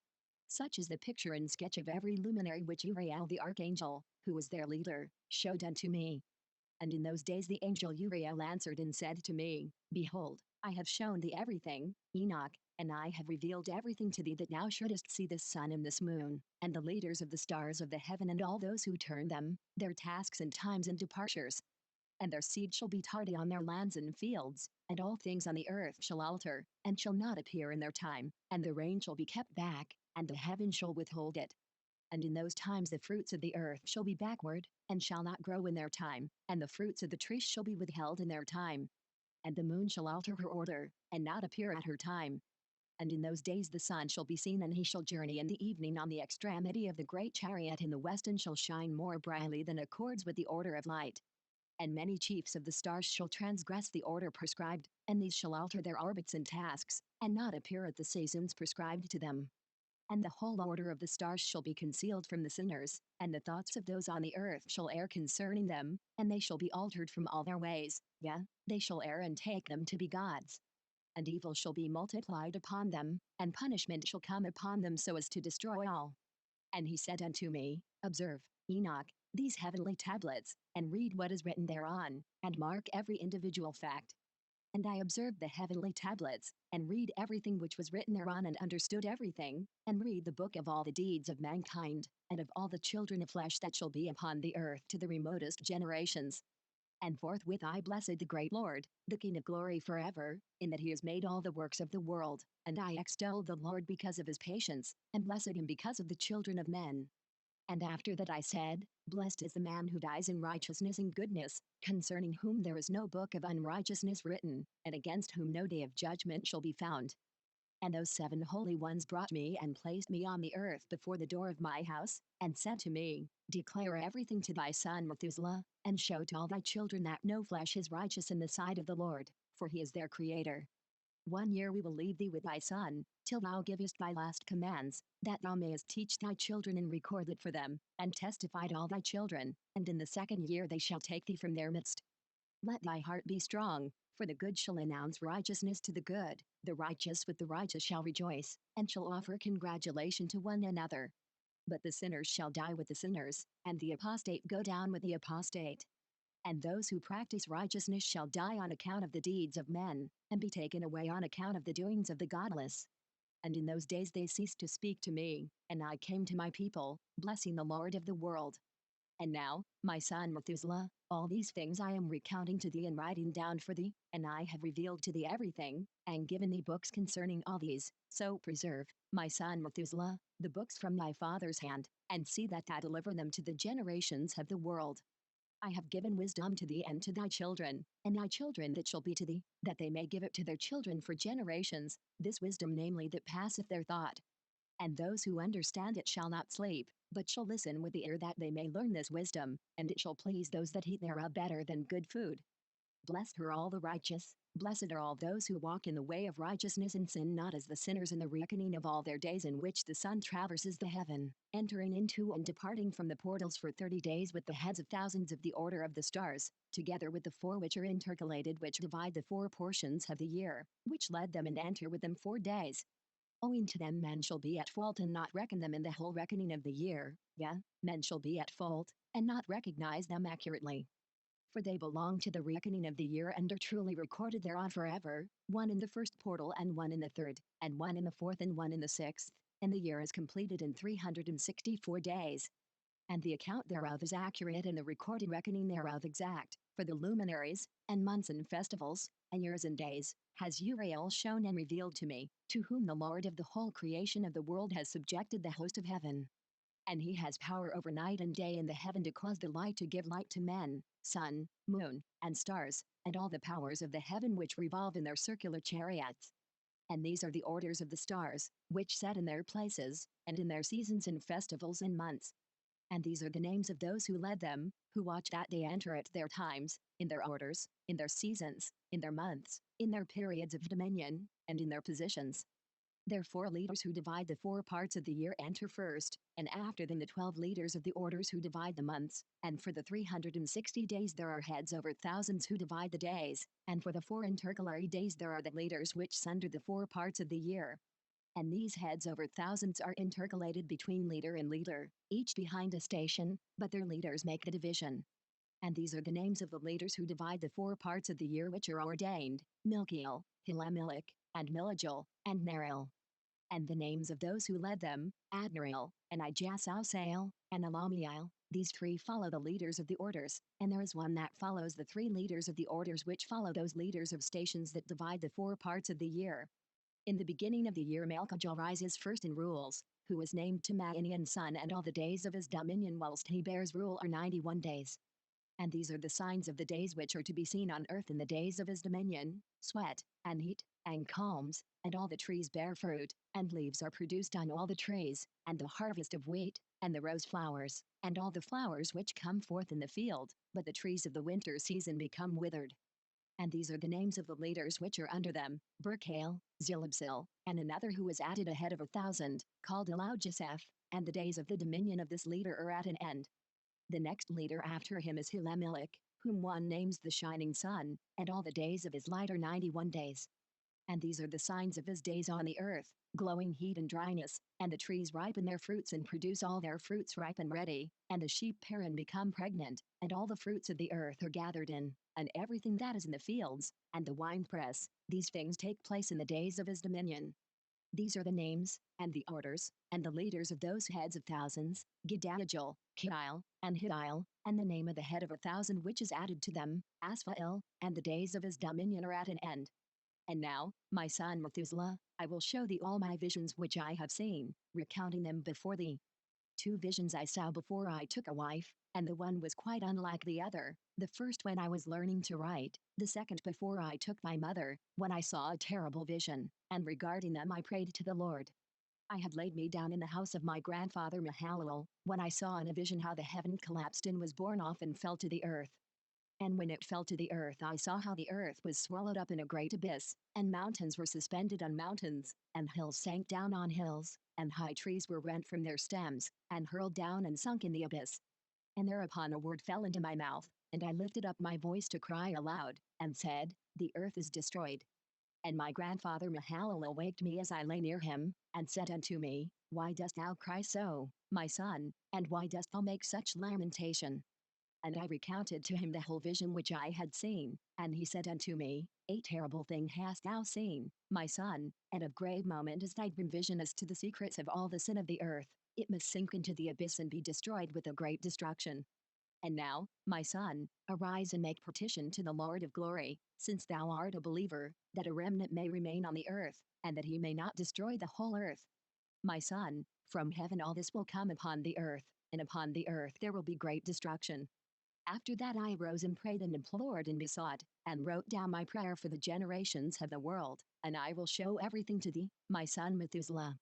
Such is the picture and sketch of every luminary which Uriel the archangel, who was their leader, showed unto me. And in those days the angel Uriel answered and said to me, Behold, I have shown thee everything, Enoch, and I have revealed everything to thee that thou shouldest see this sun and this moon, and the leaders of the stars of the heaven and all those who turn them, their tasks and times and departures. And their seed shall be tardy on their lands and fields, and all things on the earth shall alter, and shall not appear in their time, and the rain shall be kept back, and the heaven shall withhold it. And in those times the fruits of the earth shall be backward, and shall not grow in their time, and the fruits of the trees shall be withheld in their time. And the moon shall alter her order, and not appear at her time. And in those days the sun shall be seen, and he shall journey in the evening on the extremity of the great chariot in the west, and shall shine more brightly than accords with the order of light. And many chiefs of the stars shall transgress the order prescribed, and these shall alter their orbits and tasks, and not appear at the seasons prescribed to them. And the whole order of the stars shall be concealed from the sinners, and the thoughts of those on the earth shall err concerning them, and they shall be altered from all their ways, yea, they shall err and take them to be gods. And evil shall be multiplied upon them, and punishment shall come upon them so as to destroy all. And he said unto me, Observe, Enoch, these heavenly tablets, and read what is written thereon, and mark every individual fact. And I observed the heavenly tablets, and read everything which was written thereon, and understood everything, and read the book of all the deeds of mankind, and of all the children of flesh that shall be upon the earth to the remotest generations. And forthwith I blessed the great Lord, the King of glory forever, in that he has made all the works of the world, and I extolled the Lord because of his patience, and blessed him because of the children of men. And after that I said, Blessed is the man who dies in righteousness and goodness, concerning whom there is no book of unrighteousness written, and against whom no day of judgment shall be found. And those 7 holy ones brought me and placed me on the earth before the door of my house, and said to me, Declare everything to thy son Methuselah, and show to all thy children that no flesh is righteous in the sight of the Lord, for he is their creator. 1 year we will leave thee with thy son, till thou givest thy last commands, that thou mayest teach thy children and record it for them, and testify to all thy children, and in the 2nd year they shall take thee from their midst. Let thy heart be strong, for the good shall announce righteousness to the good, the righteous with the righteous shall rejoice, and shall offer congratulation to one another. But the sinners shall die with the sinners, and the apostate go down with the apostate. And those who practice righteousness shall die on account of the deeds of men, and be taken away on account of the doings of the godless. And in those days they ceased to speak to me, and I came to my people, blessing the Lord of the world. And now, my son Methuselah, all these things I am recounting to thee and writing down for thee, and I have revealed to thee everything, and given thee books concerning all these. So preserve, my son Methuselah, the books from thy father's hand, and see that thou deliver them to the generations of the world. I have given wisdom to thee and to thy children, and thy children that shall be to thee, that they may give it to their children for generations, this wisdom namely that passeth their thought. And those who understand it shall not sleep, but shall listen with the ear that they may learn this wisdom, and it shall please those that eat thereof better than good food. Blessed are all the righteous, blessed are all those who walk in the way of righteousness and sin not as the sinners in the reckoning of all their days in which the sun traverses the heaven, entering into and departing from the portals for 30 days with the heads of thousands of the order of the stars, together with the 4 which are intercalated which divide the 4 portions of the year, which led them and enter with them 4 days. Owing to them men shall be at fault and not reckon them in the whole reckoning of the year, yea, men shall be at fault, and not recognize them accurately. For they belong to the reckoning of the year and are truly recorded thereon forever, 1 in the 1st portal and 1 in the 3rd, and 1 in the 4th and 1 in the 6th, and the year is completed in 364 days. And the account thereof is accurate and the recorded reckoning thereof exact, for the luminaries, and months and festivals, and years and days, has Uriel shown and revealed to me, to whom the Lord of the whole creation of the world has subjected the host of heaven. And he has power over night and day in the heaven to cause the light to give light to men, sun, moon, and stars, and all the powers of the heaven which revolve in their circular chariots. And these are the orders of the stars, which set in their places, and in their seasons and festivals and months. And these are the names of those who led them, who watch that they enter at their times, in their orders, in their seasons, in their months, in their periods of dominion, and in their positions. Their 4 leaders who divide the 4 parts of the year enter first, and after them the 12 leaders of the orders who divide the months, and for the 360 days there are heads over thousands who divide the days, and for the 4 intercalary days there are the leaders which sunder the 4 parts of the year. And these heads over thousands are intercalated between leader and leader, each behind a station, but their leaders make the division. And these are the names of the leaders who divide the 4 parts of the year which are ordained, Milkiel, Hilamelech, and Milagel, and Neril. And the names of those who led them, Adnariel, and Ijasausael, and Elamiel, these 3 follow the leaders of the orders, and there is one that follows the 3 leaders of the orders which follow those leaders of stations that divide the 4 parts of the year. In the beginning of the year Malchijah rises first and rules, who was named Timainian's son, and all the days of his dominion whilst he bears rule are 91 days. And these are the signs of the days which are to be seen on earth in the days of his dominion, sweat, and heat, and calms, and all the trees bear fruit, and leaves are produced on all the trees, and the harvest of wheat, and the rose flowers, and all the flowers which come forth in the field, but the trees of the winter season become withered. And these are the names of the leaders which are under them: Burkail, Zilabsil, and another who was added ahead of 1,000, called Elaugiseph, and the days of the dominion of this leader are at an end. The next leader after him is Hilamelech, whom one names the shining sun, and all the days of his light are 91 days. And these are the signs of his days on the earth: glowing heat and dryness, and the trees ripen their fruits and produce all their fruits ripe and ready, and the sheep pair and become pregnant, and all the fruits of the earth are gathered in, and everything that is in the fields, and the winepress. These things take place in the days of his dominion. These are the names, and the orders, and the leaders of those heads of thousands: Gedaliah, Kiel, and Hidiel, and the name of the head of 1,000 which is added to them, Asphael, and the days of his dominion are at an end. And now, my son Methuselah, I will show thee all my visions which I have seen, recounting them before thee. 2 visions I saw before I took a wife, and the one was quite unlike the other: the first when I was learning to write, the second before I took my mother, when I saw a terrible vision, and regarding them I prayed to the Lord. I had laid me down in the house of my grandfather Mahalalel, when I saw in a vision how the heaven collapsed and was borne off and fell to the earth. And when it fell to the earth, I saw how the earth was swallowed up in a great abyss, and mountains were suspended on mountains, and hills sank down on hills, and high trees were rent from their stems, and hurled down and sunk in the abyss. And thereupon a word fell into my mouth, and I lifted up my voice to cry aloud, and said, The earth is destroyed. And my grandfather Mahalalel waked me as I lay near him, and said unto me, Why dost thou cry so, my son, and why dost thou make such lamentation? And I recounted to him the whole vision which I had seen, and he said unto me, A terrible thing hast thou seen, my son, and of great moment is thy vision as to the secrets of all the sin of the earth. It must sink into the abyss and be destroyed with a great destruction. And now, my son, arise and make petition to the Lord of glory, since thou art a believer, that a remnant may remain on the earth, and that he may not destroy the whole earth. My son, from heaven all this will come upon the earth, and upon the earth there will be great destruction. After that I arose and prayed and implored and besought, and wrote down my prayer for the generations of the world, and I will show everything to thee, my son Methuselah.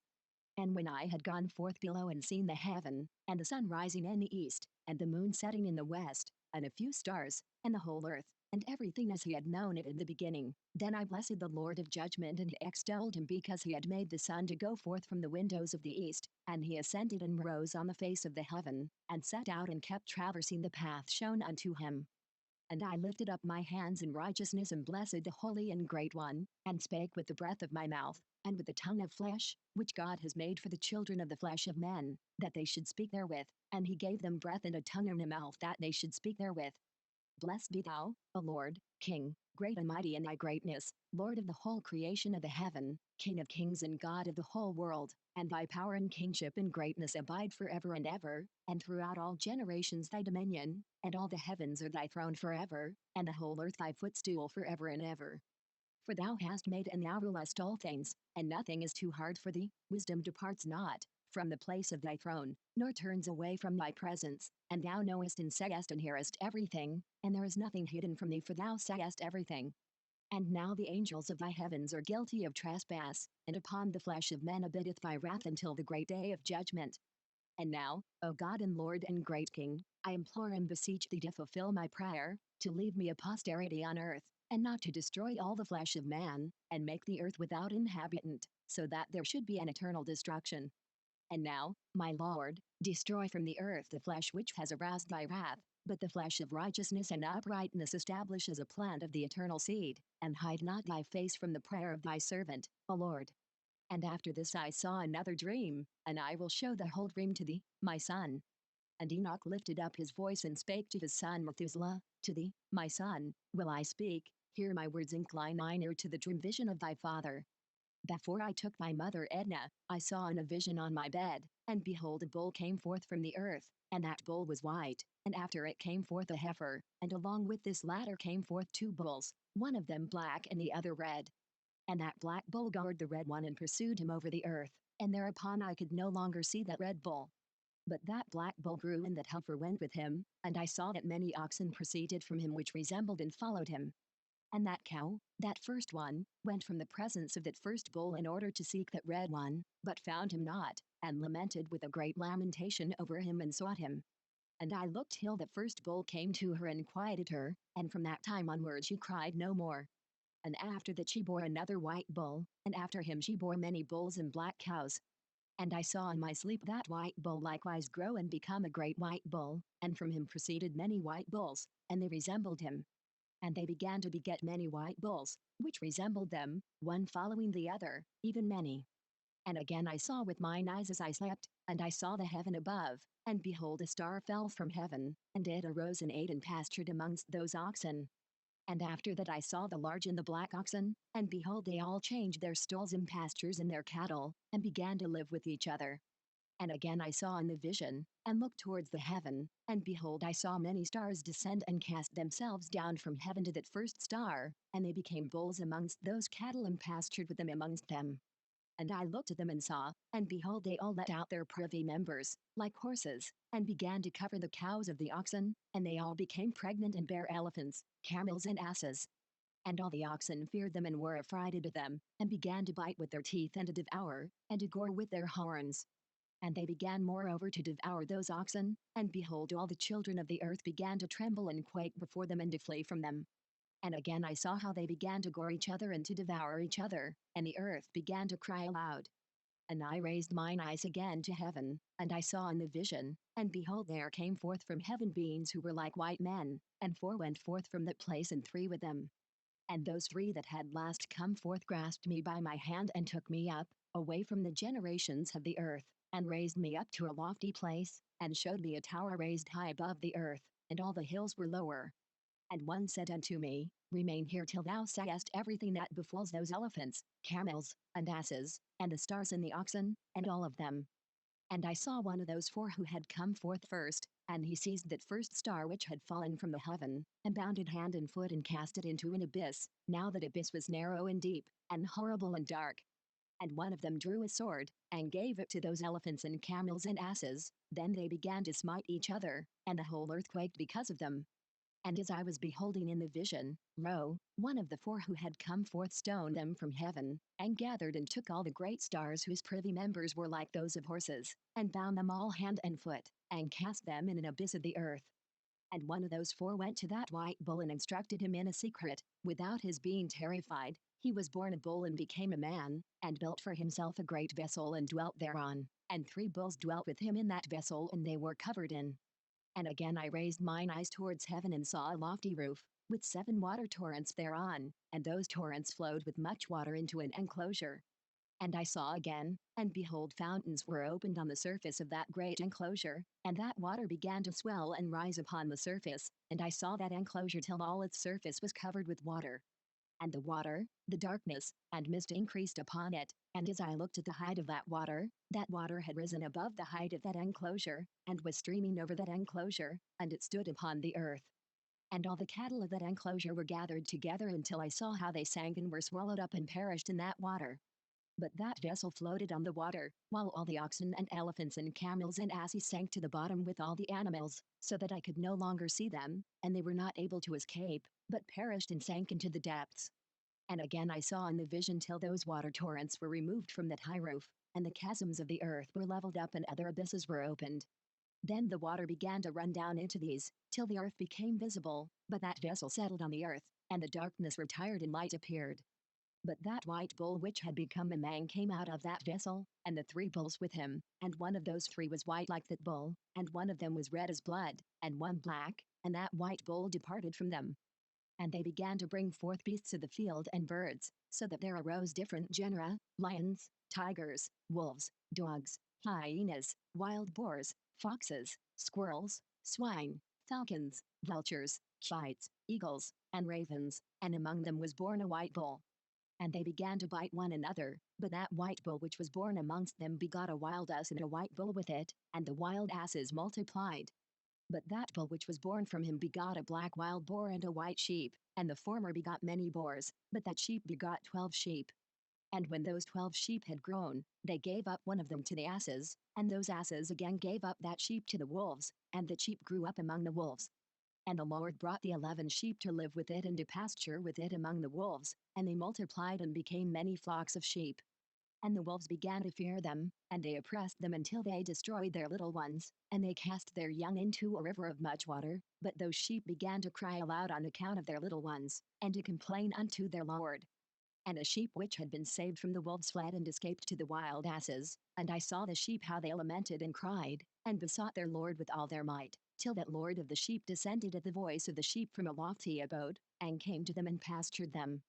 And when I had gone forth below and seen the heaven, and the sun rising in the east, and the moon setting in the west, and a few stars, and the whole earth, and everything as he had known it in the beginning, then I blessed the Lord of judgment and extolled him, because he had made the sun to go forth from the windows of the east, and he ascended and rose on the face of the heaven, and set out and kept traversing the path shown unto him. And I lifted up my hands in righteousness and blessed the Holy and Great One, and spake with the breath of my mouth, and with the tongue of flesh, which God has made for the children of the flesh of men, that they should speak therewith, and he gave them breath and a tongue and a mouth that they should speak therewith. Blessed be thou, O Lord, King, great and mighty in thy greatness, Lord of the whole creation of the heaven, King of kings and God of the whole world, and thy power and kingship and greatness abide forever and ever, and throughout all generations thy dominion, and all the heavens are thy throne forever, and the whole earth thy footstool forever and ever. For thou hast made and thou rulest all things, and nothing is too hard for thee. Wisdom departs not from the place of thy throne, nor turns away from thy presence, and thou knowest and seest and hearest everything, and there is nothing hidden from thee, for thou seest everything. And now the angels of thy heavens are guilty of trespass, and upon the flesh of men abideth thy wrath until the great day of judgment. And now, O God and Lord and great King, I implore and beseech thee to fulfill my prayer, to leave me a posterity on earth, and not to destroy all the flesh of man, and make the earth without inhabitant, so that there should be an eternal destruction. And now, my Lord, destroy from the earth the flesh which has aroused thy wrath, but the flesh of righteousness and uprightness establish as a plant of the eternal seed, and hide not thy face from the prayer of thy servant, O Lord. And after this I saw another dream, and I will show the whole dream to thee, my son. And Enoch lifted up his voice and spake to his son Methuselah, To thee, my son, will I speak, hear my words, incline thine ear to the dream vision of thy father. Before I took my mother Edna, I saw in a vision on my bed, and behold a bull came forth from the earth, and that bull was white, and after it came forth a heifer, and along with this latter came forth 2 bulls, one of them black and the other red. And that black bull guarded the red one and pursued him over the earth, and thereupon I could no longer see that red bull. But that black bull grew, and that heifer went with him, and I saw that many oxen proceeded from him which resembled and followed him. And that cow, that first one, went from the presence of that first bull in order to seek that red one, but found him not, and lamented with a great lamentation over him and sought him. And I looked till the first bull came to her and quieted her, and from that time onward she cried no more. And after that she bore another white bull, and after him she bore many bulls and black cows. And I saw in my sleep that white bull likewise grow and become a great white bull, and from him proceeded many white bulls, and they resembled him. And they began to beget many white bulls, which resembled them, one following the other, even many. And again I saw with mine eyes as I slept, and I saw the heaven above, and behold a star fell from heaven, and it arose and ate and pastured amongst those oxen. And after that I saw the large and the black oxen, and behold they all changed their stalls and pastures and their cattle, and began to live with each other. And again I saw in the vision, and looked towards the heaven, and behold I saw many stars descend and cast themselves down from heaven to that first star, and they became bulls amongst those cattle and pastured with them amongst them. And I looked at them and saw, and behold they all let out their privy members, like horses, and began to cover the cows of the oxen, and they all became pregnant and bare elephants, camels and asses. And all the oxen feared them and were affrighted at them, and began to bite with their teeth and to devour, and to gore with their horns. And they began moreover to devour those oxen, and behold all the children of the earth began to tremble and quake before them and to flee from them. And again I saw how they began to gore each other and to devour each other, and the earth began to cry aloud. And I raised mine eyes again to heaven, and I saw in the vision, and behold there came forth from heaven beings who were like white men, and four went forth from that place and three with them. And those three that had last come forth grasped me by my hand and took me up, away from the generations of the earth, and raised me up to a lofty place, and showed me a tower raised high above the earth, and all the hills were lower. And one said unto me, Remain here till thou seest everything that befalls those elephants, camels, and asses, and the stars and the oxen, and all of them. And I saw one of those four who had come forth first, and he seized that first star which had fallen from the heaven, and bound it hand and foot and cast it into an abyss. Now that abyss was narrow and deep, and horrible and dark. And one of them drew a sword, and gave it to those elephants and camels and asses. Then they began to smite each other, and the whole earth quaked because of them. And as I was beholding in the vision, lo, one of the four who had come forth stoned them from heaven, and gathered and took all the great stars whose privy members were like those of horses, and bound them all hand and foot, and cast them in an abyss of the earth. And one of those four went to that white bull and instructed him in a secret, without his being terrified. He was born a bull and became a man, and built for himself a great vessel and dwelt thereon, and three bulls dwelt with him in that vessel and they were covered in. And again I raised mine eyes towards heaven and saw a lofty roof, with 7 water torrents thereon, and those torrents flowed with much water into an enclosure. And I saw again, and behold fountains were opened on the surface of that great enclosure, and that water began to swell and rise upon the surface, and I saw that enclosure till all its surface was covered with water. And the water, the darkness, and mist increased upon it, and as I looked at the height of that water had risen above the height of that enclosure, and was streaming over that enclosure, and it stood upon the earth. And all the cattle of that enclosure were gathered together until I saw how they sank and were swallowed up and perished in that water. But that vessel floated on the water, while all the oxen and elephants and camels and asses sank to the bottom with all the animals, so that I could no longer see them, and they were not able to escape, but perished and sank into the depths. And again I saw in the vision till those water torrents were removed from that high roof, and the chasms of the earth were leveled up and other abysses were opened. Then the water began to run down into these, till the earth became visible, but that vessel settled on the earth, and the darkness retired and light appeared. But that white bull which had become a man came out of that vessel, and the three bulls with him, and one of those three was white like that bull, and one of them was red as blood, and one black, and that white bull departed from them. And they began to bring forth beasts of the field and birds, so that there arose different genera, lions, tigers, wolves, dogs, hyenas, wild boars, foxes, squirrels, swine, falcons, vultures, kites, eagles, and ravens, and among them was born a white bull. And they began to bite one another, but that white bull which was born amongst them begot a wild ass and a white bull with it, and the wild asses multiplied. But that bull which was born from him begot a black wild boar and a white sheep, and the former begot many boars, but that sheep begot 12 sheep. And when those 12 sheep had grown, they gave up one of them to the asses, and those asses again gave up that sheep to the wolves, and the sheep grew up among the wolves. And the Lord brought the 11 sheep to live with it and to pasture with it among the wolves, and they multiplied and became many flocks of sheep. And the wolves began to fear them, and they oppressed them until they destroyed their little ones, and they cast their young into a river of much water. But those sheep began to cry aloud on account of their little ones, and to complain unto their Lord. And a sheep which had been saved from the wolves fled and escaped to the wild asses. And I saw the sheep how they lamented and cried, and besought their Lord with all their might, till that Lord of the sheep descended at the voice of the sheep from a lofty abode, and came to them and pastured them.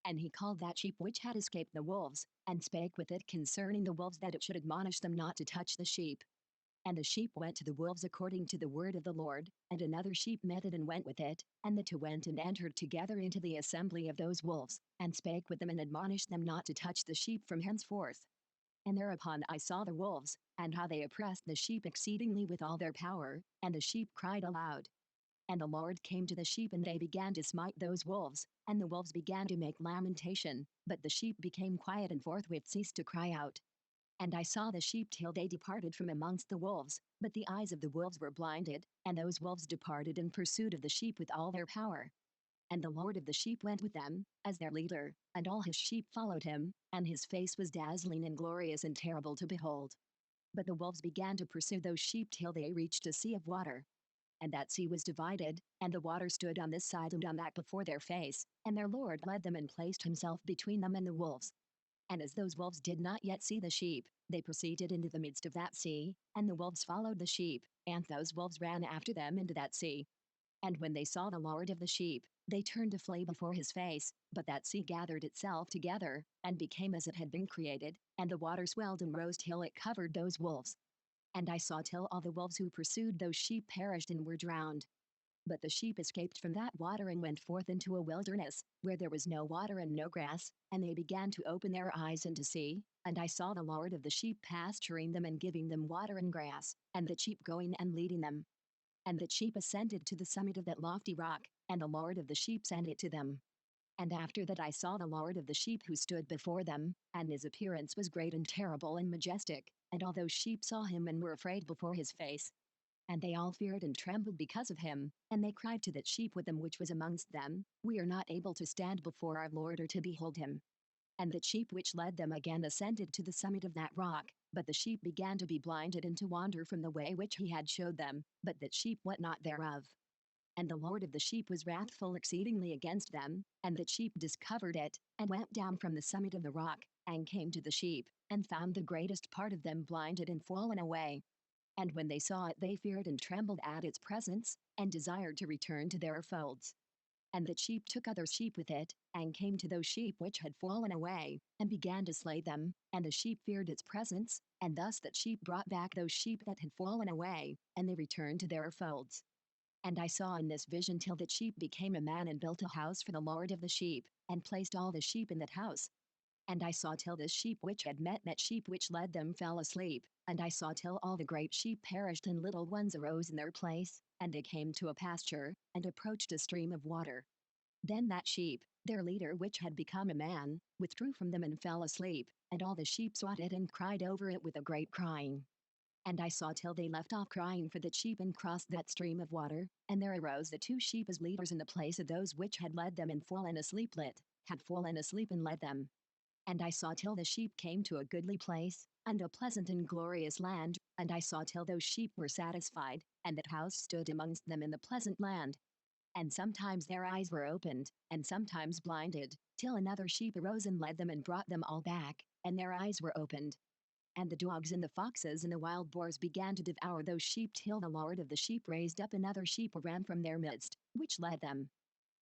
And he called that sheep which had escaped the wolves, and spake with it concerning the wolves that it should admonish them not to touch the sheep. And the sheep went to the wolves according to the word of the Lord, and another sheep met it and went with it, and the two went and entered together into the assembly of those wolves, and spake with them and admonished them not to touch the sheep from henceforth. And thereupon I saw the wolves, and how they oppressed the sheep exceedingly with all their power, and the sheep cried aloud. And the Lord came to the sheep, and they began to smite those wolves, and the wolves began to make lamentation, but the sheep became quiet and forthwith ceased to cry out. And I saw the sheep till they departed from amongst the wolves, but the eyes of the wolves were blinded, and those wolves departed in pursuit of the sheep with all their power. And the Lord of the sheep went with them, as their leader, and all his sheep followed him, and his face was dazzling and glorious and terrible to behold. But the wolves began to pursue those sheep till they reached a sea of water. And that sea was divided, and the water stood on this side and on that before their face, and their Lord led them and placed himself between them and the wolves. And as those wolves did not yet see the sheep, they proceeded into the midst of that sea, and the wolves followed the sheep, and those wolves ran after them into that sea. And when they saw the Lord of the sheep, they turned to flee before his face, but that sea gathered itself together, and became as it had been created, and the water swelled and rose till it covered those wolves. And I saw till all the wolves who pursued those sheep perished and were drowned. But the sheep escaped from that water and went forth into a wilderness, where there was no water and no grass, and they began to open their eyes and to see, and I saw the Lord of the sheep pasturing them and giving them water and grass, and the sheep going and leading them. And the sheep ascended to the summit of that lofty rock, and the Lord of the sheep sent it to them. And after that I saw the Lord of the sheep who stood before them, and his appearance was great and terrible and majestic, and all those sheep saw him and were afraid before his face. And they all feared and trembled because of him, and they cried to that sheep with them which was amongst them, We are not able to stand before our Lord or to behold him. And the sheep which led them again ascended to the summit of that rock, but the sheep began to be blinded and to wander from the way which he had showed them, but that sheep went not thereof. And the Lord of the sheep was wrathful exceedingly against them, and the sheep discovered it, and went down from the summit of the rock, and came to the sheep, and found the greatest part of them blinded and fallen away. And when they saw it, they feared and trembled at its presence, and desired to return to their folds. And the sheep took other sheep with it, and came to those sheep which had fallen away, and began to slay them, and the sheep feared its presence, and thus that sheep brought back those sheep that had fallen away, and they returned to their folds. And I saw in this vision till that sheep became a man and built a house for the Lord of the sheep, and placed all the sheep in that house. And I saw till this sheep which had met that sheep which led them fell asleep, and I saw till all the great sheep perished and little ones arose in their place, and they came to a pasture, and approached a stream of water. Then that sheep, their leader which had become a man, withdrew from them and fell asleep, and all the sheep sought it and cried over it with a great crying. And I saw till they left off crying for the sheep and crossed that stream of water, and there arose the two sheep as leaders in the place of those which had led them and fallen asleep had fallen asleep and led them. And I saw till the sheep came to a goodly place, and a pleasant and glorious land, and I saw till those sheep were satisfied, and that house stood amongst them in the pleasant land. And sometimes their eyes were opened, and sometimes blinded, till another sheep arose and led them and brought them all back, and their eyes were opened. And the dogs and the foxes and the wild boars began to devour those sheep till the Lord of the sheep raised up another sheep, a ram from their midst, which led them.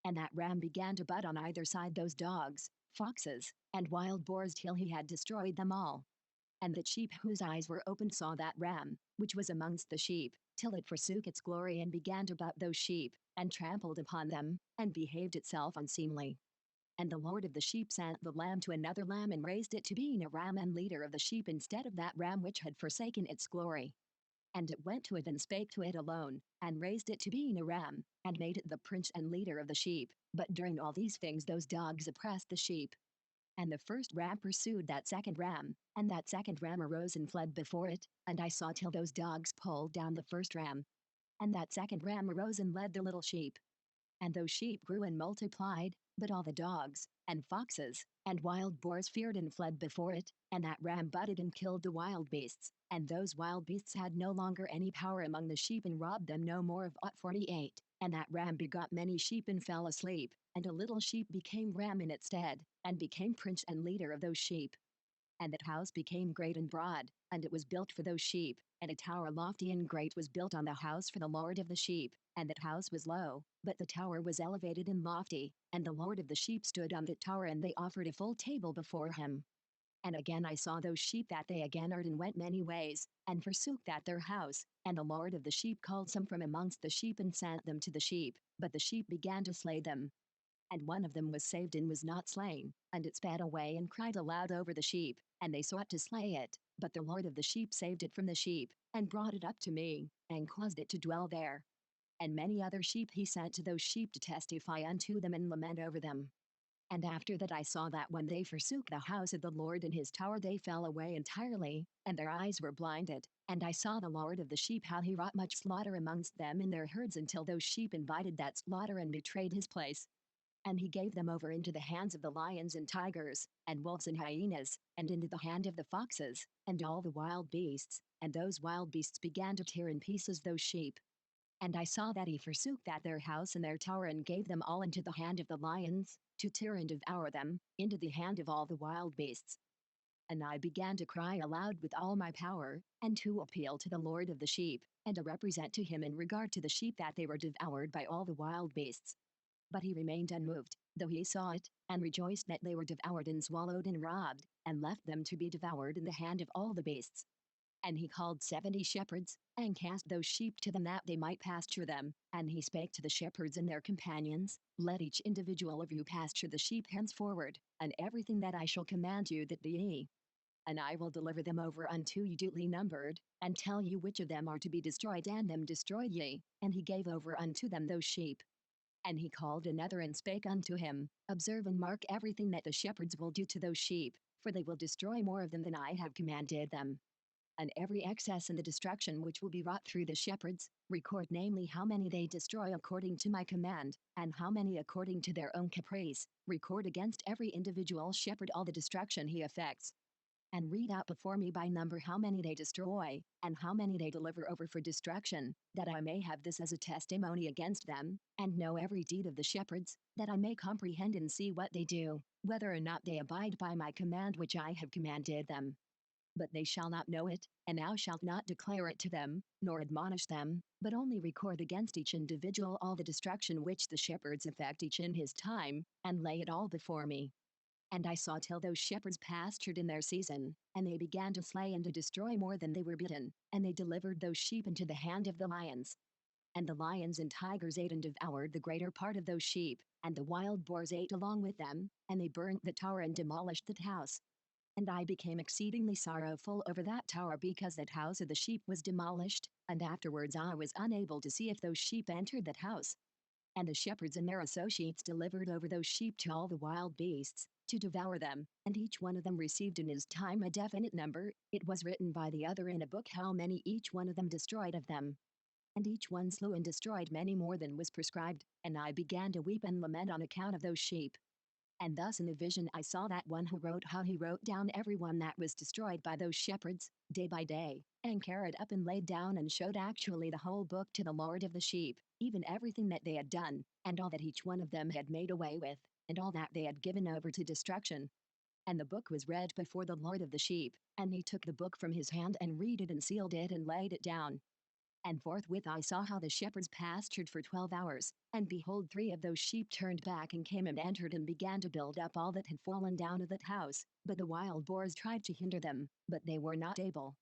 And that ram began to butt on either side those dogs, foxes, and wild boars till he had destroyed them all. And the sheep whose eyes were opened saw that ram, which was amongst the sheep, till it forsook its glory and began to butt those sheep, and trampled upon them, and behaved itself unseemly. And the Lord of the sheep sent the lamb to another lamb and raised it to being a ram and leader of the sheep instead of that ram which had forsaken its glory. And it went to it and spake to it alone, and raised it to being a ram, and made it the prince and leader of the sheep. But during all these things those dogs oppressed the sheep. And the first ram pursued that second ram, and that second ram arose and fled before it, and I saw till those dogs pulled down the first ram. And that second ram arose and led the little sheep. And those sheep grew and multiplied, But all the dogs, and foxes, and wild boars feared and fled before it, and that ram butted and killed the wild beasts, and those wild beasts had no longer any power among the sheep and robbed them no more of aught. 48. And that ram begot many sheep and fell asleep, and a little sheep became ram in its stead, and became prince and leader of those sheep. And that house became great and broad, and it was built for those sheep, and a tower lofty and great was built on the house for the Lord of the sheep, and that house was low, but the tower was elevated and lofty, and the Lord of the sheep stood on that tower, and they offered a full table before him. And again I saw those sheep that they again erred and went many ways, and forsook that their house, and the Lord of the sheep called some from amongst the sheep and sent them to the sheep, but the sheep began to slay them. And one of them was saved and was not slain, and it sped away and cried aloud over the sheep, and they sought to slay it, but the Lord of the sheep saved it from the sheep, and brought it up to me, and caused it to dwell there. And many other sheep he sent to those sheep to testify unto them and lament over them. And after that I saw that when they forsook the house of the Lord and his tower they fell away entirely, and their eyes were blinded. And I saw the Lord of the sheep how he wrought much slaughter amongst them in their herds until those sheep invited that slaughter and betrayed his place. And he gave them over into the hands of the lions and tigers, and wolves and hyenas, and into the hand of the foxes, and all the wild beasts, and those wild beasts began to tear in pieces those sheep. And I saw that he forsook that their house and their tower and gave them all into the hand of the lions, to tear and devour them, into the hand of all the wild beasts. And I began to cry aloud with all my power, and to appeal to the Lord of the sheep, and to represent to him in regard to the sheep that they were devoured by all the wild beasts. But he remained unmoved, though he saw it, and rejoiced that they were devoured and swallowed and robbed, and left them to be devoured in the hand of all the beasts. And he called 70 shepherds, and cast those sheep to them that they might pasture them. And he spake to the shepherds and their companions, let each individual of you pasture the sheep henceforward, and everything that I shall command you that be ye. And I will deliver them over unto you duly numbered, and tell you which of them are to be destroyed, and them destroy ye. And he gave over unto them those sheep. And he called another and spake unto him, observe and mark everything that the shepherds will do to those sheep, for they will destroy more of them than I have commanded them. And every excess in the destruction which will be wrought through the shepherds, record namely how many they destroy according to my command, and how many according to their own caprice, record against every individual shepherd all the destruction he effects. And read out before me by number how many they destroy, and how many they deliver over for destruction, that I may have this as a testimony against them, and know every deed of the shepherds, that I may comprehend and see what they do, whether or not they abide by my command which I have commanded them. But they shall not know it, and thou shalt not declare it to them, nor admonish them, but only record against each individual all the destruction which the shepherds effect each in his time, and lay it all before me. And I saw till those shepherds pastured in their season, and they began to slay and to destroy more than they were bidden, and they delivered those sheep into the hand of the lions. And the lions and tigers ate and devoured the greater part of those sheep, and the wild boars ate along with them, and they burnt the tower and demolished that house. And I became exceedingly sorrowful over that tower because that house of the sheep was demolished, and afterwards I was unable to see if those sheep entered that house. And the shepherds and their associates delivered over those sheep to all the wild beasts, to devour them, and each one of them received in his time a definite number. It was written by the other in a book how many each one of them destroyed of them. And each one slew and destroyed many more than was prescribed, and I began to weep and lament on account of those sheep. And thus in a vision I saw that one who wrote how he wrote down every one that was destroyed by those shepherds, day by day, and carried up and laid down and showed actually the whole book to the Lord of the sheep, even everything that they had done, and all that each one of them had made away with, and all that they had given over to destruction. And the book was read before the Lord of the sheep, and he took the book from his hand and read it and sealed it and laid it down. And forthwith I saw how the shepherds pastured for 12 hours, and behold 3 of those sheep turned back and came and entered and began to build up all that had fallen down of that house, but the wild boars tried to hinder them, but they were not able.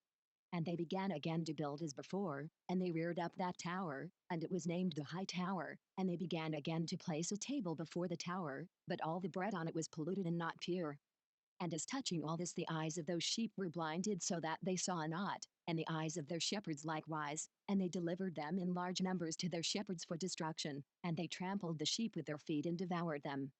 And they began again to build as before, and they reared up that tower, and it was named the High Tower, and they began again to place a table before the tower, but all the bread on it was polluted and not pure. And as touching all this the eyes of those sheep were blinded so that they saw not, and the eyes of their shepherds likewise, and they delivered them in large numbers to their shepherds for destruction, and they trampled the sheep with their feet and devoured them.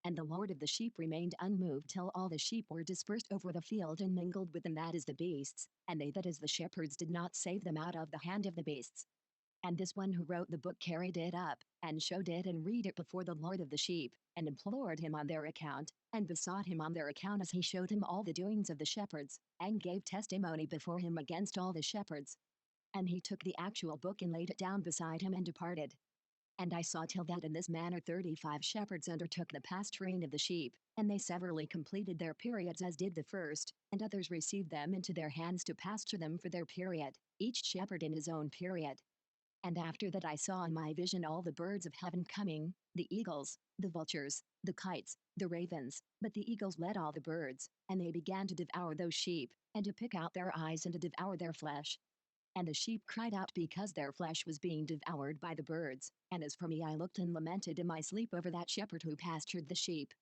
And the Lord of the sheep remained unmoved till all the sheep were dispersed over the field and mingled with them that is the beasts, and they that is the shepherds did not save them out of the hand of the beasts. And this one who wrote the book carried it up, and showed it and read it before the Lord of the sheep, and implored him on their account, and besought him on their account as he showed him all the doings of the shepherds, and gave testimony before him against all the shepherds. And he took the actual book and laid it down beside him and departed. And I saw till that in this manner 35 shepherds undertook the pasturing of the sheep, and they severally completed their periods as did the first, and others received them into their hands to pasture them for their period, each shepherd in his own period. And after that I saw in my vision all the birds of heaven coming, the eagles, the vultures, the kites, the ravens, but the eagles led all the birds, and they began to devour those sheep, and to pick out their eyes and to devour their flesh. And the sheep cried out because their flesh was being devoured by the birds, and as for me I looked and lamented in my sleep over that shepherd who pastured the sheep.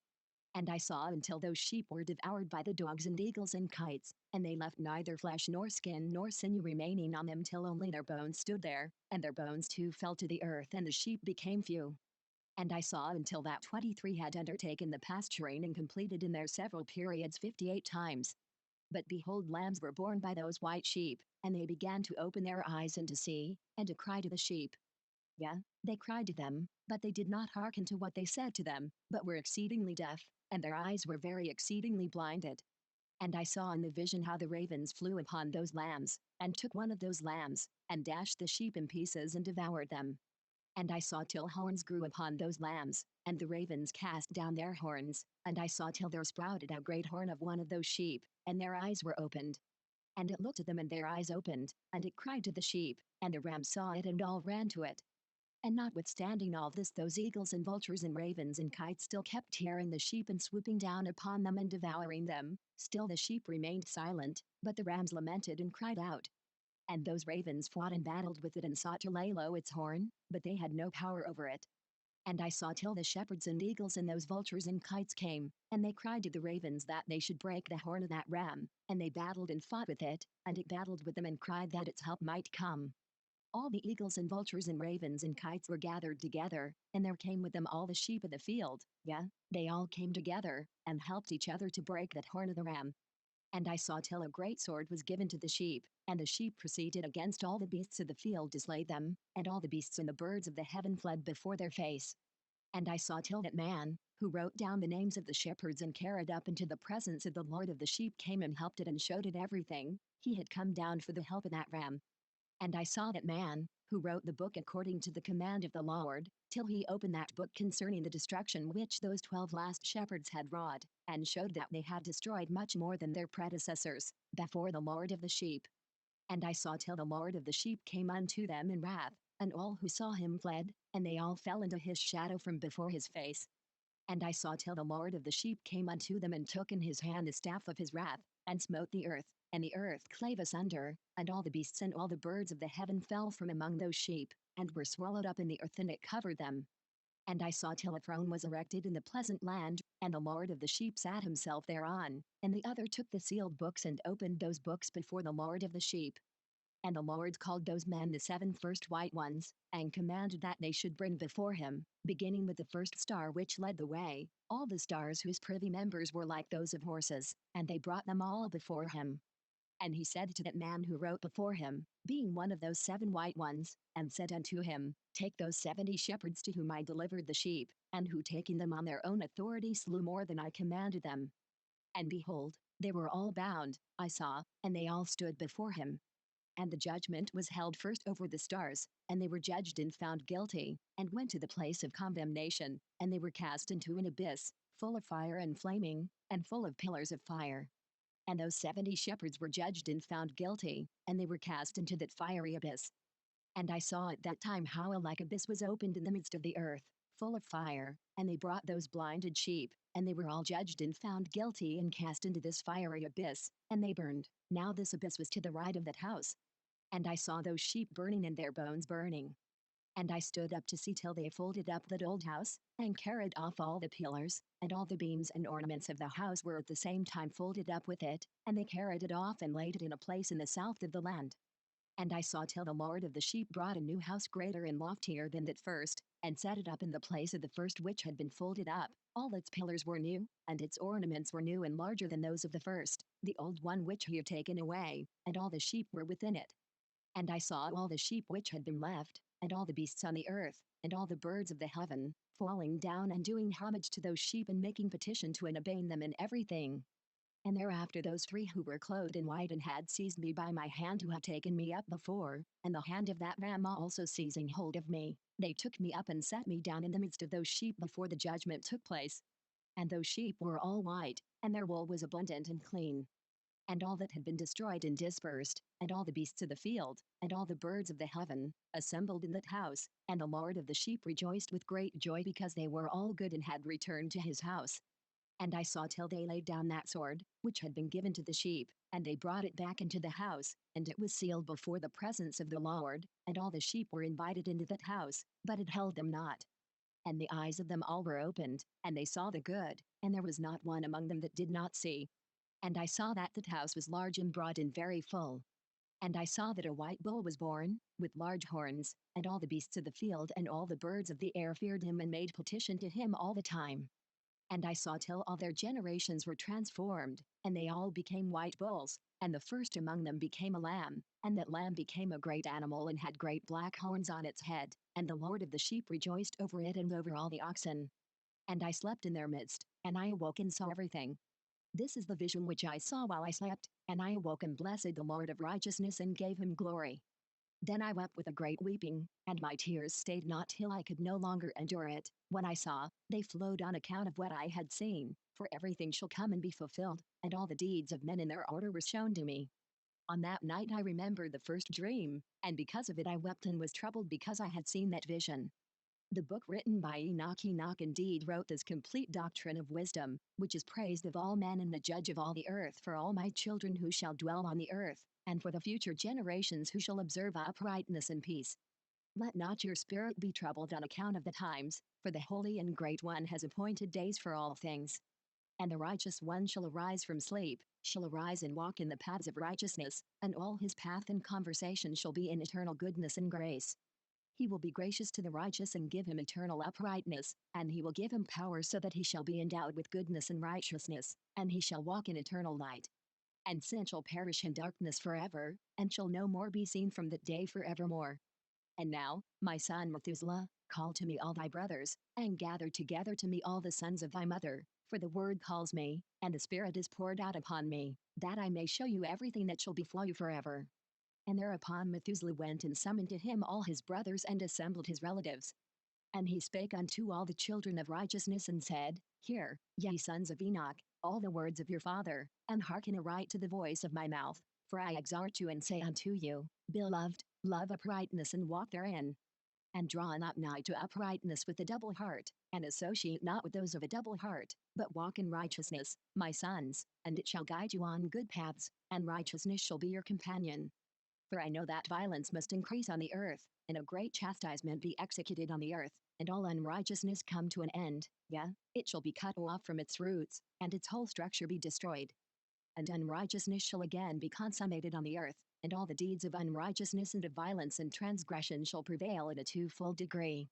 And I saw until those sheep were devoured by the dogs and eagles and kites, and they left neither flesh nor skin nor sinew remaining on them till only their bones stood there, and their bones too fell to the earth and the sheep became few. And I saw until that 23 had undertaken the pasturing and completed in their several periods 58 times. But behold, lambs were born by those white sheep, and they began to open their eyes and to see, and to cry to the sheep. Yeah, they cried to them, but they did not hearken to what they said to them, but were exceedingly deaf, and their eyes were very exceedingly blinded. And I saw in the vision how the ravens flew upon those lambs, and took one of those lambs, and dashed the sheep in pieces and devoured them. And I saw till horns grew upon those lambs, and the ravens cast down their horns, and I saw till there sprouted a great horn of one of those sheep, and their eyes were opened. And it looked at them and their eyes opened, and it cried to the sheep, and the rams saw it and all ran to it. And notwithstanding all this, those eagles and vultures and ravens and kites still kept tearing the sheep and swooping down upon them and devouring them. Still the sheep remained silent, but the rams lamented and cried out. And those ravens fought and battled with it and sought to lay low its horn, but they had no power over it. And I saw till the shepherds and eagles and those vultures and kites came, and they cried to the ravens that they should break the horn of that ram, and they battled and fought with it, and it battled with them and cried that its help might come. All the eagles and vultures and ravens and kites were gathered together, and there came with them all the sheep of the field, yeah, they all came together, and helped each other to break that horn of the ram. And I saw till a great sword was given to the sheep, and the sheep proceeded against all the beasts of the field to slay them, and all the beasts and the birds of the heaven fled before their face. And I saw till that man, who wrote down the names of the shepherds and carried up into the presence of the Lord of the sheep, came and helped it and showed it everything, he had come down for the help of that ram. And I saw that man, who wrote the book according to the command of the Lord, till he opened that book concerning the destruction which those 12 last shepherds had wrought, and showed that they had destroyed much more than their predecessors, before the Lord of the sheep. And I saw till the Lord of the sheep came unto them in wrath, and all who saw him fled, and they all fell into his shadow from before his face. And I saw till the Lord of the sheep came unto them and took in his hand the staff of his wrath, and smote the earth, and the earth clave asunder, and all the beasts and all the birds of the heaven fell from among those sheep, and were swallowed up in the earth, and it covered them. And I saw till a throne was erected in the pleasant land, and the Lord of the sheep sat himself thereon, and the other took the sealed books and opened those books before the Lord of the sheep. And the Lord called those men the 7 first white ones, and commanded that they should bring before him, beginning with the first star which led the way, all the stars whose privy members were like those of horses, and they brought them all before him. And he said to that man who wrote before him, being one of those 7 white ones, and said unto him, take those 70 shepherds to whom I delivered the sheep, and who taking them on their own authority slew more than I commanded them. And behold, they were all bound, I saw, and they all stood before him. And the judgment was held first over the stars, and they were judged and found guilty, and went to the place of condemnation, and they were cast into an abyss, full of fire and flaming, and full of pillars of fire. And those 70 shepherds were judged and found guilty, and they were cast into that fiery abyss. And I saw at that time how a like abyss was opened in the midst of the earth, full of fire, and they brought those blinded sheep, and they were all judged and found guilty and cast into this fiery abyss, and they burned. Now this abyss was to the right of that house. And I saw those sheep burning and their bones burning. And I stood up to see till they folded up that old house, and carried off all the pillars, and all the beams and ornaments of the house were at the same time folded up with it, and they carried it off and laid it in a place in the south of the land. And I saw till the Lord of the sheep brought a new house greater and loftier than that first, and set it up in the place of the first which had been folded up. All its pillars were new, and its ornaments were new and larger than those of the first, the old one which he had taken away, and all the sheep were within it. And I saw all the sheep which had been left, and all the beasts on the earth, and all the birds of the heaven, falling down and doing homage to those sheep and making petition to and obeying them in everything. And thereafter those three who were clothed in white and had seized me by my hand who had taken me up before, and the hand of that ram also seizing hold of me, they took me up and set me down in the midst of those sheep before the judgment took place. And those sheep were all white, and their wool was abundant and clean. And all that had been destroyed and dispersed, and all the beasts of the field, and all the birds of the heaven, assembled in that house, and the Lord of the sheep rejoiced with great joy because they were all good and had returned to his house. And I saw till they laid down that sword, which had been given to the sheep, and they brought it back into the house, and it was sealed before the presence of the Lord, and all the sheep were invited into that house, but it held them not. And the eyes of them all were opened, and they saw the good, and there was not one among them that did not see. And I saw that house was large and broad and very full. And I saw that a white bull was born, with large horns, and all the beasts of the field and all the birds of the air feared him and made petition to him all the time. And I saw till all their generations were transformed, and they all became white bulls, and the first among them became a lamb, and that lamb became a great animal and had great black horns on its head, and the Lord of the sheep rejoiced over it and over all the oxen. And I slept in their midst, and I awoke and saw everything. This is the vision which I saw while I slept, and I awoke and blessed the Lord of righteousness and gave him glory. Then I wept with a great weeping, and my tears stayed not till I could no longer endure it, when I saw, they flowed on account of what I had seen, for everything shall come and be fulfilled, and all the deeds of men in their order were shown to me. On that night I remembered the first dream, and because of it I wept and was troubled because I had seen that vision. The book written by Enoch. Enoch indeed wrote this complete doctrine of wisdom, which is praised of all men and the judge of all the earth for all my children who shall dwell on the earth, and for the future generations who shall observe uprightness and peace. Let not your spirit be troubled on account of the times, for the Holy and Great One has appointed days for all things. And the righteous one shall arise from sleep, shall arise and walk in the paths of righteousness, and all his path and conversation shall be in eternal goodness and grace. He will be gracious to the righteous and give him eternal uprightness, and he will give him power so that he shall be endowed with goodness and righteousness, and he shall walk in eternal light. And sin shall perish in darkness forever, and shall no more be seen from that day forevermore. And now, my son Methuselah, call to me all thy brothers, and gather together to me all the sons of thy mother, for the word calls me, and the Spirit is poured out upon me, that I may show you everything that shall befall you forever. And thereupon Methuselah went and summoned to him all his brothers and assembled his relatives. And he spake unto all the children of righteousness and said, Hear, ye sons of Enoch, all the words of your father, and hearken aright to the voice of my mouth, for I exhort you and say unto you, Beloved, love uprightness and walk therein. And draw not nigh to uprightness with a double heart, and associate not with those of a double heart, but walk in righteousness, my sons, and it shall guide you on good paths, and righteousness shall be your companion. For I know that violence must increase on the earth, and a great chastisement be executed on the earth, and all unrighteousness come to an end, yea, it shall be cut off from its roots, and its whole structure be destroyed. And unrighteousness shall again be consummated on the earth, and all the deeds of unrighteousness and of violence and transgression shall prevail in a twofold degree.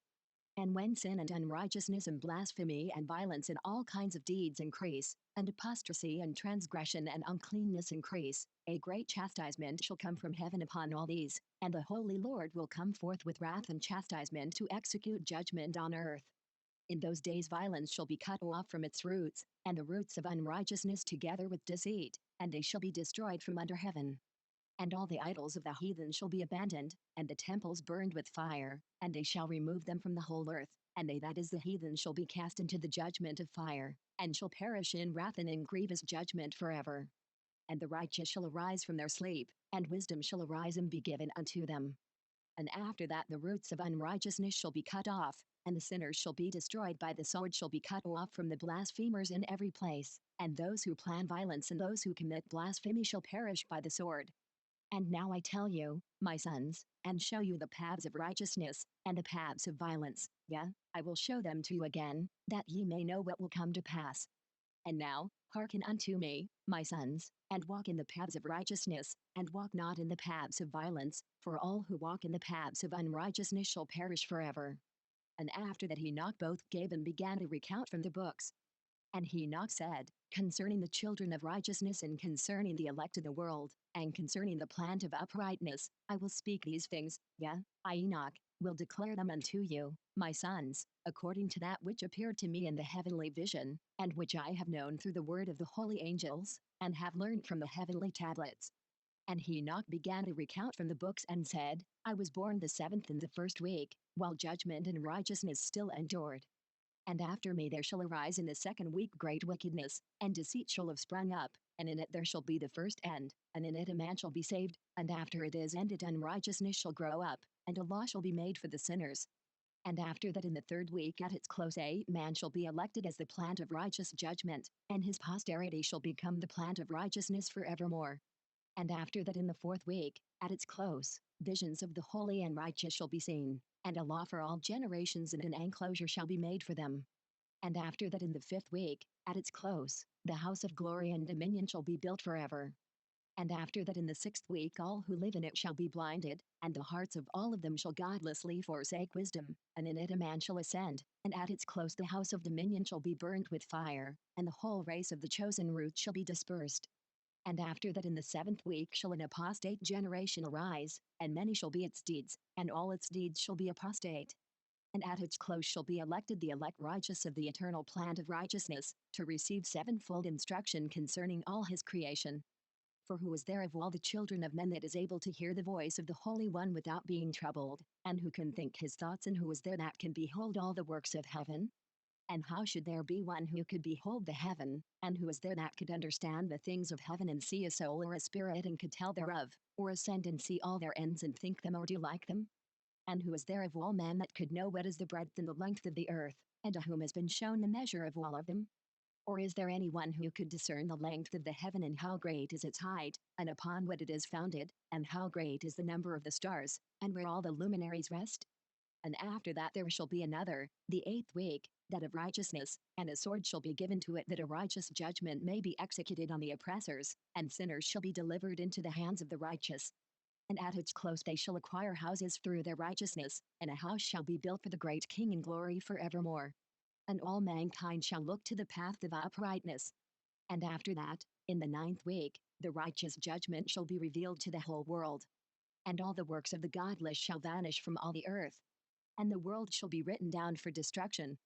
And when sin and unrighteousness and blasphemy and violence and all kinds of deeds increase, and apostasy and transgression and uncleanness increase, a great chastisement shall come from heaven upon all these, and the Holy Lord will come forth with wrath and chastisement to execute judgment on earth. In those days violence shall be cut off from its roots, and the roots of unrighteousness together with deceit, and they shall be destroyed from under heaven. And all the idols of the heathen shall be abandoned, and the temples burned with fire, and they shall remove them from the whole earth, and they that is the heathen shall be cast into the judgment of fire, and shall perish in wrath and in grievous judgment forever. And the righteous shall arise from their sleep, and wisdom shall arise and be given unto them. And after that the roots of unrighteousness shall be cut off, and the sinners shall be destroyed by the sword shall be cut off from the blasphemers in every place, and those who plan violence and those who commit blasphemy shall perish by the sword. And now I tell you, my sons, and show you the paths of righteousness, and the paths of violence, yea, I will show them to you again, that ye may know what will come to pass. And now, hearken unto me, my sons, and walk in the paths of righteousness, and walk not in the paths of violence, for all who walk in the paths of unrighteousness shall perish forever. And after that Enoch both gave and began to recount from the books. And Enoch said, concerning the children of righteousness and concerning the elect of the world, and concerning the plant of uprightness, I will speak these things, yea, I Enoch, will declare them unto you, my sons, according to that which appeared to me in the heavenly vision, and which I have known through the word of the holy angels, and have learned from the heavenly tablets. And Enoch began to recount from the books and said, I was born the 7th in the 1st week, while judgment and righteousness still endured. And after me there shall arise in the 2nd week great wickedness, and deceit shall have sprung up, and in it there shall be the first end, and in it a man shall be saved, and after it is ended unrighteousness shall grow up, and a law shall be made for the sinners. And after that in the 3rd week at its close a man shall be elected as the plant of righteous judgment, and his posterity shall become the plant of righteousness forevermore. And after that in the 4th week, at its close, visions of the holy and righteous shall be seen, and a law for all generations and an enclosure shall be made for them. And after that in the 5th week, at its close, the house of glory and dominion shall be built forever. And after that in the 6th week all who live in it shall be blinded, and the hearts of all of them shall godlessly forsake wisdom, and in it a man shall ascend, and at its close the house of dominion shall be burnt with fire, and the whole race of the chosen root shall be dispersed. And after that in the 7th week shall an apostate generation arise, and many shall be its deeds, and all its deeds shall be apostate. And at its close shall be elected the elect righteous of the eternal plan of righteousness, to receive sevenfold instruction concerning all his creation. For who is there of all the children of men that is able to hear the voice of the Holy One without being troubled, and who can think his thoughts, and who is there that can behold all the works of heaven? And how should there be one who could behold the heaven, and who is there that could understand the things of heaven, and see a soul or a spirit and could tell thereof, or ascend and see all their ends and think them or do like them? And who is there of all men that could know what is the breadth and the length of the earth, and to whom has been shown the measure of all of them? Or is there any one who could discern the length of the heaven, and how great is its height, and upon what it is founded, and how great is the number of the stars, and where all the luminaries rest? And after that there shall be another, the 8th week, that of righteousness, and a sword shall be given to it, that a righteous judgment may be executed on the oppressors, and sinners shall be delivered into the hands of the righteous. And at its close they shall acquire houses through their righteousness, and a house shall be built for the great King in glory forevermore. And all mankind shall look to the path of uprightness. And after that, in the 9th week, the righteous judgment shall be revealed to the whole world. And all the works of the godless shall vanish from all the earth. And the world shall be written down for destruction.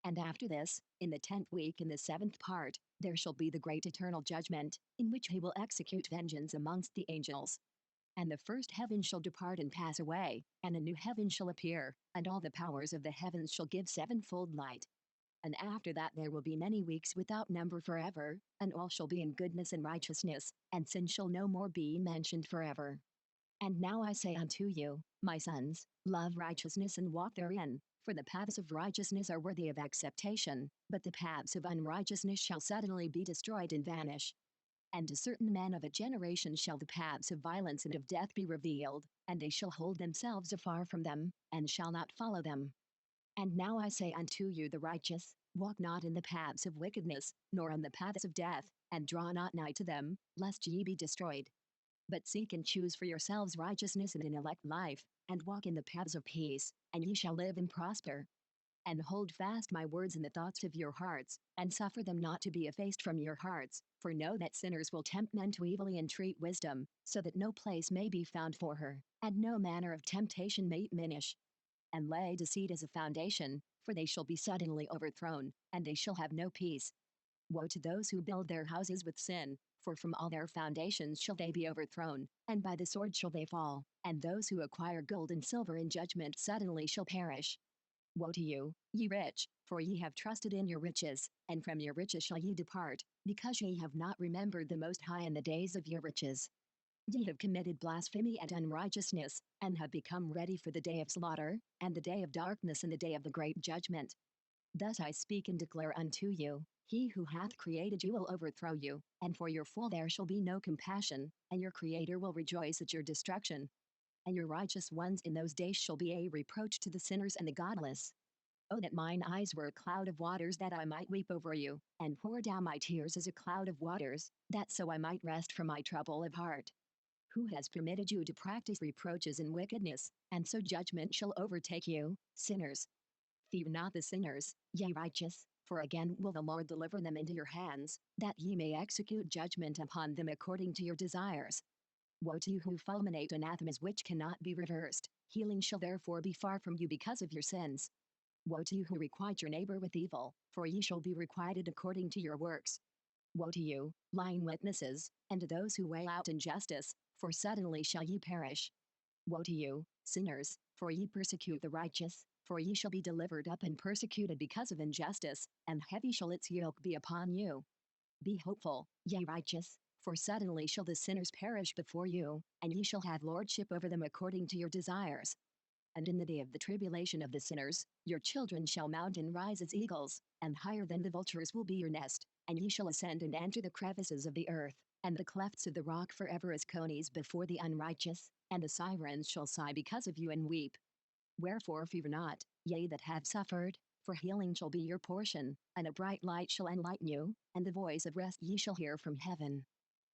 And after this, in the 10th week in the 7th part, there shall be the great eternal judgment, in which he will execute vengeance amongst the angels. And the first heaven shall depart and pass away, and a new heaven shall appear, and all the powers of the heavens shall give sevenfold light. And after that there will be many weeks without number forever, and all shall be in goodness and righteousness, and sin shall no more be mentioned forever. And now I say unto you, my sons, love righteousness and walk therein, for the paths of righteousness are worthy of acceptation, but the paths of unrighteousness shall suddenly be destroyed and vanish. And to certain men of a generation shall the paths of violence and of death be revealed, and they shall hold themselves afar from them, and shall not follow them. And now I say unto you the righteous, walk not in the paths of wickedness, nor on the paths of death, and draw not nigh to them, lest ye be destroyed. But seek and choose for yourselves righteousness and an elect life, and walk in the paths of peace, and ye shall live and prosper. And hold fast my words in the thoughts of your hearts, and suffer them not to be effaced from your hearts, for know that sinners will tempt men to evilly entreat wisdom, so that no place may be found for her, and no manner of temptation may diminish. And lay deceit as a foundation, for they shall be suddenly overthrown, and they shall have no peace. Woe to those who build their houses with sin, for from all their foundations shall they be overthrown, and by the sword shall they fall, and those who acquire gold and silver in judgment suddenly shall perish. Woe to you, ye rich, for ye have trusted in your riches, and from your riches shall ye depart, because ye have not remembered the Most High in the days of your riches. Ye have committed blasphemy and unrighteousness, and have become ready for the day of slaughter, and the day of darkness, and the day of the great judgment. Thus I speak and declare unto you, he who hath created you will overthrow you, and for your fall there shall be no compassion, and your Creator will rejoice at your destruction. And your righteous ones in those days shall be a reproach to the sinners and the godless. Oh, that mine eyes were a cloud of waters, that I might weep over you, and pour down my tears as a cloud of waters, that so I might rest from my trouble of heart. Who has permitted you to practice reproaches and wickedness, and so judgment shall overtake you, sinners? Fear not the sinners, ye righteous, for again will the Lord deliver them into your hands, that ye may execute judgment upon them according to your desires. Woe to you who fulminate anathemas which cannot be reversed, Healing shall therefore be far from you because of your sins. Woe to you who requite your neighbor with evil, for ye shall be requited according to your works. Woe to you, lying witnesses, and to those who weigh out injustice, for suddenly shall ye perish. Woe to you, sinners, for ye persecute the righteous, for ye shall be delivered up and persecuted because of injustice, and heavy shall its yoke be upon you. Be hopeful, ye righteous, for suddenly shall the sinners perish before you, and ye shall have lordship over them according to your desires. And in the day of the tribulation of the sinners, your children shall mount and rise as eagles, and higher than the vultures will be your nest, and ye shall ascend and enter the crevices of the earth, and the clefts of the rock forever as conies before the unrighteous, and the sirens shall sigh because of you and weep. Wherefore fear not, ye that have suffered, for healing shall be your portion, and a bright light shall enlighten you, and the voice of rest ye shall hear from heaven.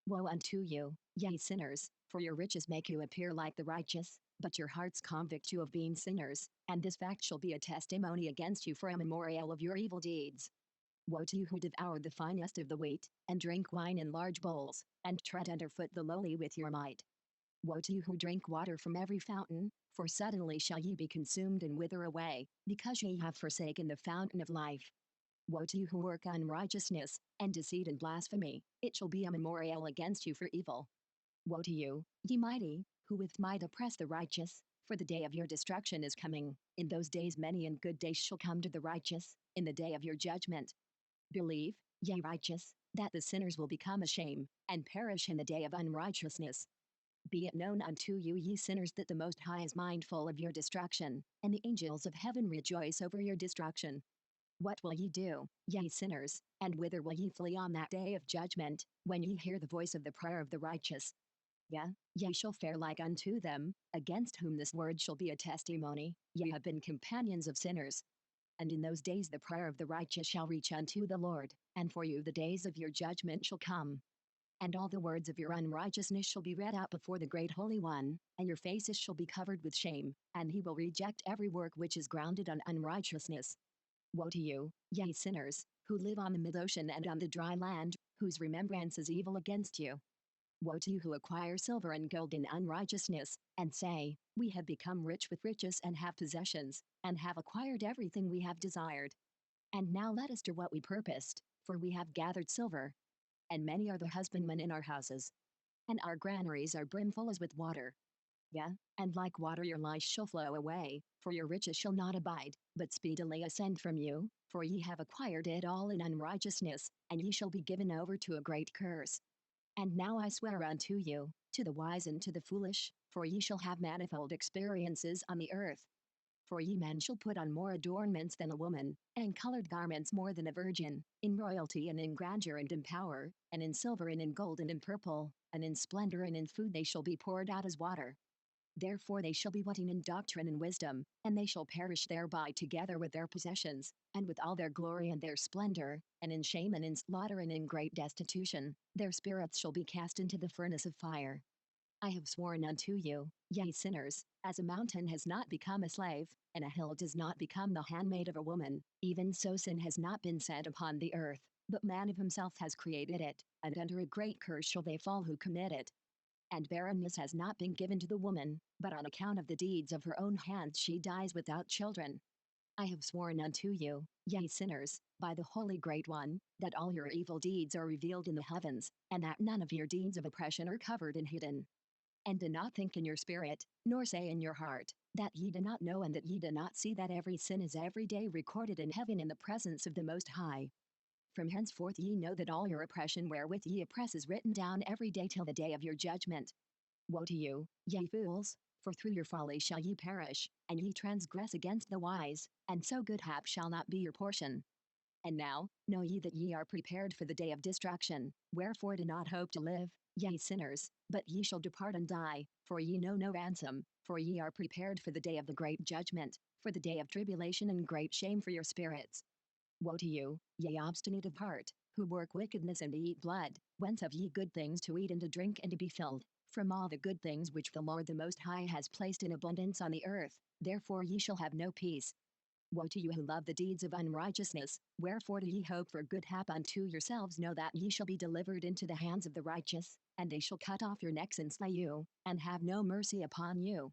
Woe unto you, ye sinners, for your riches make you appear like the righteous, but your hearts convict you of being sinners, and this fact shall be a testimony against you for a memorial of your evil deeds. Woe to you who devour the finest of the wheat, and drink wine in large bowls, and tread underfoot the lowly with your might. Woe to you who drink water from every fountain, for suddenly shall ye be consumed and wither away, because ye have forsaken the fountain of life. Woe to you who work unrighteousness, and deceit and blasphemy, it shall be a memorial against you for evil. Woe to you, ye mighty, who with might oppress the righteous, for the day of your destruction is coming. In those days many and good days shall come to the righteous, in the day of your judgment. Believe, ye righteous, that the sinners will become a shame, and perish in the day of unrighteousness. Be it known unto you, ye sinners, that the Most High is mindful of your destruction, and the angels of heaven rejoice over your destruction. What will ye do, ye sinners, and whither will ye flee on that day of judgment, when ye hear the voice of the prayer of the righteous? Ye shall fare like unto them, against whom this word shall be a testimony, ye have been companions of sinners. And in those days the prayer of the righteous shall reach unto the Lord, and for you the days of your judgment shall come. And all the words of your unrighteousness shall be read out before the great Holy One, and your faces shall be covered with shame, and he will reject every work which is grounded on unrighteousness. Woe to you, ye sinners, who live on the mid-ocean and on the dry land, whose remembrance is evil against you. Woe to you who acquire silver and gold in unrighteousness, and say, we have become rich with riches and have possessions, and have acquired everything we have desired. And now let us do what we purposed, for we have gathered silver. And many are the husbandmen in our houses. And our granaries are brimful as with water. And like water your life shall flow away, for your riches shall not abide, but speedily ascend from you, for ye have acquired it all in unrighteousness, and ye shall be given over to a great curse. And now I swear unto you, to the wise and to the foolish, for ye shall have manifold experiences on the earth. For ye men shall put on more adornments than a woman, and colored garments more than a virgin, in royalty and in grandeur and in power, and in silver and in gold and in purple, and in splendor and in food they shall be poured out as water. Therefore they shall be wanting in doctrine and wisdom, and they shall perish thereby together with their possessions, and with all their glory and their splendor, and in shame and in slaughter and in great destitution, their spirits shall be cast into the furnace of fire. I have sworn unto you, ye sinners, as a mountain has not become a slave, and a hill does not become the handmaid of a woman, even so sin has not been set upon the earth, but man of himself has created it, and under a great curse shall they fall who commit it. And barrenness has not been given to the woman, but on account of the deeds of her own hands she dies without children. I have sworn unto you, ye sinners, by the Holy Great One, that all your evil deeds are revealed in the heavens, and that none of your deeds of oppression are covered and hidden. And do not think in your spirit, nor say in your heart, that ye do not know and that ye do not see that every sin is every day recorded in heaven in the presence of the Most High. From henceforth ye know that all your oppression wherewith ye oppress is written down every day till the day of your judgment. Woe to you, ye fools, for through your folly shall ye perish, and ye transgress against the wise, and so good hap shall not be your portion. And now, know ye that ye are prepared for the day of destruction, wherefore do not hope to live, ye sinners, but ye shall depart and die, for ye know no ransom, for ye are prepared for the day of the great judgment, for the day of tribulation and great shame for your spirits. Woe to you, ye obstinate of heart, who work wickedness and eat blood, whence have ye good things to eat and to drink and to be filled, from all the good things which the Lord the Most High has placed in abundance on the earth, therefore ye shall have no peace. Woe to you who love the deeds of unrighteousness, wherefore do ye hope for good hap unto yourselves? Know that ye shall be delivered into the hands of the righteous, and they shall cut off your necks and slay you, and have no mercy upon you.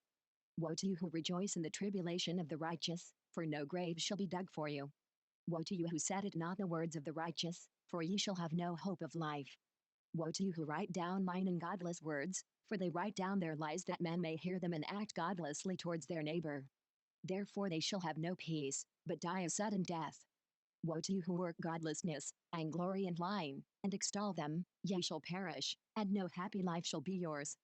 Woe to you who rejoice in the tribulation of the righteous, for no grave shall be dug for you. Woe to you who said not the words of the righteous, for ye shall have no hope of life. Woe to you who write down mine and godless words, for they write down their lies that men may hear them and act godlessly towards their neighbor. Therefore they shall have no peace, but die a sudden death. Woe to you who work godlessness, and glory and lying, and extol them, ye shall perish, and no happy life shall be yours.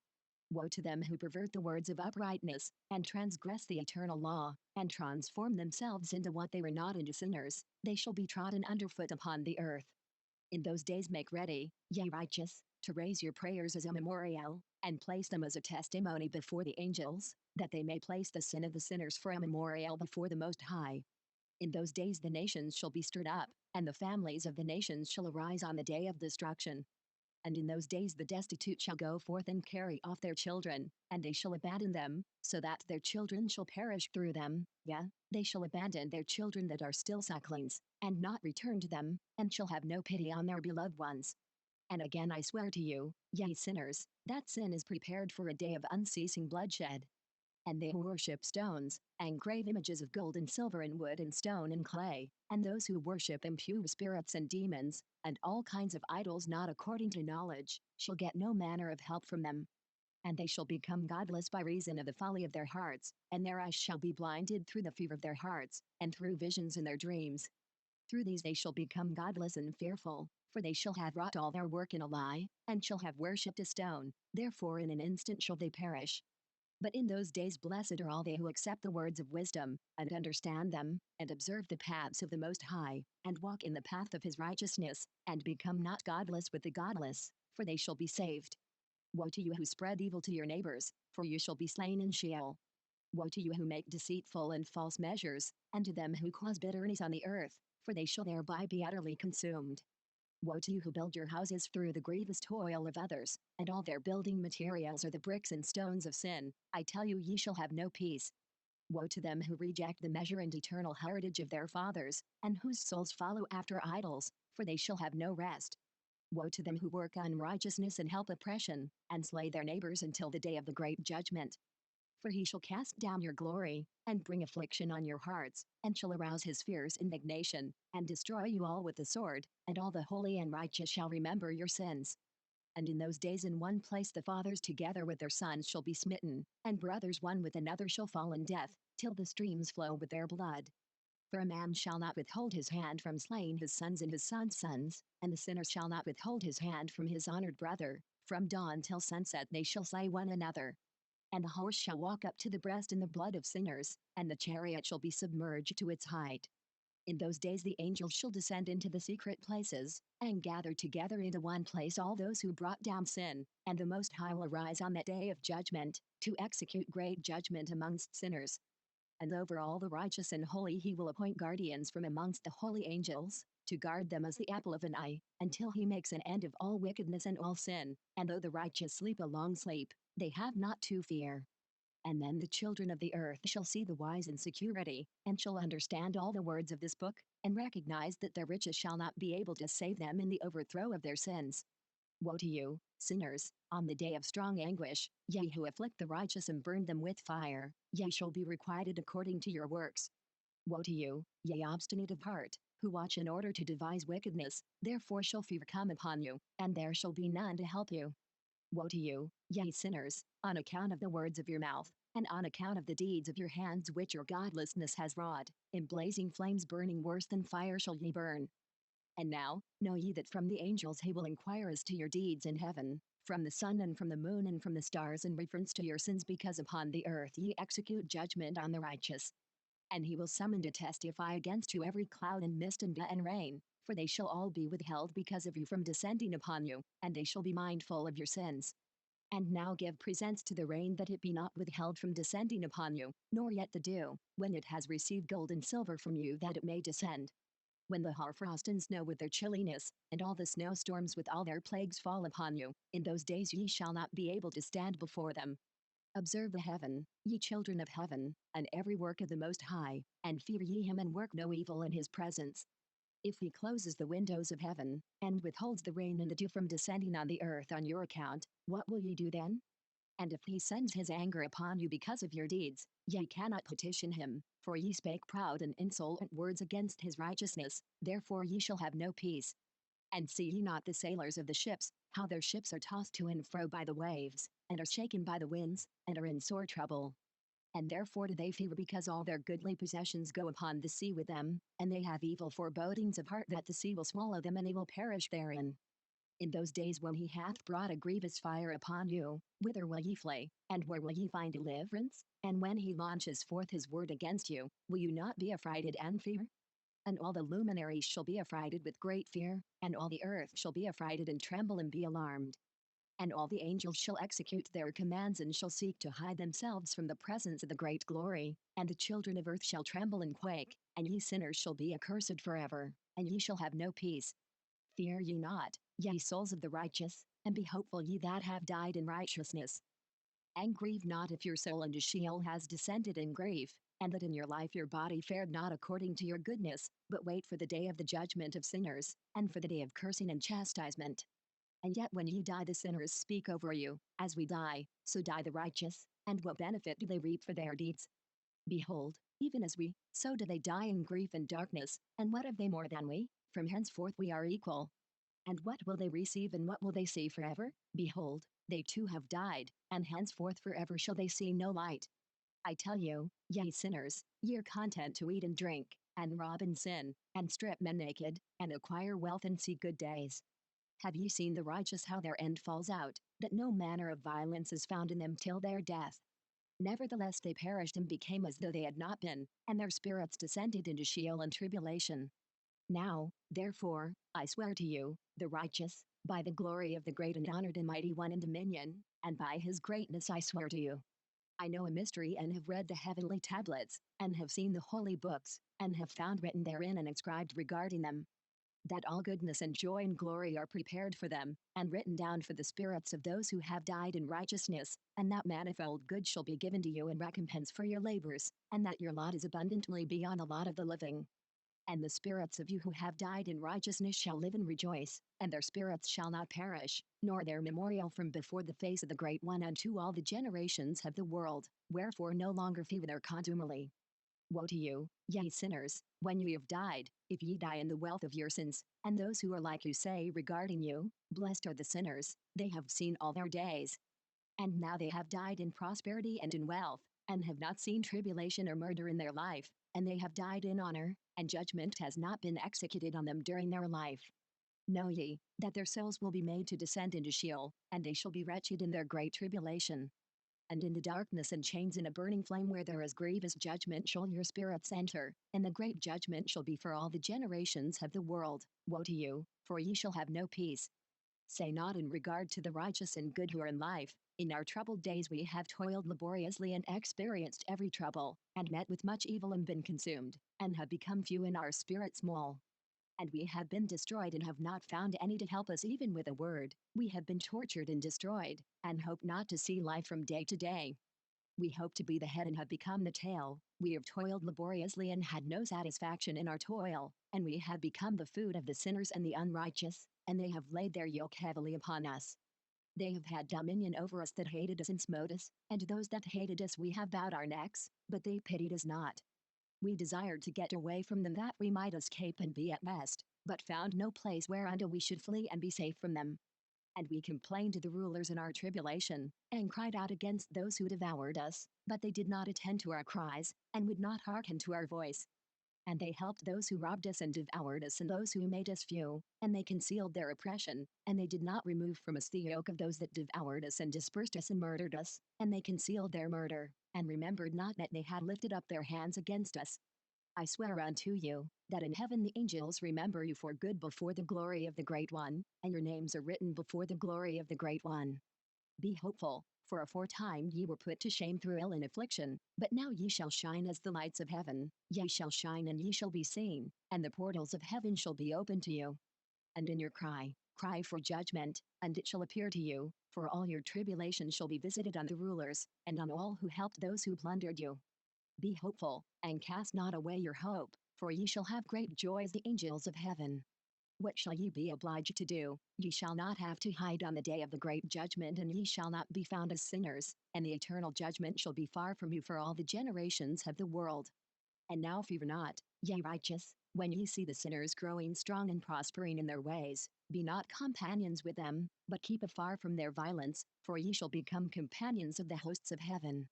Woe to them who pervert the words of uprightness, and transgress the eternal law, and transform themselves into what they were not, into sinners, they shall be trodden underfoot upon the earth. In those days make ready, ye righteous, to raise your prayers as a memorial, and place them as a testimony before the angels, that they may place the sin of the sinners for a memorial before the Most High. In those days the nations shall be stirred up, and the families of the nations shall arise on the day of destruction. And in those days the destitute shall go forth and carry off their children, and they shall abandon them, so that their children shall perish through them. Yea, they shall abandon their children that are still sucklings, and not return to them, and shall have no pity on their beloved ones. And again I swear to you, ye sinners, that sin is prepared for a day of unceasing bloodshed. And they who worship stones, and grave images of gold and silver and wood and stone and clay, and those who worship impure spirits and demons, and all kinds of idols not according to knowledge, shall get no manner of help from them. And they shall become godless by reason of the folly of their hearts, and their eyes shall be blinded through the fear of their hearts, and through visions in their dreams. Through these they shall become godless and fearful, for they shall have wrought all their work in a lie, and shall have worshipped a stone, therefore in an instant shall they perish. But in those days blessed are all they who accept the words of wisdom, and understand them, and observe the paths of the Most High, and walk in the path of his righteousness, and become not godless with the godless, for they shall be saved. Woe to you who spread evil to your neighbors, for you shall be slain in Sheol. Woe to you who make deceitful and false measures, and to them who cause bitterness on the earth, for they shall thereby be utterly consumed. Woe to you who build your houses through the grievous toil of others, and all their building materials are the bricks and stones of sin. I tell you, ye shall have no peace. Woe to them who reject the measure and eternal heritage of their fathers, and whose souls follow after idols, for they shall have no rest. Woe to them who work unrighteousness and help oppression, and slay their neighbors until the day of the great judgment. For he shall cast down your glory, and bring affliction on your hearts, and shall arouse his fierce indignation, and destroy you all with the sword, and all the holy and righteous shall remember your sins. And in those days in one place the fathers together with their sons shall be smitten, and brothers one with another shall fall in death, till the streams flow with their blood. For a man shall not withhold his hand from slaying his sons and his sons' sons, and the sinner shall not withhold his hand from his honored brother. From dawn till sunset they shall slay one another. And the horse shall walk up to the breast in the blood of sinners, and the chariot shall be submerged to its height. In those days the angels shall descend into the secret places, and gather together into one place all those who brought down sin, and the Most High will arise on that day of judgment, to execute great judgment amongst sinners. And over all the righteous and holy he will appoint guardians from amongst the holy angels, to guard them as the apple of an eye, until he makes an end of all wickedness and all sin. And though the righteous sleep a long sleep, they have not to fear. And then the children of the earth shall see the wise in security, and shall understand all the words of this book, and recognize that their riches shall not be able to save them in the overthrow of their sins. Woe to you, sinners, on the day of strong anguish, ye who afflict the righteous and burn them with fire, ye shall be requited according to your works. Woe to you, ye obstinate of heart, who watch in order to devise wickedness, therefore shall fear come upon you, and there shall be none to help you. Woe to you, ye sinners, on account of the words of your mouth, and on account of the deeds of your hands which your godlessness has wrought, in blazing flames burning worse than fire shall ye burn. And now, know ye that from the angels he will inquire as to your deeds in heaven, from the sun and from the moon and from the stars in reference to your sins, because upon the earth ye execute judgment on the righteous. And he will summon to testify against you every cloud and mist and dew and rain, for they shall all be withheld because of you from descending upon you, and they shall be mindful of your sins. And now give presents to the rain, that it be not withheld from descending upon you, nor yet the dew, when it has received gold and silver from you, that it may descend. When the hoarfrost and snow with their chilliness, and all the snowstorms with all their plagues fall upon you, in those days ye shall not be able to stand before them. Observe the heaven, ye children of heaven, and every work of the Most High, and fear ye him, and work no evil in his presence. If he closes the windows of heaven, and withholds the rain and the dew from descending on the earth on your account, what will ye do then? And if he sends his anger upon you because of your deeds, ye cannot petition him, for ye spake proud and insolent words against his righteousness, therefore ye shall have no peace. And see ye not the sailors of the ships, how their ships are tossed to and fro by the waves, and are shaken by the winds, and are in sore trouble? And therefore do they fear because all their goodly possessions go upon the sea with them, and they have evil forebodings of heart that the sea will swallow them and they will perish therein. In those days when he hath brought a grievous fire upon you, whither will ye flee, and where will ye find deliverance? And when he launches forth his word against you, will you not be affrighted and fear? And all the luminaries shall be affrighted with great fear, and all the earth shall be affrighted and tremble and be alarmed. And all the angels shall execute their commands and shall seek to hide themselves from the presence of the great glory, and the children of earth shall tremble and quake, and ye sinners shall be accursed forever, and ye shall have no peace. Fear ye not, ye souls of the righteous, and be hopeful ye that have died in righteousness. And grieve not if your soul into Sheol has descended in grief, and that in your life your body fared not according to your goodness, but wait for the day of the judgment of sinners, and for the day of cursing and chastisement. And yet when ye die the sinners speak over you, as we die, so die the righteous, and what benefit do they reap for their deeds? Behold, even as we, so do they die in grief and darkness, and what have they more than we? From henceforth we are equal. And what will they receive and what will they see forever? Behold, they too have died, and henceforth forever shall they see no light. I tell you, ye sinners, ye are content to eat and drink, and rob and sin, and strip men naked, and acquire wealth and see good days. Have ye seen the righteous how their end falls out, that no manner of violence is found in them till their death? Nevertheless they perished and became as though they had not been, and their spirits descended into Sheol and tribulation. Now, therefore, I swear to you, the righteous, by the glory of the great and honored and mighty one in dominion, and by his greatness I swear to you. I know a mystery and have read the heavenly tablets, and have seen the holy books, and have found written therein and inscribed regarding them, that all goodness and joy and glory are prepared for them, and written down for the spirits of those who have died in righteousness, and that manifold good shall be given to you in recompense for your labors, and that your lot is abundantly beyond the lot of the living. And the spirits of you who have died in righteousness shall live and rejoice, and their spirits shall not perish, nor their memorial from before the face of the Great One unto all the generations of the world, wherefore no longer fear their contumely. Woe to you, ye sinners, when ye have died, if ye die in the wealth of your sins, and those who are like you say regarding you, blessed are the sinners, they have seen all their days. And now they have died in prosperity and in wealth, and have not seen tribulation or murder in their life, and they have died in honor, and judgment has not been executed on them during their life. Know ye, that their souls will be made to descend into Sheol, and they shall be wretched in their great tribulation. And in the darkness and chains in a burning flame where there is grievous judgment shall your spirits enter, and the great judgment shall be for all the generations of the world. Woe to you, for ye shall have no peace. Say not in regard to the righteous and good who are in life, in our troubled days we have toiled laboriously and experienced every trouble, and met with much evil and been consumed, and have become few in our spirit small. And we have been destroyed and have not found any to help us even with a word. We have been tortured and destroyed, and hope not to see life from day to day. We hope to be the head and have become the tail. We have toiled laboriously and had no satisfaction in our toil, and we have become the food of the sinners and the unrighteous, and they have laid their yoke heavily upon us. They have had dominion over us that hated us and smote us, and to those that hated us we have bowed our necks, but they pitied us not. We desired to get away from them that we might escape and be at rest, but found no place whereunto we should flee and be safe from them. And we complained to the rulers in our tribulation, and cried out against those who devoured us, but they did not attend to our cries, and would not hearken to our voice. And they helped those who robbed us and devoured us and those who made us few, and they concealed their oppression, and they did not remove from us the yoke of those that devoured us and dispersed us and murdered us, and they concealed their murder, and remembered not that they had lifted up their hands against us. I swear unto you, that in heaven the angels remember you for good before the glory of the Great One, and your names are written before the glory of the Great One. Be hopeful, for aforetime ye were put to shame through ill and affliction, but now ye shall shine as the lights of heaven, ye shall shine and ye shall be seen, and the portals of heaven shall be opened to you. And in your cry, cry for judgment, and it shall appear to you, for all your tribulation shall be visited on the rulers, and on all who helped those who plundered you. Be hopeful, and cast not away your hope, for ye shall have great joy as the angels of heaven. What shall ye be obliged to do? Ye shall not have to hide on the day of the great judgment, and ye shall not be found as sinners, and the eternal judgment shall be far from you for all the generations of the world. And now fear not, ye righteous, when ye see the sinners growing strong and prospering in their ways, be not companions with them, but keep afar from their violence, for ye shall become companions of the hosts of heaven.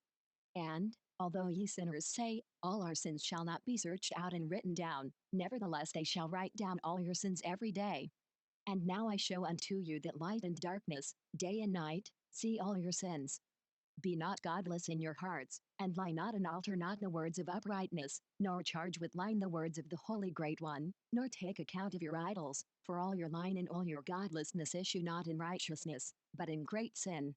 And, although ye sinners say, all our sins shall not be searched out and written down, nevertheless they shall write down all your sins every day. And now I show unto you that light and darkness, day and night, see all your sins. Be not godless in your hearts, and lie not and alter not the words of uprightness, nor charge with lying the words of the Holy Great One, nor take account of your idols, for all your lying and all your godlessness issue not in righteousness, but in great sin.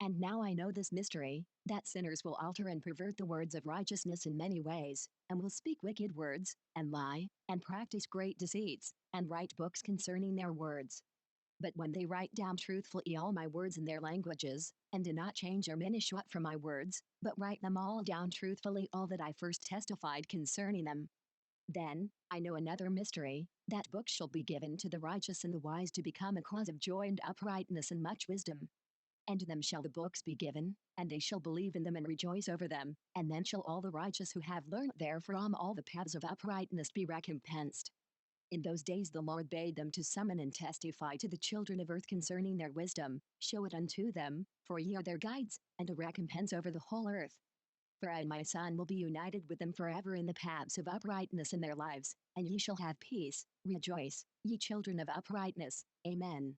And now I know this mystery, that sinners will alter and pervert the words of righteousness in many ways, and will speak wicked words, and lie, and practice great deceits, and write books concerning their words. But when they write down truthfully all my words in their languages, and do not change or diminish what from my words, but write them all down truthfully all that I first testified concerning them, then, I know another mystery, that books shall be given to the righteous and the wise to become a cause of joy and uprightness and much wisdom. And to them shall the books be given, and they shall believe in them and rejoice over them, and then shall all the righteous who have learnt therefrom all the paths of uprightness be recompensed. In those days the Lord bade them to summon and testify to the children of earth concerning their wisdom, show it unto them, for ye are their guides, and a recompense over the whole earth. For I and my Son will be united with them forever in the paths of uprightness in their lives, and ye shall have peace, rejoice, ye children of uprightness, Amen.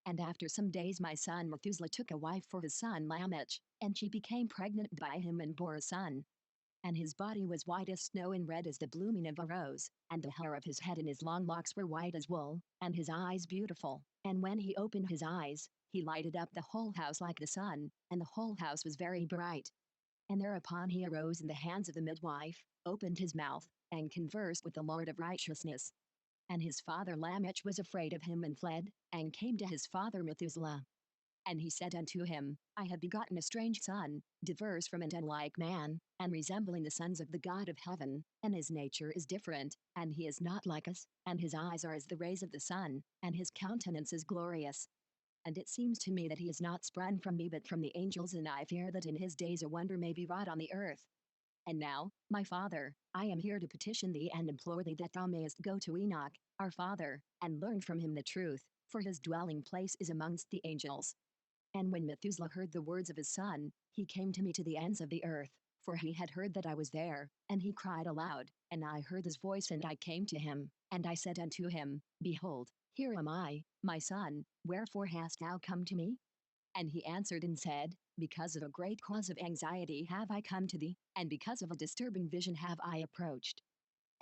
And after some days my son Methuselah took a wife for his son Lamech, and she became pregnant by him and bore a son. And his body was white as snow and red as the blooming of a rose, and the hair of his head and his long locks were white as wool, and his eyes beautiful. And when he opened his eyes, he lighted up the whole house like the sun, and the whole house was very bright. And thereupon he arose in the hands of the midwife, opened his mouth, and conversed with the Lord of righteousness. And his father Lamech was afraid of him and fled, and came to his father Methuselah. And he said unto him, I have begotten a strange son, diverse from and unlike man, and resembling the sons of the God of heaven, and his nature is different, and he is not like us, and his eyes are as the rays of the sun, and his countenance is glorious. And it seems to me that he is not sprung from me but from the angels, and I fear that in his days a wonder may be wrought on the earth. And now, my father, I am here to petition thee and implore thee that thou mayest go to Enoch, our father, and learn from him the truth, for his dwelling place is amongst the angels. And when Methuselah heard the words of his son, he came to me to the ends of the earth, for he had heard that I was there, and he cried aloud, and I heard his voice, and I came to him, and I said unto him, Behold, here am I, my son, wherefore hast thou come to me? And he answered and said, Because of a great cause of anxiety have I come to thee, and because of a disturbing vision have I approached.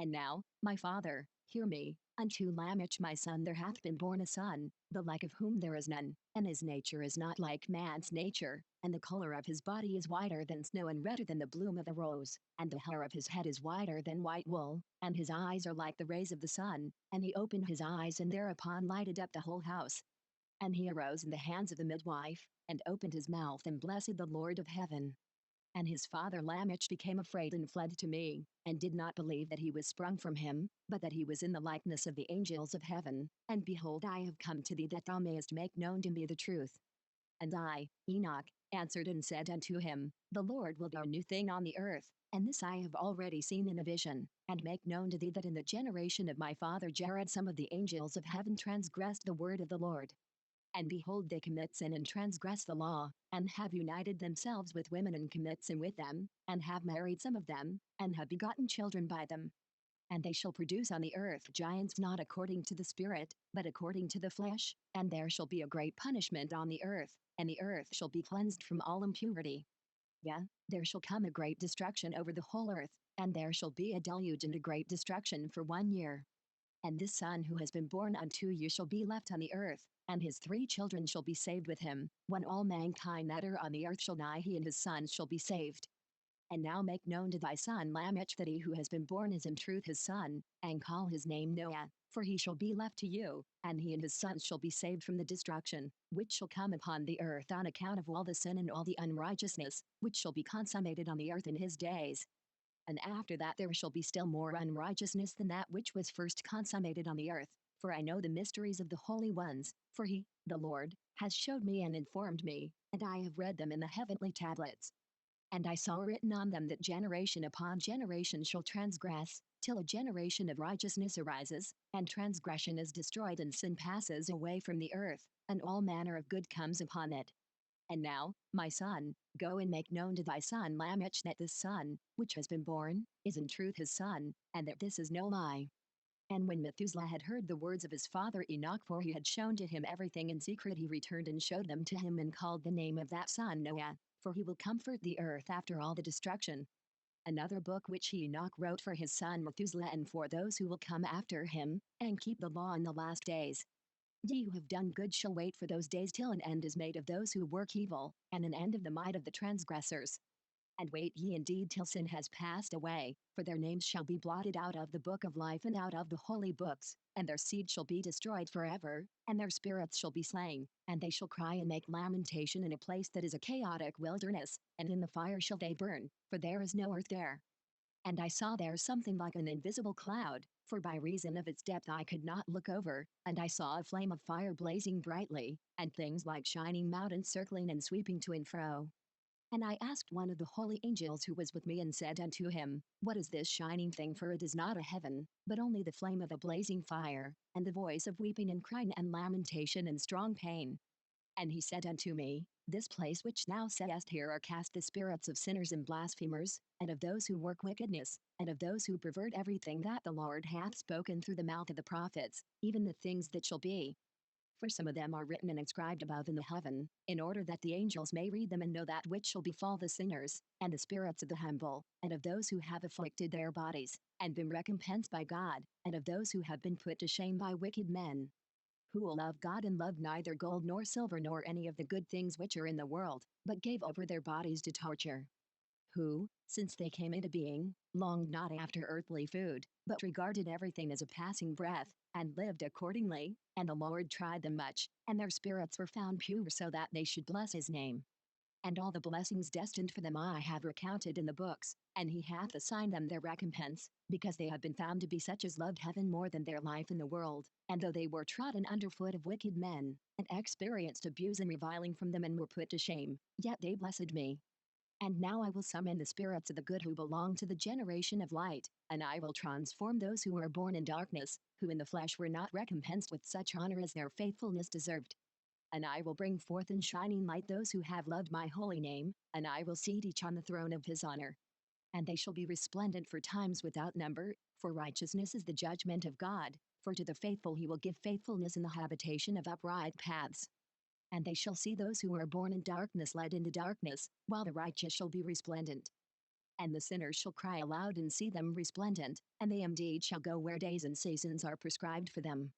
And now, my father, hear me, unto Lamech my son there hath been born a son, the like of whom there is none, and his nature is not like man's nature, and the color of his body is whiter than snow and redder than the bloom of a rose, and the hair of his head is whiter than white wool, and his eyes are like the rays of the sun, and he opened his eyes and thereupon lighted up the whole house. And he arose in the hands of the midwife, and opened his mouth and blessed the Lord of heaven. And his father Lamech became afraid and fled to me, and did not believe that he was sprung from him, but that he was in the likeness of the angels of heaven. And behold, I have come to thee that thou mayest make known to me the truth. And I, Enoch, answered and said unto him, The Lord will do a new thing on the earth, and this I have already seen in a vision, and make known to thee that in the generation of my father Jared some of the angels of heaven transgressed the word of the Lord. And behold, they commit sin and transgress the law, and have united themselves with women and commit sin with them, and have married some of them, and have begotten children by them. And they shall produce on the earth giants not according to the Spirit, but according to the flesh, and there shall be a great punishment on the earth, and the earth shall be cleansed from all impurity. Yea, there shall come a great destruction over the whole earth, and there shall be a deluge and a great destruction for 1 year. And this son who has been born unto you shall be left on the earth, and his 3 children shall be saved with him, when all mankind that are on the earth shall die, he and his sons shall be saved. And now make known to thy son Lamech that he who has been born is in truth his son, and call his name Noah, for he shall be left to you, and he and his sons shall be saved from the destruction, which shall come upon the earth on account of all the sin and all the unrighteousness, which shall be consummated on the earth in his days. And after that there shall be still more unrighteousness than that which was first consummated on the earth. For I know the mysteries of the holy ones, for he, the Lord, has showed me and informed me, and I have read them in the heavenly tablets. And I saw written on them that generation upon generation shall transgress, till a generation of righteousness arises, and transgression is destroyed and sin passes away from the earth, and all manner of good comes upon it. And now, my son, go and make known to thy son Lamech that this son, which has been born, is in truth his son, and that this is no lie. And when Methuselah had heard the words of his father Enoch, for he had shown to him everything in secret, he returned and showed them to him and called the name of that son Noah, for he will comfort the earth after all the destruction. Another book which he Enoch wrote for his son Methuselah and for those who will come after him, and keep the law in the last days. Ye who have done good shall wait for those days till an end is made of those who work evil, and an end of the might of the transgressors. And wait ye indeed till sin has passed away, for their names shall be blotted out of the book of life and out of the holy books, and their seed shall be destroyed forever, and their spirits shall be slain, and they shall cry and make lamentation in a place that is a chaotic wilderness, and in the fire shall they burn, for there is no earth there. And I saw there something like an invisible cloud, for by reason of its depth I could not look over, and I saw a flame of fire blazing brightly, and things like shining mountains circling and sweeping to and fro. And I asked one of the holy angels who was with me and said unto him, What is this shining thing? For it is not a heaven, but only the flame of a blazing fire, and the voice of weeping and crying and lamentation and strong pain. And he said unto me, This place which thou seest here are cast the spirits of sinners and blasphemers, and of those who work wickedness, and of those who pervert everything that the Lord hath spoken through the mouth of the prophets, even the things that shall be. For some of them are written and inscribed above in the heaven, in order that the angels may read them and know that which shall befall the sinners, and the spirits of the humble, and of those who have afflicted their bodies, and been recompensed by God, and of those who have been put to shame by wicked men. Who will love God and love neither gold nor silver nor any of the good things which are in the world, but gave over their bodies to torture. Who, since they came into being, longed not after earthly food, but regarded everything as a passing breath, and lived accordingly, and the Lord tried them much, and their spirits were found pure so that they should bless his name. And all the blessings destined for them I have recounted in the books, and he hath assigned them their recompense, because they have been found to be such as loved heaven more than their life in the world, and though they were trodden under foot of wicked men, and experienced abuse and reviling from them and were put to shame, yet they blessed me. And now I will summon the spirits of the good who belong to the generation of light, and I will transform those who are born in darkness, who in the flesh were not recompensed with such honor as their faithfulness deserved. And I will bring forth in shining light those who have loved my holy name, and I will seat each on the throne of his honor. And they shall be resplendent for times without number, for righteousness is the judgment of God, for to the faithful he will give faithfulness in the habitation of upright paths. And they shall see those who are born in darkness led into darkness, while the righteous shall be resplendent. And the sinners shall cry aloud and see them resplendent, and they indeed shall go where days and seasons are prescribed for them.